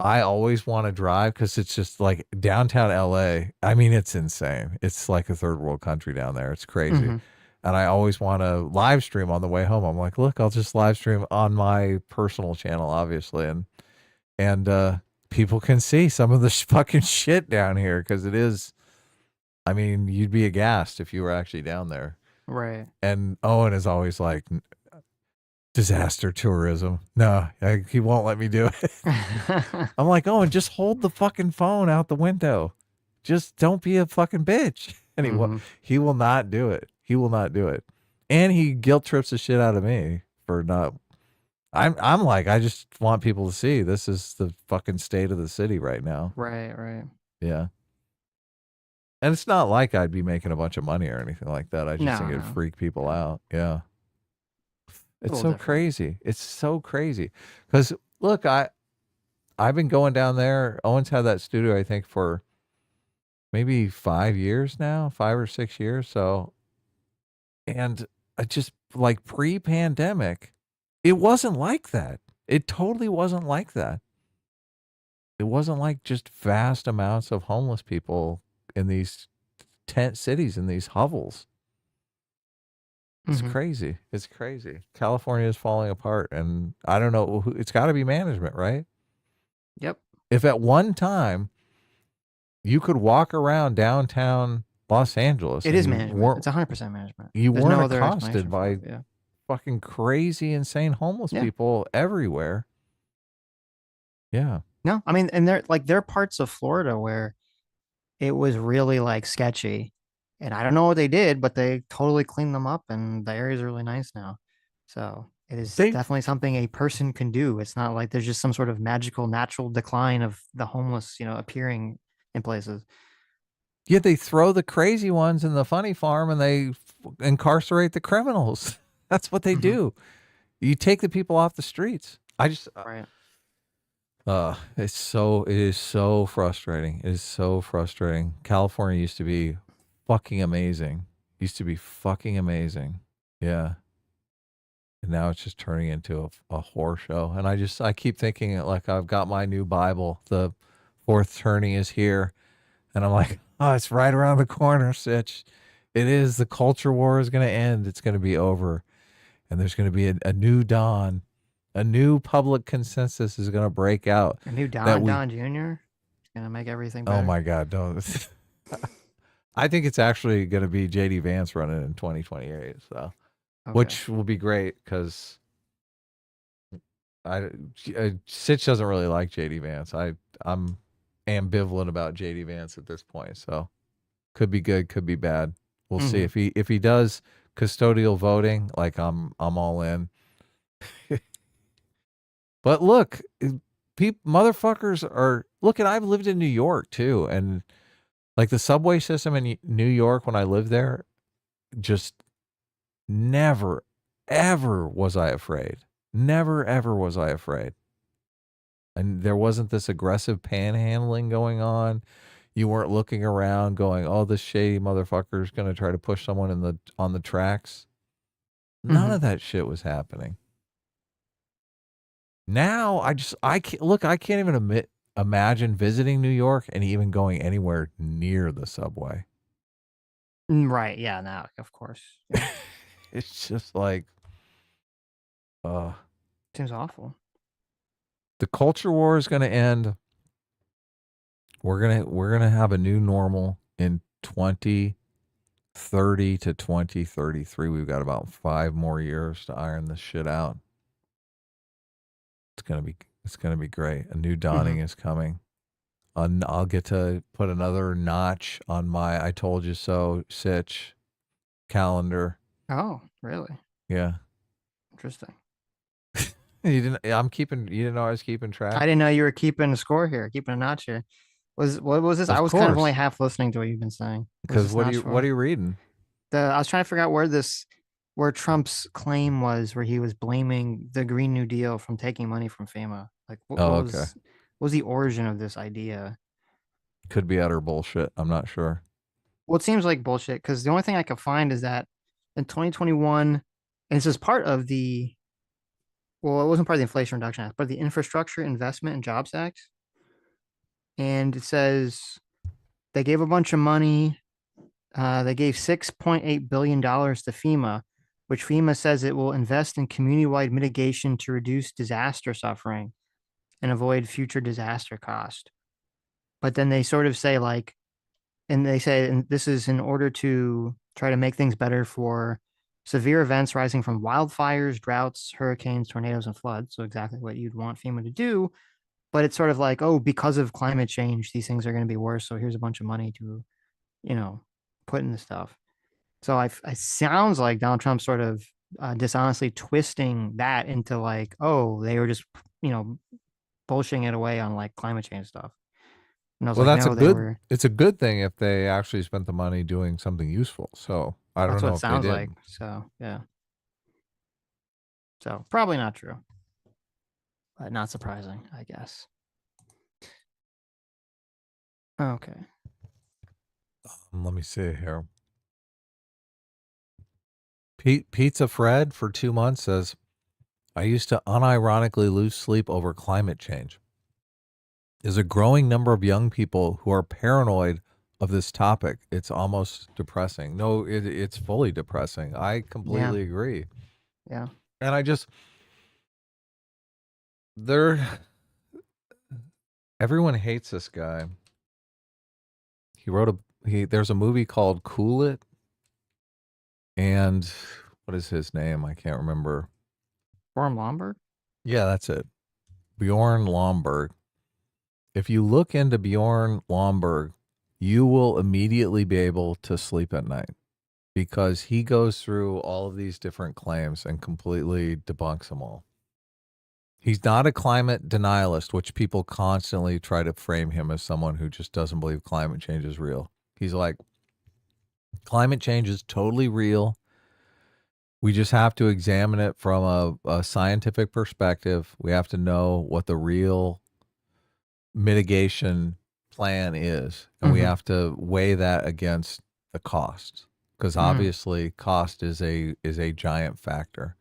I always want to drive because it's just like downtown LA. It's insane. It's like a third world country down there. It's crazy. Mm-hmm. And I always want to live stream on the way home. I'm like, look, I'll just live stream on my personal channel, obviously. And people can see some of the fucking shit down here because it is, you'd be aghast if you were actually down there. Right. And Owen is always like, disaster tourism. No, he won't let me do it. I'm like, Owen, just hold the fucking phone out the window. Just don't be a fucking bitch. And he will not do it. He will not do it. And he guilt trips the shit out of me for not. I'm like, I just want people to see this is the fucking state of the city right now. Right. Yeah. And it's not like I'd be making a bunch of money or anything like that. I just think it'd freak people out. Yeah. It's so crazy. It's so crazy. Because look, I've been going down there. Owen's had that studio, I think, for maybe 5 years now, 5 or 6 years. So, and I just like pre-pandemic, it wasn't like that. It totally wasn't like that. It wasn't like just vast amounts of homeless people in these tent cities, in these hovels. It's crazy. It's crazy. California is falling apart, and I don't know. It's got to be management, right? Yep. If at one time you could walk around downtown Los Angeles, it is management. It's 100% management. You weren't accosted by fucking crazy, insane homeless people everywhere. Yeah. No, and there are parts of Florida where it was really sketchy. And I don't know what they did, but they totally cleaned them up, and the area is really nice now. So It is definitely something a person can do. It's not like there's just some sort of magical natural decline of the homeless, appearing in places. Yeah, they throw the crazy ones in the funny farm and they incarcerate the criminals. That's what they do. You take the people off the streets. I just right. It is so frustrating. It is so frustrating. California used to be fucking amazing. Yeah. And now it's just turning into a horror show. And I keep thinking like I've got my new Bible. The fourth turning is here. And I'm like, oh, it's right around the corner, Sitch. It is. The culture war is going to end. It's going to be over. And there's going to be a new dawn. A new public consensus is going to break out. A new Don Jr. is going to make everything better. Oh, my God. Don't. I think it's actually going to be J.D. Vance running in 2028. So. Okay. Which will be great because Sitch doesn't really like J.D. Vance. I'm ambivalent about J.D. Vance at this point, so could be good, could be bad. We'll see if he does custodial voting. Like I'm all in. But look, motherfuckers are looking. I've lived in New York too, and like the subway system in New York when I lived there, just. Never, ever was I afraid. Never, ever was I afraid. And there wasn't this aggressive panhandling going on. You weren't looking around going, oh, this shady motherfucker is going to try to push someone on the tracks. None of that shit was happening. Now, I can't even imagine visiting New York and even going anywhere near the subway. Right. Yeah, now, of course. Yeah. It's just like, seems awful. The culture war is going to end. We're gonna have a new normal in 2030 to 2033. We've got about 5 more years to iron this shit out. It's gonna be great. A new dawning is coming. I'll get to put another notch on my "I told you so" Sitch calendar. Oh, really? Yeah. Interesting. You didn't know I was keeping track? I didn't know you were keeping a score here, keeping a notch here. What was this? I was kind of only half listening to what you've been saying. Because what are you reading? I was trying to figure out where Trump's claim was, where he was blaming the Green New Deal from taking money from FEMA. Like, what was the origin of this idea? Could be utter bullshit. I'm not sure. Well, it seems like bullshit because the only thing I could find is that in 2021, and this is part of it wasn't part of the Inflation Reduction Act, but the Infrastructure Investment and Jobs Act. And it says they gave a bunch of money. They gave $6.8 billion to FEMA, which FEMA says it will invest in community-wide mitigation to reduce disaster suffering and avoid future disaster cost. But then they sort of say and this is in order to try to make things better for severe events rising from wildfires, droughts, hurricanes, tornadoes, and floods. So exactly what you'd want FEMA to do. But it's sort of like, oh, because of climate change, these things are going to be worse. So here's a bunch of money to, put in the stuff. So it sounds like Donald Trump sort of dishonestly twisting that into like, oh, they were just, bullshitting it away on like climate change stuff. And I was it's a good thing if they actually spent the money doing something useful. So I don't know if they did. That's what it sounds like. So, yeah. So probably not true, but not surprising, I guess. Okay. Let me see here. Pizza Fred for 2 months says, I used to unironically lose sleep over climate change. There's a growing number of young people who are paranoid of this topic. It's almost depressing. No, it's fully depressing. I completely agree. Yeah. And everyone hates this guy. There's a movie called Cool It. And what is his name? I can't remember. Bjorn Lomborg? Yeah, that's it. Bjorn Lomborg. If you look into Bjorn Lomborg, you will immediately be able to sleep at night. because he goes through all of these different claims and completely debunks them all. He's not a climate denialist, which people constantly try to frame him as someone who just doesn't believe climate change is real. He's like, climate change is totally real. We just have to examine it from a scientific perspective. We have to know what the real mitigation plan is, and we have to weigh that against the cost, because obviously cost is a giant factor.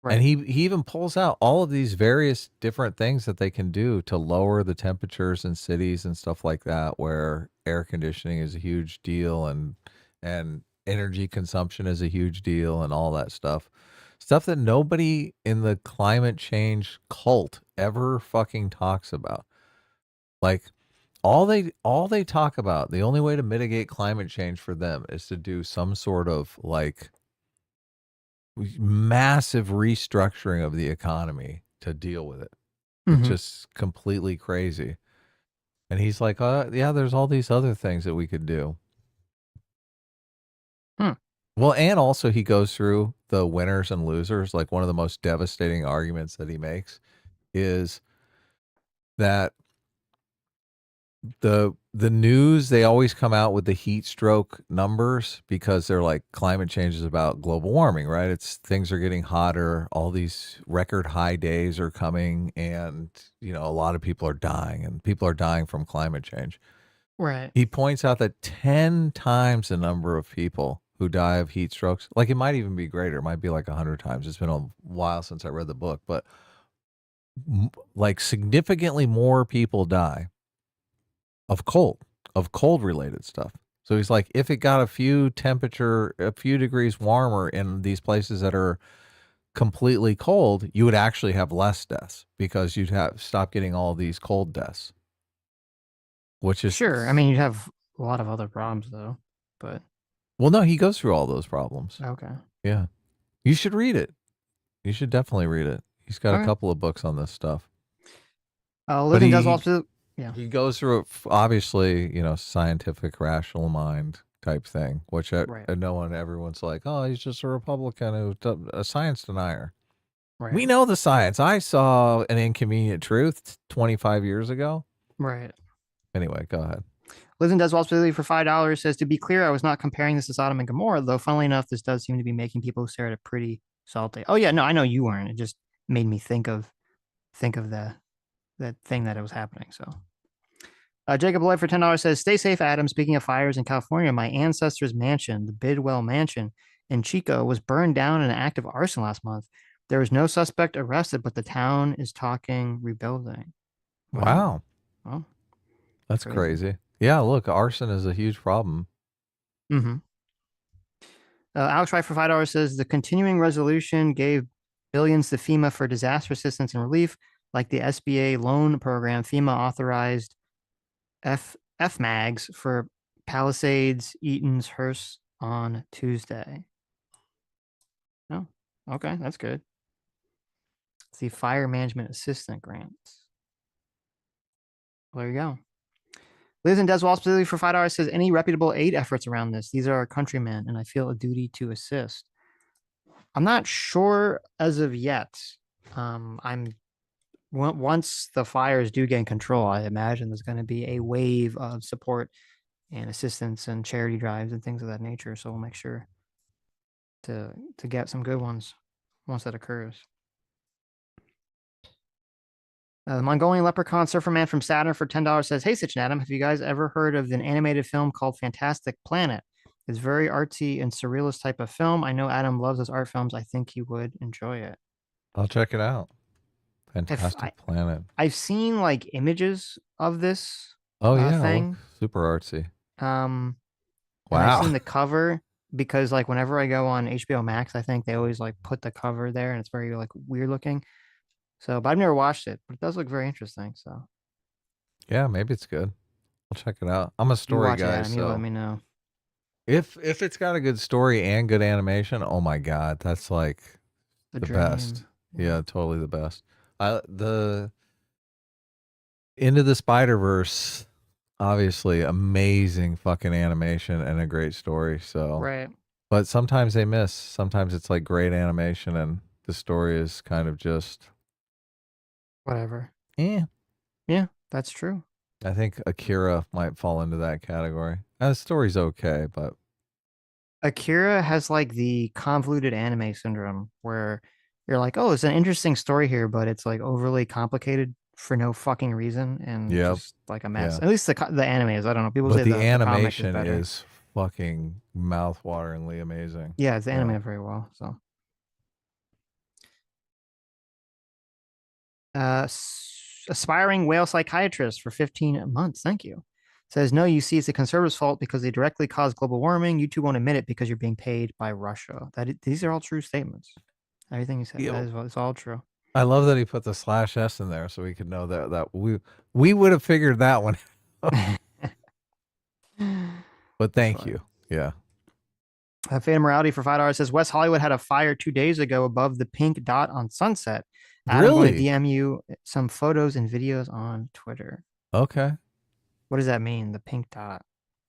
Right. And he even pulls out all of these various different things that they can do to lower the temperatures in cities and stuff like that, where air conditioning is a huge deal and energy consumption is a huge deal and all that stuff. Stuff that nobody in the climate change cult ever fucking talks about. Like all they talk about, the only way to mitigate climate change for them is to do some sort of like massive restructuring of the economy to deal with it. It's just completely crazy. And he's like, yeah, there's all these other things that we could do. Well, and also he goes through the winners and losers. Like one of the most devastating arguments that he makes is that the news, they always come out with the heat stroke numbers because they're like, climate change is about global warming, right? It's things are getting hotter, all these record high days are coming, and you know, a lot of people are dying, and people are dying from climate change. Right. He points out that 10 times the number of people who die of heat strokes, like it might even be greater, it might be like 100 times. It's been a while since I read the book, but like significantly more people die of cold related stuff. So he's like, if it got a few degrees warmer in these places that are completely cold, you would actually have less deaths because you'd have stop getting all these cold deaths. Which is sure. I mean, you'd have a lot of other problems though, but well, no, he goes through all those problems. Okay. Yeah, you should read it. You should definitely read it. He's got a couple of books on this stuff. Living does also. Yeah. He goes through it, obviously, you know, scientific, rational mind type thing, which everyone's like, oh, he's just a Republican a science denier. Right. We know the science. I saw An Inconvenient Truth 25 years ago. Right. Anyway, go ahead. Liz does well specifically for $5 says, to be clear, I was not comparing this to Sodom and Gomorrah, though funnily enough, this does seem to be making people stare at it pretty salty. Oh yeah, no, I know you weren't. It just made me think of that thing that it was happening. So Jacob Lloyd for $10 says, stay safe, Adam. Speaking of fires in California, my ancestors' mansion, the Bidwell Mansion in Chico, was burned down in an act of arson last month. There was no suspect arrested, but the town is talking rebuilding. Wow. Well, that's crazy. Yeah, look, arson is a huge problem. Alex Wright for $5 says, the continuing resolution gave billions to FEMA for disaster assistance and relief, like the SBA loan program. FEMA authorized FMAGs for Palisades, Eaton's, Hearst on Tuesday. Oh, okay, that's good. Let's see, fire management assistant grants. Well, there you go. Liz in Deswall specifically for $5 says, any reputable aid efforts around this? These are our countrymen, and I feel a duty to assist. I'm not sure as of yet. Once the fires do gain control, I imagine there's going to be a wave of support and assistance and charity drives and things of that nature. So we'll make sure to get some good ones once that occurs. The Mongolian Leprechaun Surfer Man from Saturn for $10 says, hey, Sitch and Adam, have you guys ever heard of an animated film called Fantastic Planet? It's very artsy and surrealist type of film. I know Adam loves those art films. I think he would enjoy it. I'll check it out. Fantastic Planet. I've seen like images of this thing. Super artsy. Wow. I've seen the cover because like whenever I go on HBO Max, I think they always like put the cover there and it's very like weird looking. So, but I've never watched it, but it does look very interesting. So, yeah, maybe it's good. I'll check it out. I'm a story guy, so you let me know. If it's got a good story and good animation, oh my god, that's like the best. Yeah, totally the best. The Into the Spider-Verse, obviously amazing fucking animation and a great story. So, right. But sometimes they miss. Sometimes it's like great animation and the story is kind of just Whatever. Yeah, that's true. I think Akira might fall into that category. The story's okay, but Akira has like the convoluted anime syndrome where you're like, oh, it's an interesting story here, but it's like overly complicated for no fucking reason and Yep. just like a mess. Yeah. At least the anime is. I don't know. People but say the the comic animation better. is fucking mouth-wateringly amazing. Yeah, it's animated very well. So, aspiring whale psychiatrist for 15 months. Thank you. Says no. You see, it's the conservatives' fault because they directly cause global warming. You two won't admit it because you're being paid by Russia. These are all true statements. Everything you said, it's all true. I love that he put the /s in there so we could know that we would have figured that one out. But thank you. Yeah. Fate of Morality for $5 says West Hollywood had a fire 2 days ago above the pink dot on Sunset. I'm going to DM you some photos and videos on Twitter. Okay. What does that mean? The pink dot.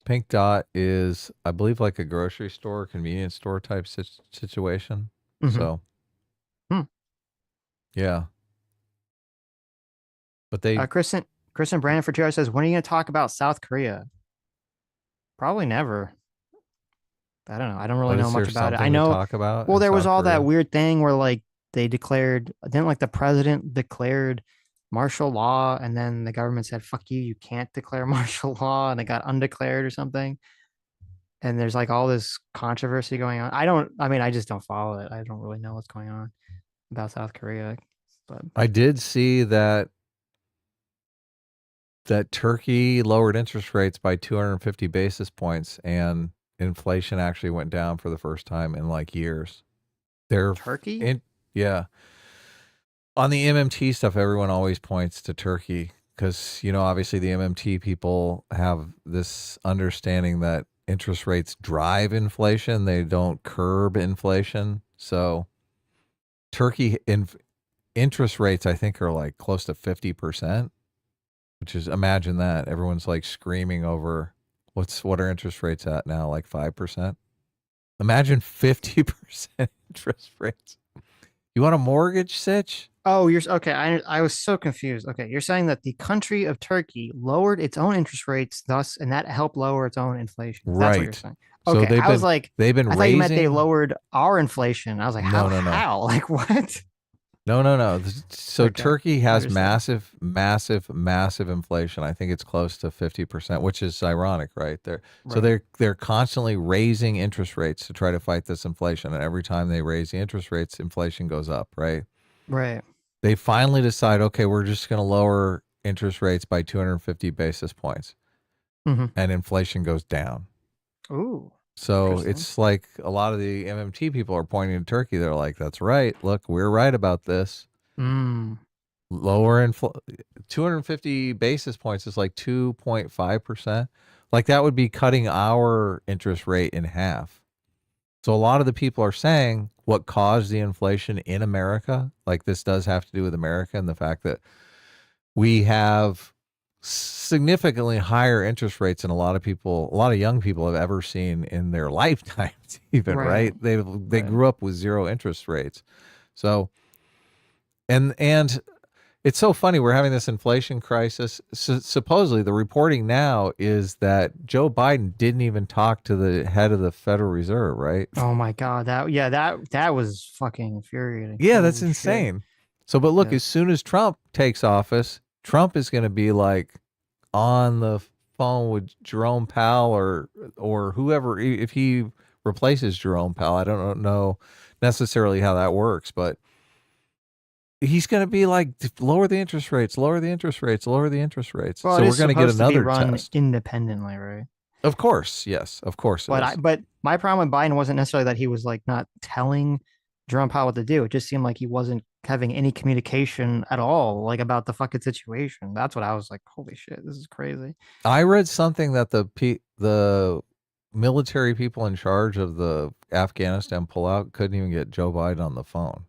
Pink dot is, I believe, like a grocery store, convenience store type situation. Mhm. So, yeah. But they, Kristen Brandon for $2 says, when are you going to talk about South Korea? Probably never. I don't know. I don't really know much about it. I know. Talk about well, there was South all Korea? that weird thing where like they declared, didn't like the president declared martial law, and then the government said, "Fuck you, you can't declare martial law," and it got undeclared or something. And there's like all this controversy going on. I just don't follow it. I don't really know what's going on about South Korea. But I did see that Turkey lowered interest rates by 250 basis points and inflation actually went down for the first time in like years. Turkey? Yeah. On the MMT stuff, everyone always points to Turkey because, obviously the MMT people have this understanding that interest rates drive inflation. They don't curb inflation. So Turkey interest rates, I think, are like close to 50%, which is, imagine that. Everyone's like screaming over what are interest rates at now? Like 5%? Imagine 50% interest rates. You want a mortgage, Sitch? Oh, you're okay. I was so confused. Okay, you're saying that the country of Turkey lowered its own interest rates, and that helped lower its own inflation. That's Right. what you're saying. So Okay, I was like, they've been I thought you meant they raising- lowered our inflation. I was like, how? No. How? Like what? No. So Okay, Turkey has understand. massive inflation. I think it's close to 50%, which is ironic, right? So Right. they're constantly raising interest rates to try to fight this inflation. And every time they raise the interest rates, inflation goes up, right? Right. They finally decide, okay, we're just going to lower interest rates by 250 basis points. Mhm. And inflation goes down. Ooh. So Interesting. it's like a lot of the MMT people are pointing to Turkey. They're like, that's right. Look, we're right about this. Mm. Lower 250 basis points is like 2.5%. Like that would be cutting our interest rate in half. So a lot of the people are saying what caused the inflation in America, like this does have to do with America and the fact that we have significantly higher interest rates than a lot of young people have ever seen in their lifetimes even, right? They grew up with zero interest rates. So, and it's so funny. We're having this inflation crisis. Supposedly the reporting now is that Joe Biden didn't even talk to the head of the Federal Reserve, right? Oh my God. That was fucking infuriating. Yeah, that's Holy shit. insane. So, but look, Yeah. as soon as Trump takes office, Trump is going to be like on the phone with Jerome Powell or whoever, if he replaces Jerome Powell. I don't know necessarily how that works, but he's going to be like, lower the interest rates, lower the interest rates, lower the interest rates. Well, So it we're is going to get supposed to be another run test. independently, right? Of course, yes, of course. But my problem with Biden wasn't necessarily that he was like not telling Jerome Powell what to do. It just seemed like he wasn't having any communication at all, like about the fucking situation. That's what I was like, holy shit, this is crazy. I read something that the military people in charge of the Afghanistan pullout couldn't even get Joe Biden on the phone.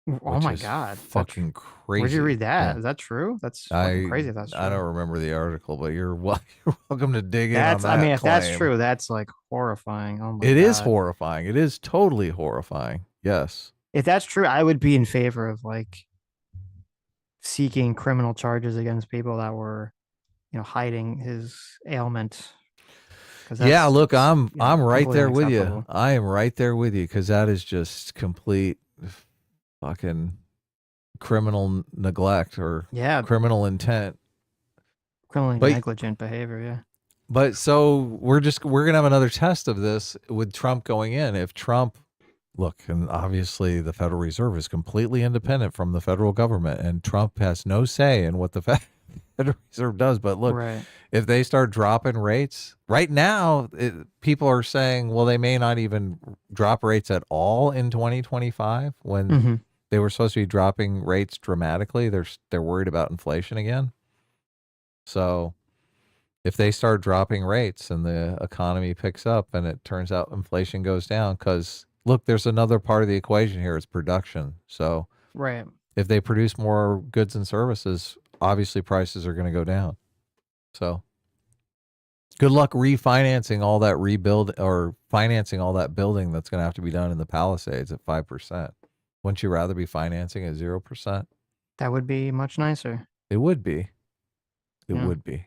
Oh my God. Fucking crazy. Where'd you read that? Yeah. Is that true? That's fucking crazy if that's true. I don't remember the article, but you're welcome to dig in on That's, that I mean, if that's claim. true, that's like horrifying. Oh my God. It is horrifying. It is totally horrifying. Yes. If that's true, I would be in favor of like seeking criminal charges against people that were, hiding his ailment. Yeah, look, I'm right there with you. unacceptable. I am right there with you because that is just complete fucking criminal neglect or criminal intent. Criminally But- negligent behavior, yeah. But so we're gonna have another test of this with Trump going in. If Trump, look, and obviously the Federal Reserve is completely independent from the federal government, and Trump has no say in what the Federal Reserve does. But look, Right. if they start dropping rates right now, people are saying, well, they may not even drop rates at all in 2025 when Mhm. they were supposed to be dropping rates dramatically. They're worried about inflation again. So if they start dropping rates and the economy picks up and it turns out inflation goes down, because look, there's another part of the equation here. It's production. So Right. if they produce more goods and services, obviously prices are going to go down. So good luck refinancing all that rebuild or financing all that building that's going to have to be done in the Palisades at 5%. Wouldn't you rather be financing at 0%? That would be much nicer. It would be. It Yeah. would be.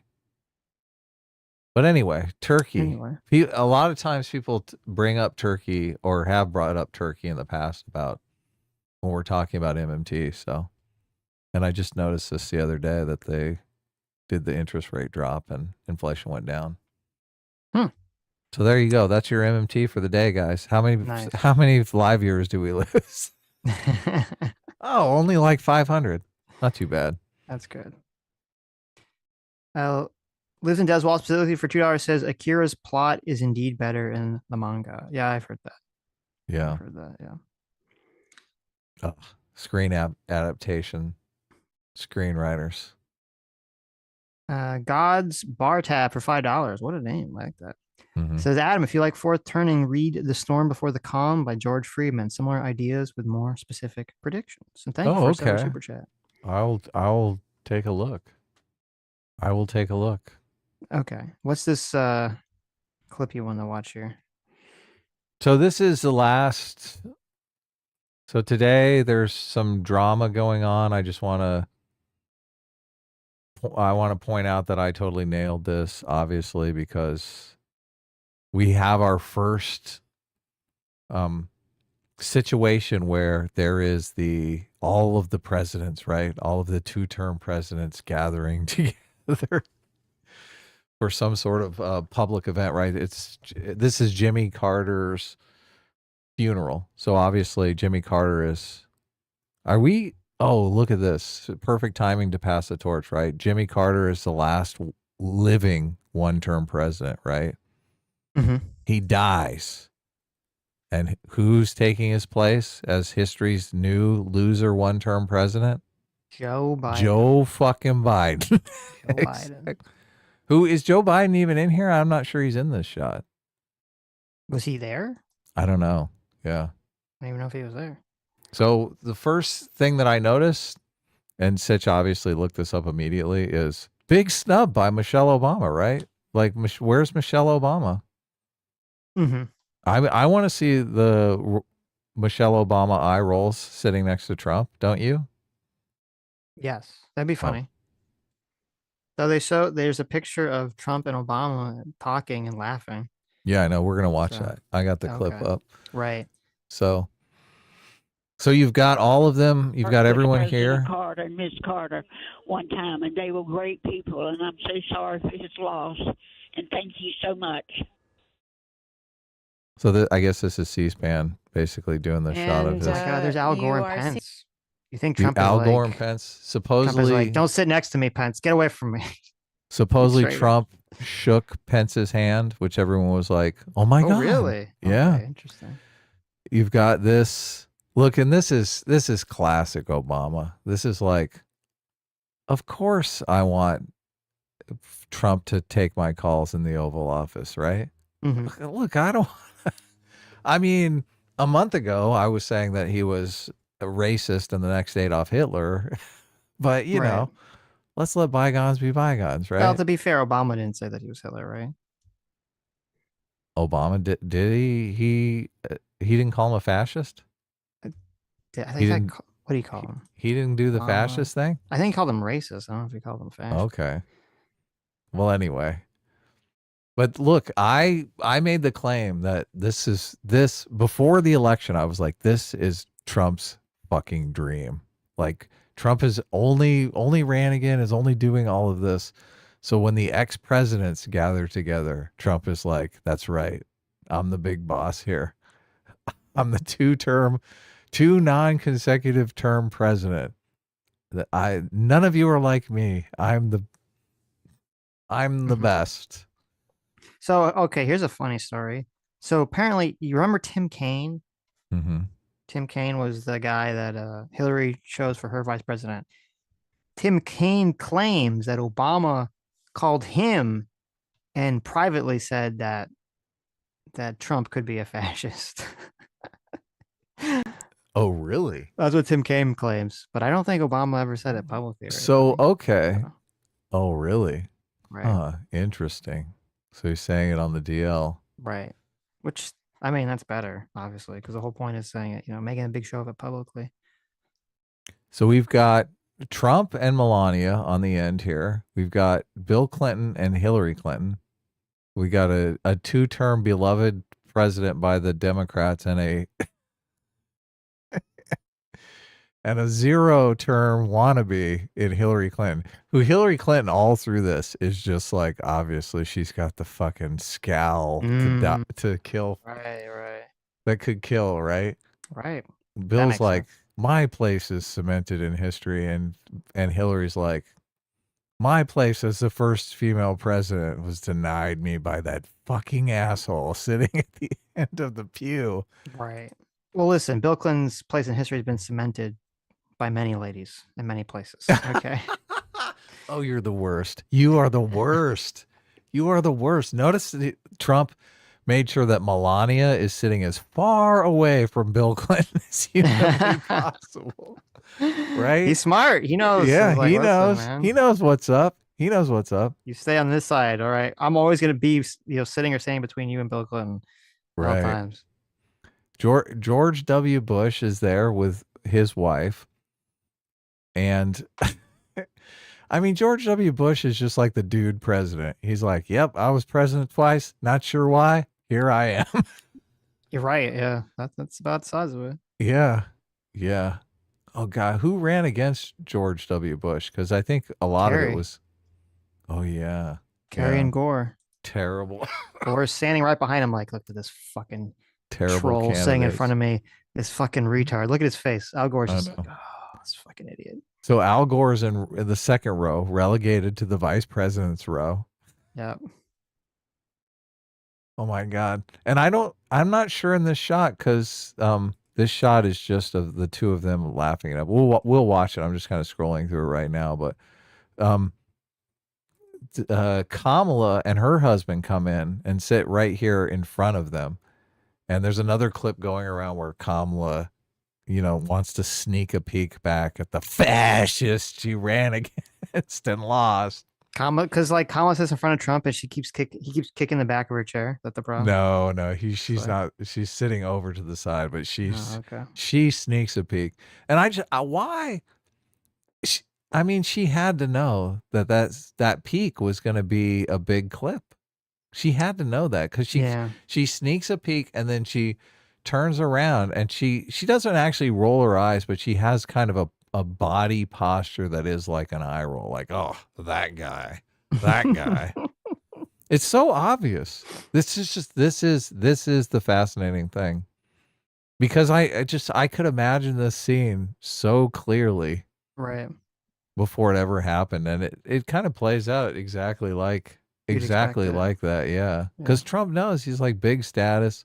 But anyway, Turkey. Anyway. A lot of times people bring up Turkey or have brought up Turkey in the past about when we're talking about MMT. So, and I just noticed this the other day that they did the interest rate drop and inflation went down. So there you go. That's your MMT for the day, guys. How many live viewers do we lose? Oh, only like 500. Not too bad. That's good. Lives in Deswall specifically for $2 says Akira's plot is indeed better in the manga. Yeah, I've heard that. Yeah. I've heard that, yeah. Screen adaptation, screenwriters. God's Bar Tab for $5. What a name. I like that. Mhm. Says Adam, if you like Fourth Turning, read The Storm Before the Calm by George Friedman. Similar ideas with more specific predictions. And thank you for sending a super chat. I'll take a look. I will take a look. Okay. What's this clip you want to watch here? So this is the last. So today there's some drama going on. I want to point out that I totally nailed this, obviously, because we have our first situation where there is all of the presidents, right? All of the two-term presidents gathering together for some sort of public event, right? This is Jimmy Carter's funeral. So obviously Jimmy Carter oh, look at this. Perfect timing to pass the torch, right? Jimmy Carter is the last living one-term president, right? Mm-hmm. He dies. And who's taking his place as history's new loser one-term president? Joe Biden. Joe fucking Biden. Joe Biden. Who is Joe Biden even in here? I'm not sure he's in this shot. Was he there? I don't know. Yeah. I don't even know if he was there. So the first thing that I noticed, and Sitch obviously looked this up immediately, is big snub by Michelle Obama, right? Like, where's Michelle Obama? Mm-hmm. I want to see the Michelle Obama eye rolls sitting next to Trump, don't you? Yes, that'd be funny. So there's a picture of Trump and Obama talking and laughing. Yeah, I know. We're gonna watch that. I got the clip up. Right. So you've got all of them. You've got everyone here. President Carter and Miss Carter one time, and they were great people, and I'm so sorry for his loss. And thank you so much. So I guess this is C-SPAN basically doing the shot of this. God, there's Al Gore and Pence. You think Trump Al is Gore like, and Pence Trump is supposedly like, don't sit next to me, Pence. Get away from me. Supposedly Straight. Trump shook Pence's hand, which everyone was like, "Oh my God!" Really? Yeah. Okay, interesting. You've got this. Look, and this is classic Obama. This is like, of course I want Trump to take my calls in the Oval Office, right? Mm-hmm. Look, I don't. I mean, a month ago I was saying that he was a racist and the next Adolf Hitler, but you Right. know, let's let bygones be bygones, right? Well, to be fair, Obama didn't say that he was Hitler, right? Obama did he didn't call him a fascist? I think He didn't. what do you call him? He didn't do the fascist thing. I think he called him racist. I don't know if he called him fascist. Okay. Well, anyway. But look, I made the claim that this before the election. I was like, this is Trump's fucking dream. Like Trump is only ran again, is only doing all of this. So when the ex-presidents gather together, Trump is like, that's right. I'm the big boss here. I'm the two non-consecutive term president. None of you are like me. I'm the best. So, okay, here's a funny story. So apparently, you remember Tim Kaine? Mm-hmm. Tim Kaine was the guy that Hillary chose for her vice president. Tim Kaine claims that Obama called him and privately said that Trump could be a fascist. Oh, really? That's what Tim Kaine claims, but I don't think Obama ever said it publicly. So, okay. Oh, really? Right. Huh, interesting. So he's saying it on the DL. Right. Which, I mean, that's better, obviously, because the whole point is saying it, making a big show of it publicly. So we've got Trump and Melania on the end here. We've got Bill Clinton and Hillary Clinton. We got a two-term beloved president by the Democrats and a and a zero-term wannabe in Hillary Clinton, who Hillary Clinton all through this is just like, obviously she's got the fucking scowl to kill. Right. That could kill, right? Right. Bill's like, my place is cemented in history, and Hillary's like, my place as the first female president was denied me by that fucking asshole sitting at the end of the pew. Right. Well, listen, Bill Clinton's place in history has been cemented by many ladies in many places. Okay. Oh, you're the worst. You are the worst. You are the worst. Notice Trump made sure that Melania is sitting as far away from Bill Clinton as humanly possible. Right? He's smart. He knows. Yeah, Like, he knows. man, He knows what's up. He knows what's up. You stay on this side, all right? I'm always going to be, sitting or standing between you and Bill Clinton at all times. George W. Bush is there with his wife. And I mean, George W. Bush is just like the dude president. He's like, yep, I was president twice. Not sure why. Here I am. You're right. Yeah. That's about the size of it. Yeah. Yeah. Oh, God. Who ran against George W. Bush? Because I think a lot of it was. Oh, yeah. Kerry and Gore. Terrible. Gore standing right behind him, like, look at this fucking terrible troll sitting in front of me. This fucking retard. Look at his face. Al Gore's just like, oh, this fucking idiot. So Al Gore's in the second row, relegated to the vice president's row. Yeah. Oh my God. And I'm not sure in this shot, because this shot is just of the two of them laughing it up. We'll watch it. I'm just kind of scrolling through it right now, but Kamala and her husband come in and sit right here in front of them. And there's another clip going around where Kamala, wants to sneak a peek back at the fascist she ran against and lost. Because Kamala sits in front of Trump and he keeps kicking the back of her chair. Is that the problem? No, she's not. She's sitting over to the side, but she sneaks a peek. And why? She had to know that peek was going to be a big clip. She had to know that, because she sneaks a peek and then she turns around and she doesn't actually roll her eyes, but she has kind of a body posture that is like an eye roll, like, oh, that guy. It's so obvious. This is the fascinating thing, because I could imagine this scene so clearly, right, before it ever happened, and it kind of plays out exactly like that. Yeah, because Trump knows he's like big status.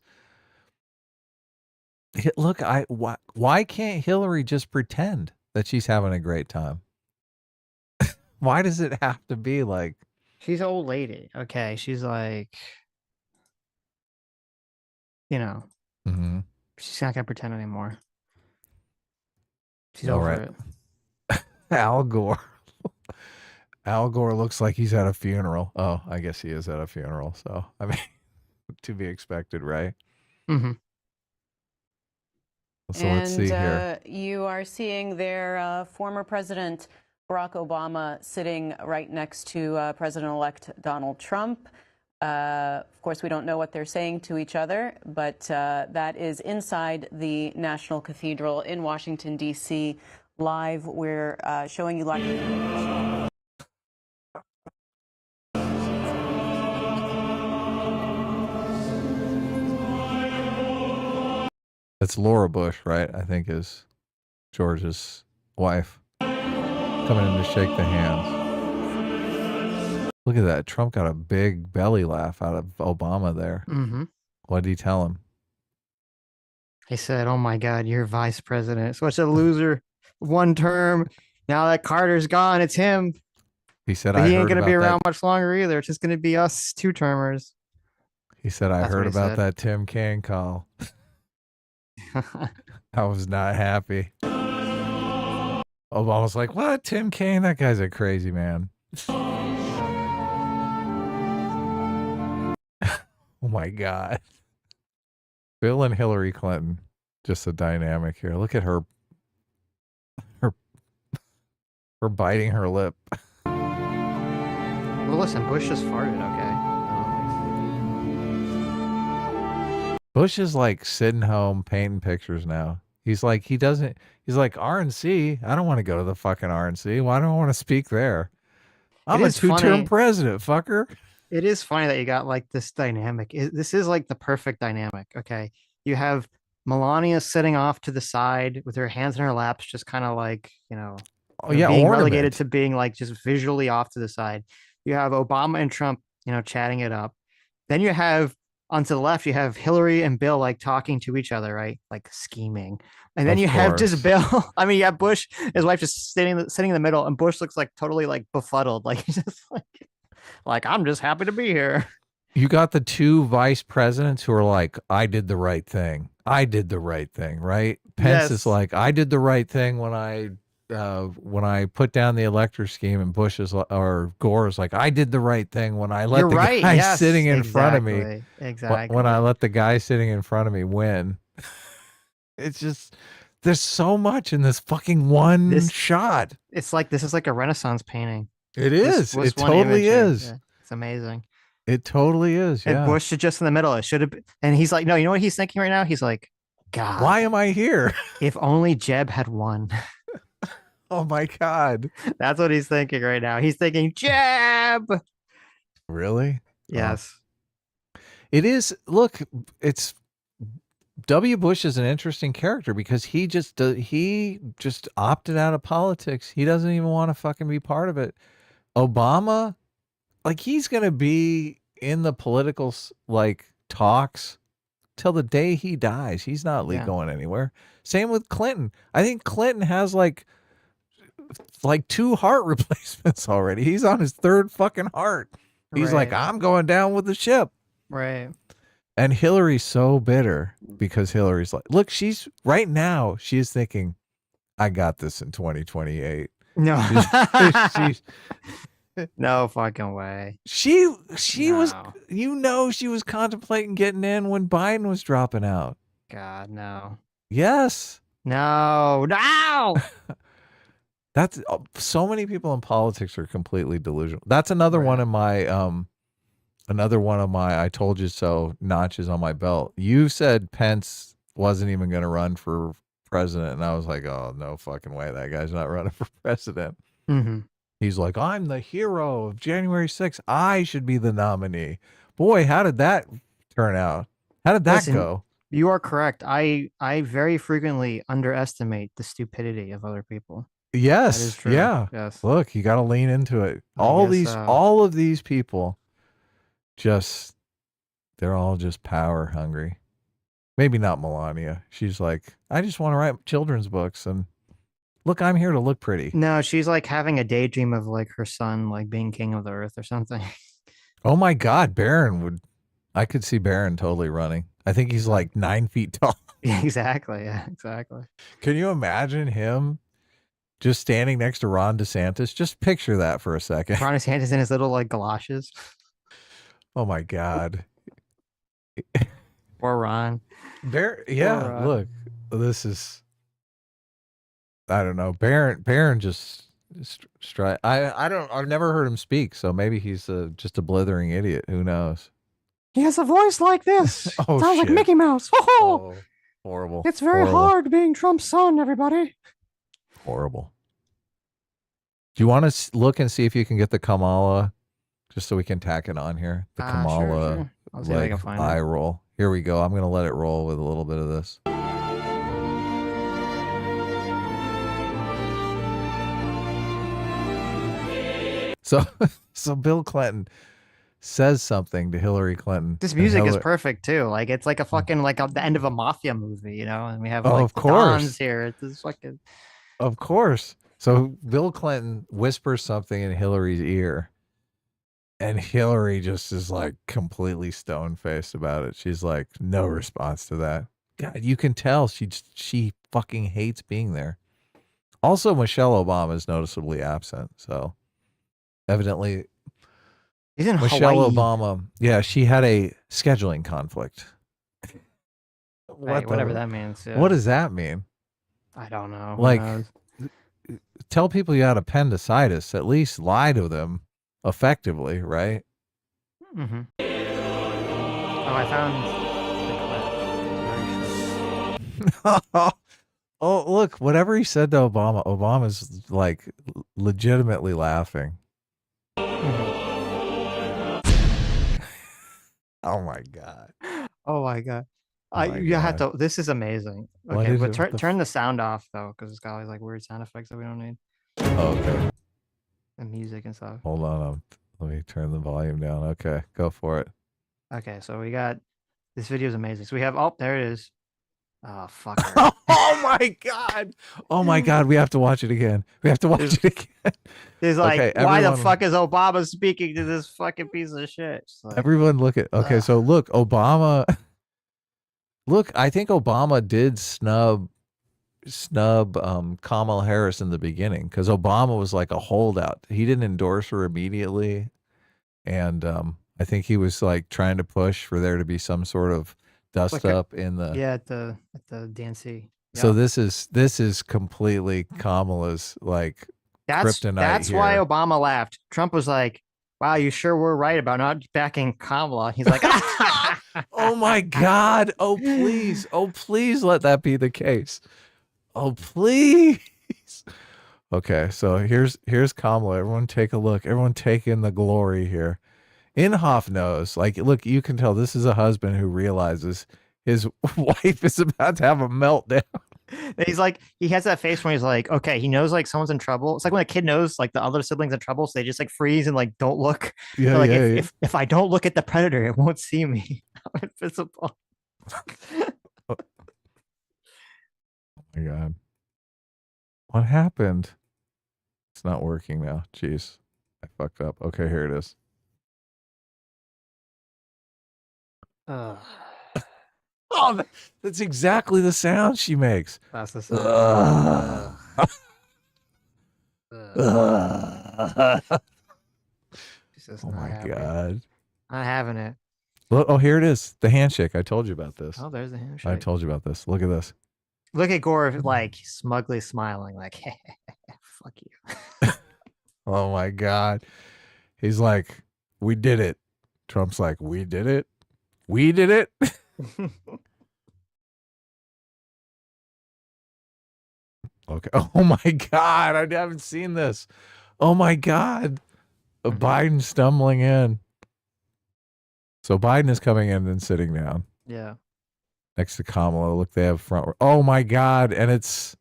Look, why can't Hillary just pretend that she's having a great time? Why does it have to be like, she's an old lady? Okay, she's like, she's not gonna pretend anymore. She's over it. Al Gore. Al Gore looks like he's at a funeral. Oh, I guess he is at a funeral. So, I mean, to be expected, right? Mm-hmm. So let's see here. You are seeing there former President Barack Obama sitting right next to President-elect Donald Trump. Of course, we don't know what they're saying to each other, but that is inside the National Cathedral in Washington, D.C. Live, we're showing you live. That's Laura Bush, right? I think is George's wife coming in to shake the hands. Look at that. Trump got a big belly laugh out of Obama there. Mm-hmm. What did he tell him? He said, "Oh my God, you're vice president. Such a loser. One term. Now that Carter's gone, it's him. He said, But I he ain't heard going to about be around that. much longer either. It's just going to be us two-termers." He said, I That's heard what he about said. that Tim Kaine call. I was not happy. Obama's like, what? Tim Kaine? That guy's a crazy man. Oh my God. Bill and Hillary Clinton. Just a dynamic here. Look at her biting her lip. Well, listen, Bush just farted, okay? Bush is like sitting home painting pictures now. He's like, he's like, RNC. I don't want to go to the fucking RNC. Why do I want to speak there? I'm a is funny. two-term president, fucker. It is funny that you got like this dynamic. This is like the perfect dynamic, okay? You have Melania sitting off to the side with her hands in her laps, just kind of like, Oh, yeah, being ornament. relegated to being like just visually off to the side. You have Obama and Trump, chatting it up. Then you have on to the left, you have Hillary and Bill like talking to each other, right? Like scheming. And then Of you have course. just Bill. I mean, you have Bush, his wife just sitting in the middle, and Bush looks like totally like befuddled. Like he's just like I'm just happy to be here. You got the two vice presidents who are like, I did the right thing. I did the right thing, right? Pence Yes. is like, I did the right thing when I put down the elector scheme, and Bush is or Gore is like, I did the right thing when I let You're the right. guy Yes, sitting in front of me. Exactly. When I let the guy sitting in front of me win. It's just, there's so much in this fucking one shot. It's like this is like a Renaissance painting. It is. This It one totally image here. is. Yeah, it's amazing. It totally is. And Yeah. Bush is just in the middle. It should have been. And he's like, no, you know what he's thinking right now? He's like, God, Why am I here? if only Jeb had won. Oh my God. That's what he's thinking right now. He's thinking, Jeb. Really? Yes. It is. Look, it's W. Bush is an interesting character because he just opted out of politics. He doesn't even want to fucking be part of it. Obama, like he's going to be in the political like talks till the day he dies. He's not going anywhere. Same with Clinton. I think Clinton has like 2 heart replacements already. He's on his 3rd fucking heart. He's like, I'm going down with the ship. Right. And Hillary's so bitter because Hillary's like, look, she's right now, she's thinking, I got this in 2028. No. she's, No fucking way. she was, she was contemplating getting in when Biden was dropping out. God, no. Yes. No. That's so many people in politics are completely delusional. That's another one of my I told you so notches on my belt. You said Pence wasn't even going to run for president, and I was like, oh, no fucking way, that guy's not running for president. Mm-hmm. He's like, I'm the hero of January 6th. I should be the nominee. Boy, how did that turn out? How did that go? You are correct. I very frequently underestimate the stupidity of other people. Yes. That is true. Yeah. Yes. Look, you got to lean into it. I All guess of these people, they're all just power hungry. Maybe not Melania. She's like, I just want to write children's books, and look, I'm here to look pretty. No, she's like having a daydream of like her son like being king of the earth or something. Oh my God, Barron I could see Barron totally running. I think he's like 9 feet tall. Exactly. Yeah, exactly. Can you imagine him just standing next to Ron DeSantis? Just picture that for a second. Ron DeSantis in his little like galoshes. Oh my God. Or Ron. Yeah, Ron. look, this is, I don't know. Barron just I've never heard him speak, so maybe he's just a blithering idiot. Who knows? He has a voice like this. Oh, Sounds like shit. Mickey Mouse. Oh, horrible. It's very Horrible. hard being Trump's son, everybody. Horrible. Do you want to look and see if you can get the Kamala, just so we can tack it on here? The Kamala Sure. I'll see if I can find eye it. roll. Here we go. I'm going to let it roll with a little bit of this. So Bill Clinton says something to Hillary Clinton. This and music is Hillary- perfect too. Like it's like a fucking like the end of a mafia movie, you know. And we have Oh, like of the course. Dons here. It's this fucking. Of course. So Bill Clinton whispers something in Hillary's ear, and Hillary just is like completely stone-faced about it. She's like, no response to that. God, you can tell she fucking hates being there. Also, Michelle Obama is noticeably absent. So evidently, He's in Michelle Hawaii. Obama, yeah, she had a scheduling conflict. Right, whatever that means. Yeah. What does that mean? I don't know. Who Like, knows? tell people you had appendicitis. At least lie to them effectively, right? Mm-hmm. Oh, I found. Oh, look, whatever he said to Obama, Obama's like legitimately laughing. Oh my God. Oh my God. my You have God. to. This is amazing. What Okay, is but it? What the turn the sound off though, because it's got all these like weird sound effects that we don't need, Oh, okay. and music and stuff. Hold on. Let me turn the volume down. Okay, go for it. Okay, so we got this video is amazing. So we have there it is. Oh fuck. Oh my God. Oh my God. We have to watch it again. We have to watch it again. He's like, Okay, why the everyone- fuck is Obama speaking to this fucking piece of shit? It's like, Everyone look at, okay, so look, Obama, look, I think Obama did snub Kamala Harris in the beginning because Obama was like a holdout. He didn't endorse her immediately. And I think he was like trying to push for there to be some sort of dust like a- up in the, yeah, at the DNC. so Yeah. this is completely Kamala's like kryptonite That's here. why Obama laughed. Trump was like, "Wow, you sure were right about not backing Kamala." He's like, Oh my God. Oh, please let that be the case. Oh, please. Okay, so here's Kamala. Everyone take a look. Everyone take in the glory here. Inhofe knows. Like, look, you can tell this is a husband who realizes his wife is about to have a meltdown. He's like, he has that face when he's like, okay, he knows like someone's in trouble. It's like when a kid knows like the other siblings in trouble, so they just like freeze and like don't look. Yeah, They're like, yeah, if I don't look at the predator, it won't see me. I'm invisible. Oh my God. What happened? It's not working now. Jeez. I fucked up. Okay, here it is. Oh, that's exactly the sound she makes. That's the sound. She's just Oh not my happy. God. Not having it. Look, oh, here it is. The handshake. I told you about this. Oh, there's the I handshake. told you about this. Look at this. Look at Gore like smugly smiling, like, fuck you. Oh my God. He's like, we did it. Trump's like, we did it. We did it. Okay. Oh my God. I haven't seen this. Oh my God. Biden stumbling in. So Biden is coming in and sitting down Yeah. next to Kamala. Look, they have front row. Oh my God. And it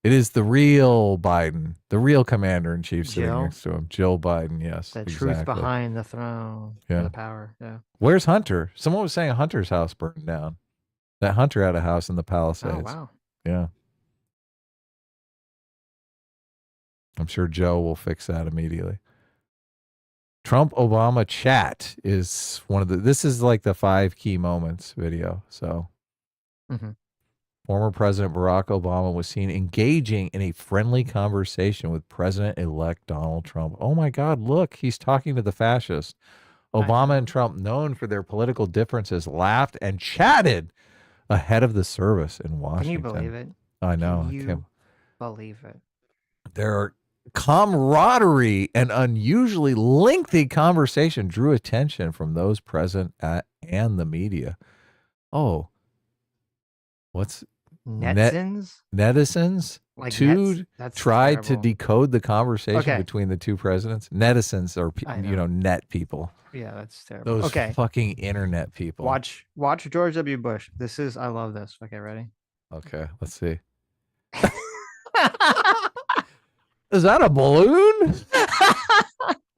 is the real Biden, the real commander in chief sitting Jill? next to him. Jill Biden. Yes. The exactly. truth behind the throne. Yeah. The power. Yeah. Where's Hunter? Someone was saying Hunter's house burned down. That Hunter had a house in the Palisades. Oh, wow. Yeah. I'm sure Joe will fix that immediately. Trump Obama chat is this is like the 5 key moments video. So Mm-hmm. Former President Barack Obama was seen engaging in a friendly conversation with President-elect Donald Trump. Oh my God, look, he's talking to the fascist. Obama and Trump, known for their political differences, laughed and chatted ahead of the service in Washington. Can you believe it? I know. Can you believe it? Their camaraderie and unusually lengthy conversation drew attention from those present and the media. Oh, what's netizens? Like tried to terrible. decode the conversation Okay. between the two presidents. Netizens are net people. Yeah, that's terrible. Those okay. fucking internet people. Watch George W. Bush. I love this. Okay, ready? Okay, let's see. Is that a balloon?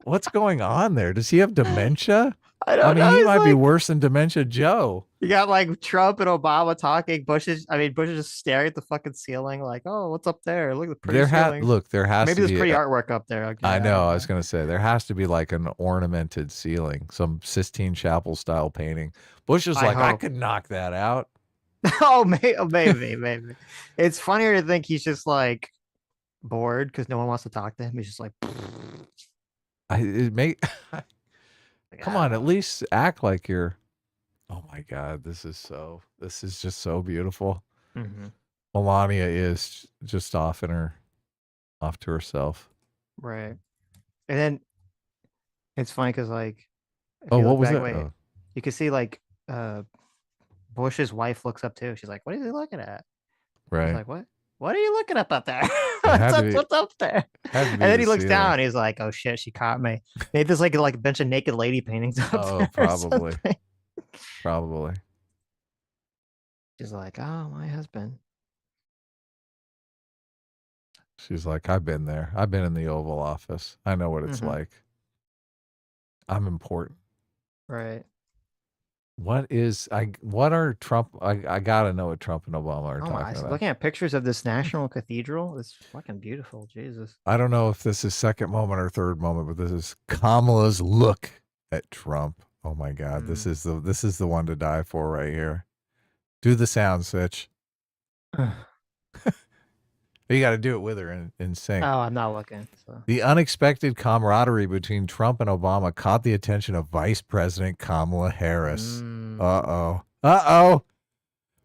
What's going on there? Does he have dementia? I don't know. He He's might be like- worse than Dementia Joe. You got like Trump and Obama talking. Bush is just staring at the fucking ceiling, like, "Oh, what's up there? Look at the pretty ceiling." There has Maybe to there's be pretty artwork up there. Okay, I know. I was gonna say there has to be like an ornamented ceiling, some Sistine Chapel style painting. Bush is like, I hope. could knock that out. Maybe. It's funnier to think he's just like bored because no one wants to talk to him. He's just like, Come on, at least act like you're. Oh my God, this is just so beautiful. Mhm. Melania is just off to herself. right. And then it's funny because like, if Oh, you what look was back, that? wait, Oh. you can see like Bush's wife looks up too. She's like, "What is he looking at?" Right. He's like, "What? What are you looking up there? had to be- what's up there?" had to And be then the he looks ceiling. down. And he's like, "Oh shit, she caught me." Maybe there's like a bunch of naked lady paintings up Oh, there. or probably. something. Probably. She's like, "Oh, my husband." She's like, I've been there. I've been in the Oval Office. I know what it's Mhm. like. I'm important. Right. What are Trump? I gotta know what Trump and Obama are Oh talking my! about. Looking at pictures of this national cathedral, it's fucking beautiful. Jesus. I don't know if this is second moment or third moment, but this is Kamala's look at Trump. Oh my God, this is the one to die for right here. Do the sound, Sitch. You got to do it with her in sync. Oh, I'm not looking. So. The unexpected camaraderie between Trump and Obama caught the attention of Vice President Kamala Harris. Uh-oh.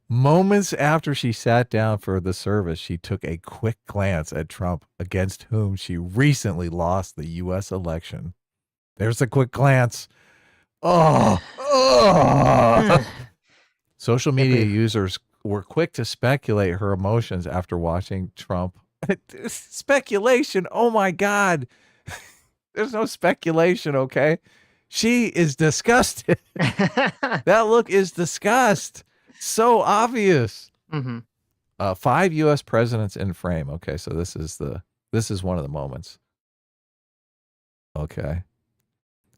Moments after she sat down for the service, she took a quick glance at Trump, against whom she recently lost the U.S. election. There's a quick glance. Oh. Social media users were quick to speculate her emotions after watching Trump. Speculation. Oh my God. There's no speculation. Okay. She is disgusted. That look is disgust. So obvious. Mm-hmm. 5 U.S. presidents in frame. Okay. So this is one of the moments. Okay.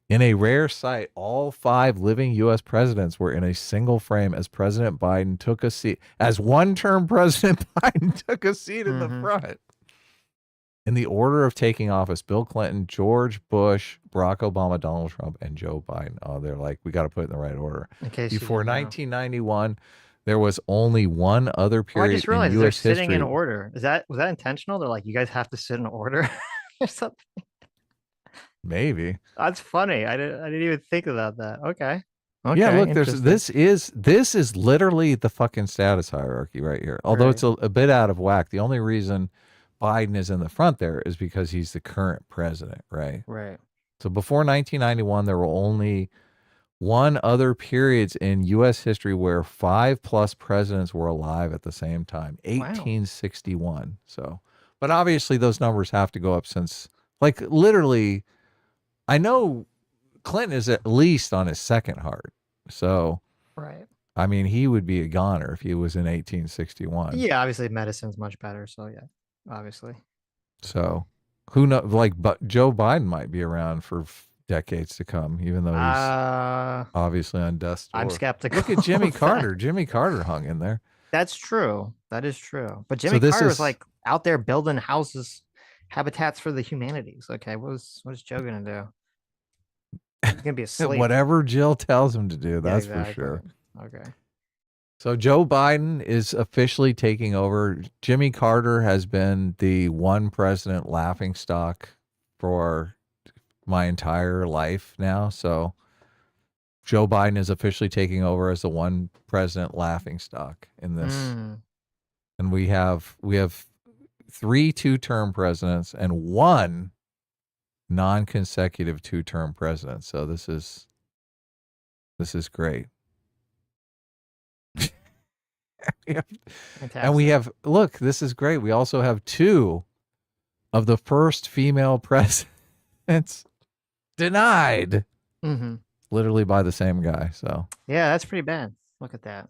In a rare sight, all 5 living U.S. presidents were in a single frame as President Biden took a seat. As one-term President Biden took a seat in the front. In the order of taking office, Bill Clinton, George Bush, Barack Obama, Donald Trump, and Joe Biden. Oh, they're like, we got to put it in the right order. In case you Before didn't know. 1991, there was only one other Oh, period I just realized in they're U.S. sitting history. in order. Was that intentional? They're like, you guys have to sit in order or something. Maybe. That's funny. I didn't even think about that. Okay. Yeah, look, interesting. this is literally the fucking status hierarchy right here. Although it's a bit out of whack. The only reason Biden is in the front there is because he's the current president, right? Right. So before 1991, there were only one other periods in U.S. history where 5+ presidents were alive at the same time. 1861. So, but obviously those numbers have to go up since, like, literally, I know Clinton is at least on his second heart. So, Right. I mean, he would be a goner if he was in 1861. Yeah, obviously medicine's much better. So yeah, obviously. So, who knows? Like, but Joe Biden might be around for decades to come, even though he's obviously on dust. I'm skeptical. Look at Jimmy of that. Carter. Jimmy Carter hung in there. That's true. That is true. But So Jimmy this Carter was is- like out there building houses, habitats for the humanities. Okay, what is Joe gonna do? He's gonna be asleep. Whatever Jill tells him to do, Yeah, that's exactly. for sure. Okay. So Joe Biden is officially taking over. Jimmy Carter has been the one president laughingstock for my entire life now. So Joe Biden is officially taking over as the one president laughingstock in this. And we have 3 two-term presidents and 1 non-consecutive 2-term president. So this is great. And we have, look, this is great. We also have 2 of the first female presidents denied, literally by the same guy. So yeah, that's pretty bad. Look at that.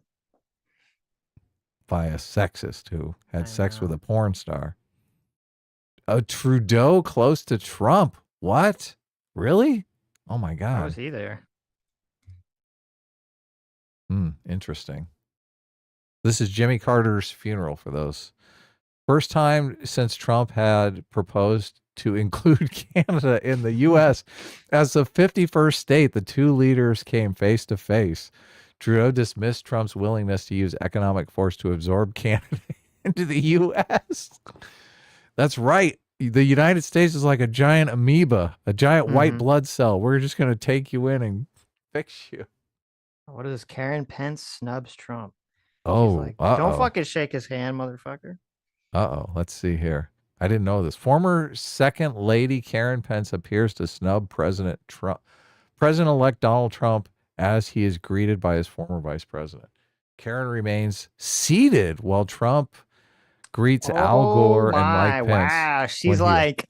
By a sexist who had sex with a porn star. Trudeau close to Trump. What? Really? Oh my God. How was he there? Interesting. This is Jimmy Carter's funeral for those. First time since Trump had proposed to include Canada in the U.S. as the 51st state, the 2 leaders came face to face. Trudeau dismissed Trump's willingness to use economic force to absorb Canada into the U.S. That's right. The United States is like a giant amoeba, a giant white blood cell. We're just going to take you in and fix you. What is this? Karen Pence snubs Trump. Oh, like, don't fucking shake his hand, motherfucker. Let's see here. I didn't know this. Former Second Lady Karen Pence appears to snub President-elect Donald Trump as he is greeted by his former vice president. Karen remains seated while Trump greets Al Gore and Mike Pence. Wow, she's like,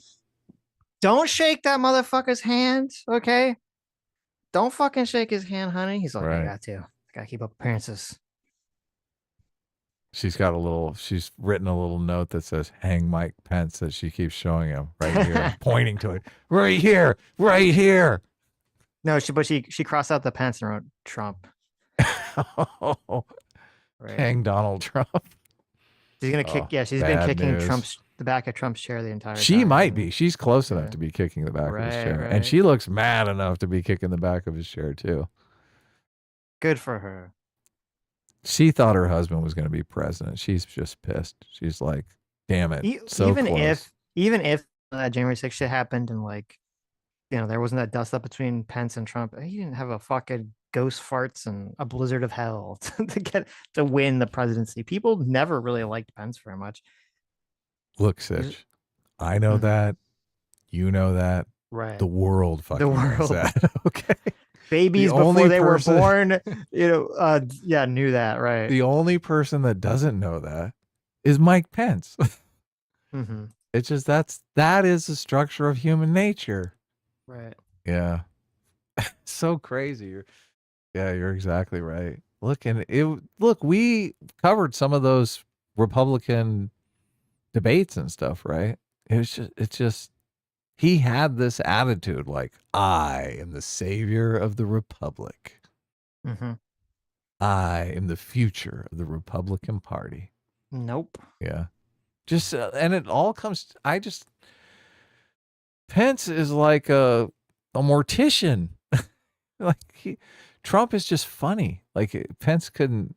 don't shake that motherfucker's hand, okay? Don't fucking shake his hand, honey. He's like, I got to. I got to keep up appearances. She's written a little note that says, hang Mike Pence, that she keeps showing him right here, pointing to it. Right here, right here. No, she crossed out the Pence and wrote Trump. Hang Donald Trump. She's going to kick, she's been kicking the back of Trump's chair the entire time. She might be. She's close enough to be kicking the back of his chair. And she looks mad enough to be kicking the back of his chair, too. Good for her. She thought her husband was going to be president. She's just pissed. She's like, damn it. Even if January 6th shit happened and there wasn't that dust up between Pence and Trump, he didn't have a fucking ghost farts and a blizzard of hell to win the presidency. People never really liked Pence very much. Look, Sitch, I know that. You know that. Right. The world fucking knows that. Okay. Babies before they were born, knew that, right? The only person that doesn't know that is Mike Pence. It's just that is the structure of human nature. Right. Yeah. So crazy. You're exactly right. Look, we covered some of those Republican debates and stuff, right? It's just he had this attitude like, I am the savior of the Republic. I am the future of the Republican Party. Nope. Yeah. Just, and it all comes, Pence is like a mortician. Trump is just funny. Like Pence can't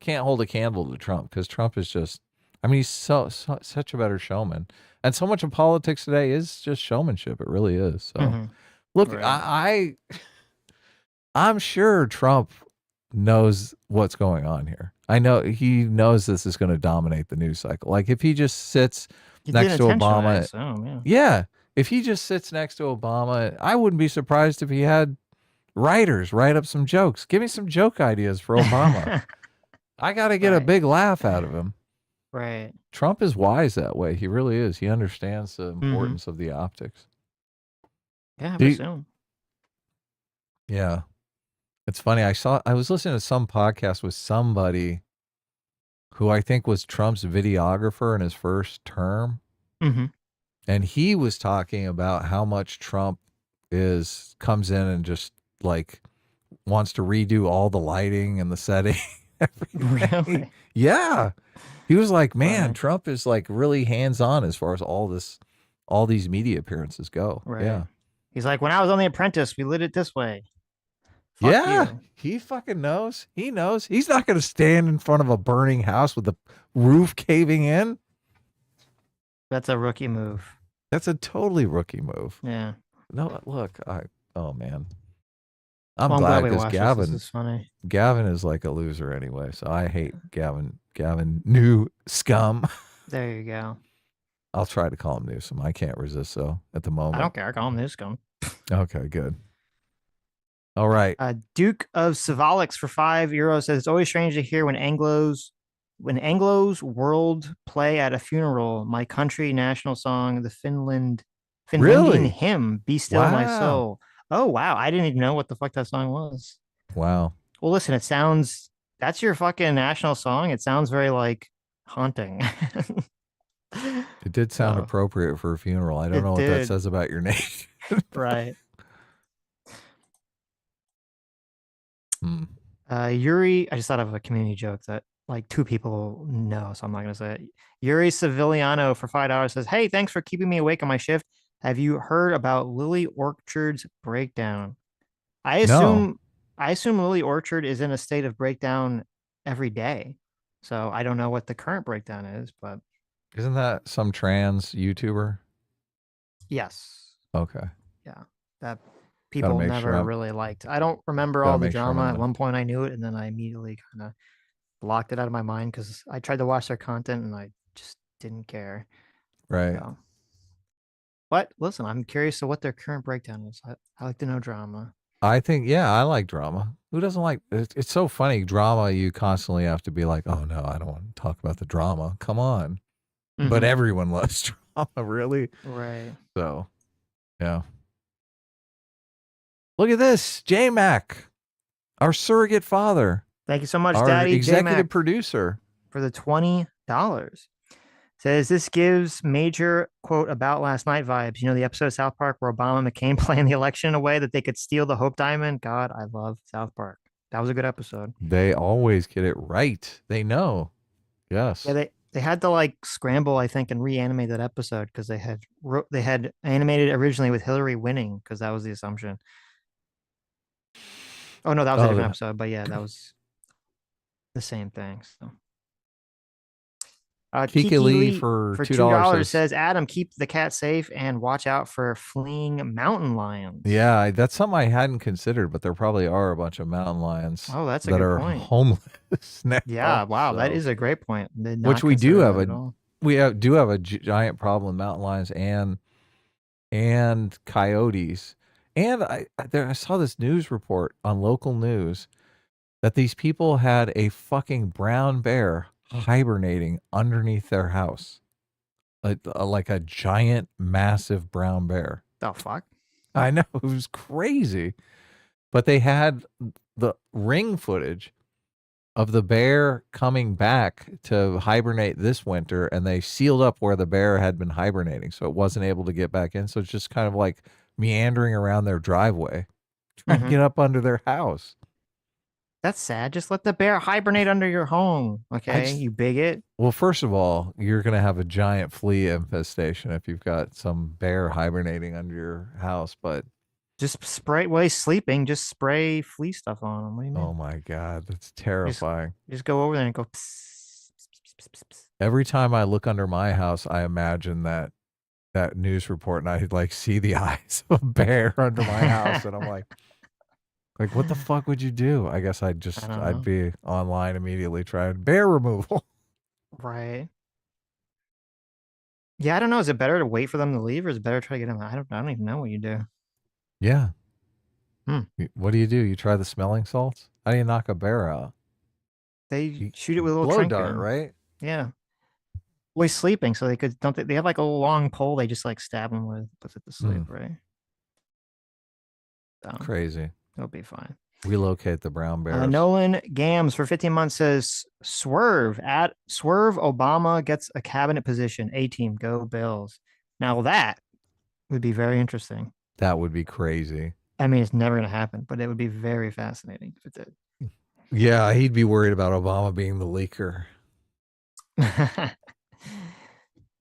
hold a candle to Trump because Trump is just, he's such a better showman. And so much of politics today is just showmanship. It really is. So look, I'm sure Trump knows what's going on here. I know he knows this is going to dominate the news cycle. Like if he just sits next to Obama. If he just sits next to Obama, I wouldn't be surprised if he had writers write up some jokes. Give me some joke ideas for Obama. I got to get a big laugh out of him. Right. Trump is wise that way. He really is. He understands the importance of the optics. Yeah, I assume. Yeah. It's funny. I was listening to some podcast with somebody who I think was Trump's videographer in his first term. And he was talking about how much Trump comes in and just like wants to redo all the lighting and the setting. Really? Yeah. He was like, man, Trump is like really hands-on as far as all these media appearances go. Right. Yeah. He's like, when I was on The Apprentice, we lit it this way. Fuck yeah, you. he fucking knows. He knows. He's not going to stand in front of a burning house with the roof caving in. That's a rookie move. That's a totally rookie move. Yeah. No, look, oh man. I'm Well, glad we because watched Gavin This is funny. Gavin is like a loser anyway, so I hate Gavin New scum. There you go. I'll try to call him Newsom. I can't resist though at the moment. I don't care. Call him Newsom. Okay, good. All right. Duke of Savalics for €5 says it's always strange to hear when Anglos world play at a funeral. My country national song, the Finlandian Really? hymn, "Be Still My Wow. Soul." Oh wow, I didn't even know what the fuck that song was. Wow. Well, listen, that's your fucking national song. It sounds very like haunting. It did sound Oh. appropriate for a funeral. I don't It know what that did. says about your name. Right. Hmm. Yuri, I just thought of a community joke that like two people know, so I'm not gonna say it. Yuri Civiliano for $5 says, "Hey, thanks for keeping me awake on my shift. Have you heard about Lily Orchard's breakdown?" I No. assume Lily Orchard is in a state of breakdown every day. So I don't know what the current breakdown is, but Isn't that some trans YouTuber? yes. Okay. Yeah. That people make never sure I'm- really liked. I don't remember Gotta all the make sure I'm drama. in At the- one point I knew it and then I immediately kind of blocked it out of my mind because I tried to watch their content and I just didn't care. Right. So. But listen, I'm curious to what their current breakdown is. I like to know drama. I think, yeah, I like drama. Who doesn't like it's so funny. Drama, you constantly have to be like, oh no, I don't want to talk about the drama. Come on. But Mhm. everyone loves drama, really. Right. So, yeah. Look at this. J-Mac, our surrogate father. Thank you so much, Our Daddy executive J-Mac, producer. for the $20. Says this gives major quote about last night vibes. You know, the episode of South Park where Obama and McCain planned the election in a way that they could steal the Hope Diamond. God, I love South Park. That was a good episode. They always get it right. They know. Yes. Yeah, they had to like scramble, I think, and reanimate that episode because they had animated originally with Hillary winning because that was the assumption. Oh no, that was a different episode, but yeah, that was the same thing. So. Kiki Lee for $2 says, Adam, keep the cat safe and watch out for fleeing mountain lions. Yeah, that's something I hadn't considered, but there probably are a bunch of mountain lions. Oh, that's a that good are point. homeless now. Yeah, wow, that so- is a great point. Did not Which we do consider have that at all. do have a giant problem with mountain lions and coyotes. And I saw this news report on local news that these people had a fucking brown bear hibernating underneath their house, like a giant, massive brown bear. The fuck? I know, it was crazy. But they had the ring footage of the bear coming back to hibernate this winter, and they sealed up where the bear had been hibernating, so it wasn't able to get back in. So it's just kind of like meandering around their driveway, trying to get up under their house. That's sad. Just let the bear hibernate under your home. Okay, you bigot. Well, first of all, you're going to have a giant flea infestation if you've got some bear hibernating under your house, but just spray while he's sleeping. Just spray flea stuff on him. What do you mean? Oh my God, that's terrifying. Just go over there and go. Pss, pss, pss, pss, pss. Every time I look under my house, I imagine that news report, and I like see the eyes of a bear under my house, and I'm like, what the fuck would you do? I guess I'd be online immediately trying bear removal. Right. Yeah, I don't know. Is it better to wait for them to leave, or is it better to try to get them? I don't even know what you do. Yeah. Hmm. What do? You try the smelling salts? How do you knock a bear out? They shoot it with a little blow trinket. dart, right? Yeah. Well, he's sleeping, so they have like a little long pole they just like stab him with, puts it to sleep, right? So, Crazy. It'll be fine. Relocate the brown bears. Nolan Gams for 15 months says, Swerve Obama gets a cabinet position. A-team, go Bills. Now that would be very interesting. That would be crazy. I mean, it's never going to happen, but it would be very fascinating if it did. Yeah, he'd be worried about Obama being the leaker.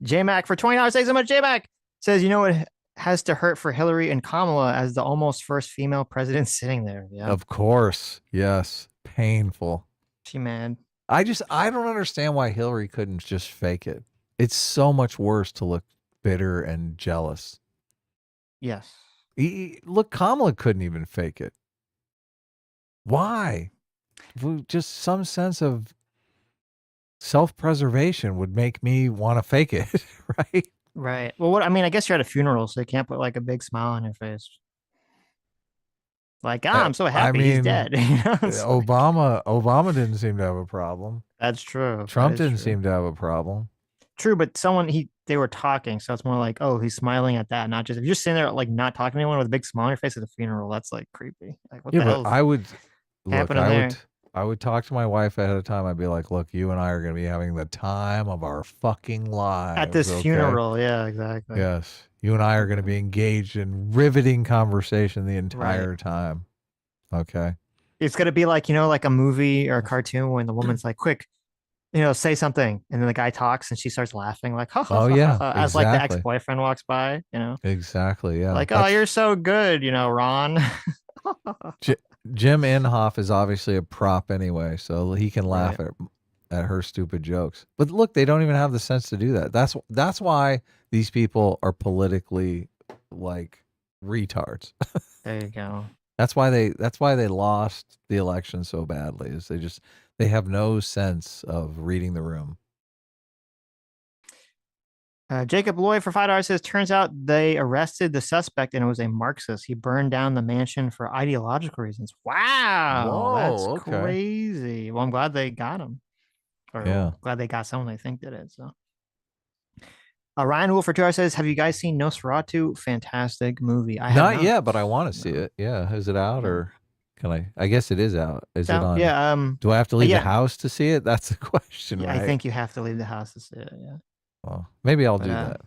J-Mac for $20. Thanks so much, J-Mac. Says, you know what has to hurt for Hillary and Kamala as the almost first female president sitting there. Yeah. Of course. Yes. Painful. She mad. I don't understand why Hillary couldn't just fake it. It's so much worse to look bitter and jealous. Yes. Look, Kamala couldn't even fake it. Why? Just some sense of self-preservation would make me want to fake it, right? Right. Well, I mean, I guess you're at a funeral, so you can't put like a big smile on your face. Like, I'm so happy he's dead. Obama didn't seem to have a problem. That's true. Trump didn't seem to have a problem. True, but they were talking, so it's more like, oh, he's smiling at that, not just if you're sitting there like not talking to anyone with a big smile on your face at a funeral. That's like creepy. Like, what the hell? I would talk to my wife ahead of time. I'd be like, look, you and I are going to be having the time of our fucking lives at this funeral. Yeah, exactly. Yes, you and I are going to be engaged in riveting conversation the entire time. Okay. It's going to be like, like a movie or a cartoon when the woman's like, quick, say something. And then the guy talks and she starts laughing like, oh, yeah, as like the ex-boyfriend walks by, Exactly. Yeah. Like, oh, you're so good, Ron. Jim Inhofe is obviously a prop anyway, so he can laugh at her stupid jokes. But look, they don't even have the sense to do that. That's why these people are politically like retards. There you go. That's why they lost the election so badly. Is they have no sense of reading the room. Jacob Lloyd for $5 says, turns out they arrested the suspect and it was a Marxist. He burned down the mansion for ideological reasons. Wow. Whoa, that's crazy. Well, I'm glad they got him. Glad they got someone they think did it. So, Ryan Wolf for $2 says, have you guys seen Nosferatu? Fantastic movie. I have not yet, but I want to see it. Yeah. Is it out or can I? I guess it is out. Is it on? Yeah. Do I have to leave the house to see it? That's the question, yeah, right? I think you have to leave the house to see it. Yeah. Well, maybe I'll do that.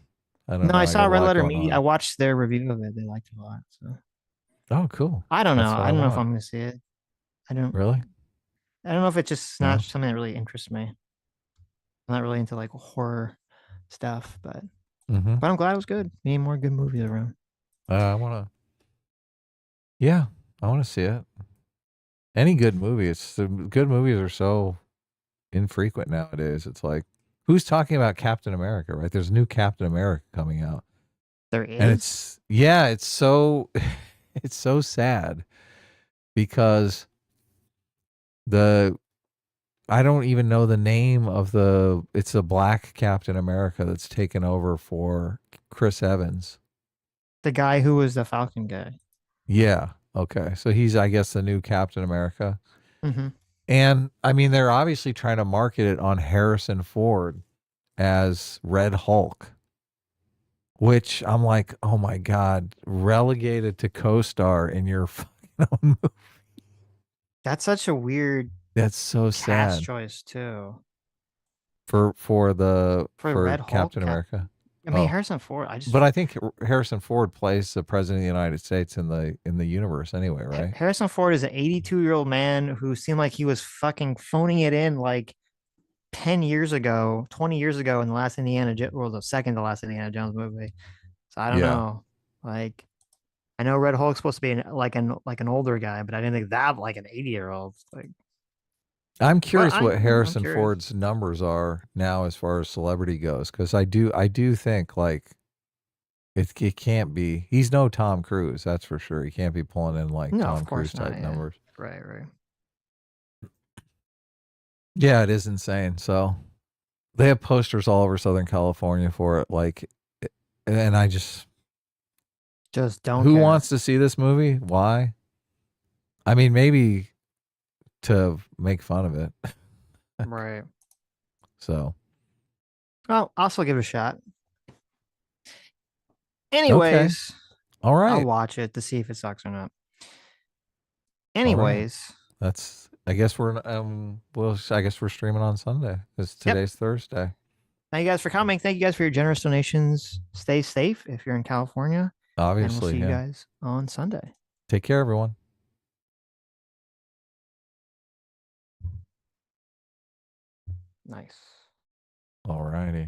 I don't know. I saw Red Letter Media. I watched their review of it. They liked it a lot. So. Oh, cool. I don't know. I don't know if I'm going to see it. I don't really. I don't know if it's just not something that really interests me. I'm not really into like horror stuff, but I'm glad it was good. We need more good movies around. I want to see it. Any good movie. Good movies are so infrequent nowadays. It's like, who's talking about Captain America, right? There's a new Captain America coming out. There is. And it's so it's so sad because I don't even know the name of it's a black Captain America that's taken over for Chris Evans. The guy who was the Falcon guy. Yeah. Okay. So he's, I guess, the new Captain America. Mm-hmm. And I mean, they're obviously trying to market it on Harrison Ford as Red Hulk, which I'm like, oh my God, relegated to co-star in your fucking own movie. That's such a weird. That's so sad. Choice too. For Red Captain Hulk? America. I mean, Harrison Ford. But I think Harrison Ford plays the president of the United States in the universe anyway, right? Harrison Ford is an 82-year-old man who seemed like he was fucking phoning it in like 10 years ago, 20 years ago in the last the second to last Indiana Jones movie. So I don't know. Like, I know Red Hulk's supposed to be like an older guy, but I didn't think that like an 80-year-old. Like, I'm curious what Harrison Ford's numbers are now as far as celebrity goes, because I do think like it can't be. He's no Tom Cruise, that's for sure. He can't be pulling in like Tom Cruise type numbers. Right. Yeah, it is insane. So they have posters all over Southern California for it, like, and I just don't. Who wants to see this movie? Why? I mean, maybe to make fun of it. Right. So. Well, I'll still give it a shot. Anyways. Okay. All right. I'll watch it to see if it sucks or not. Anyways. That's, I guess we're streaming on Sunday. Today's Thursday. Thank you guys for coming. Thank you guys for your generous donations. Stay safe if you're in California. Obviously. And we'll see you guys on Sunday. Take care, everyone. Nice. All righty.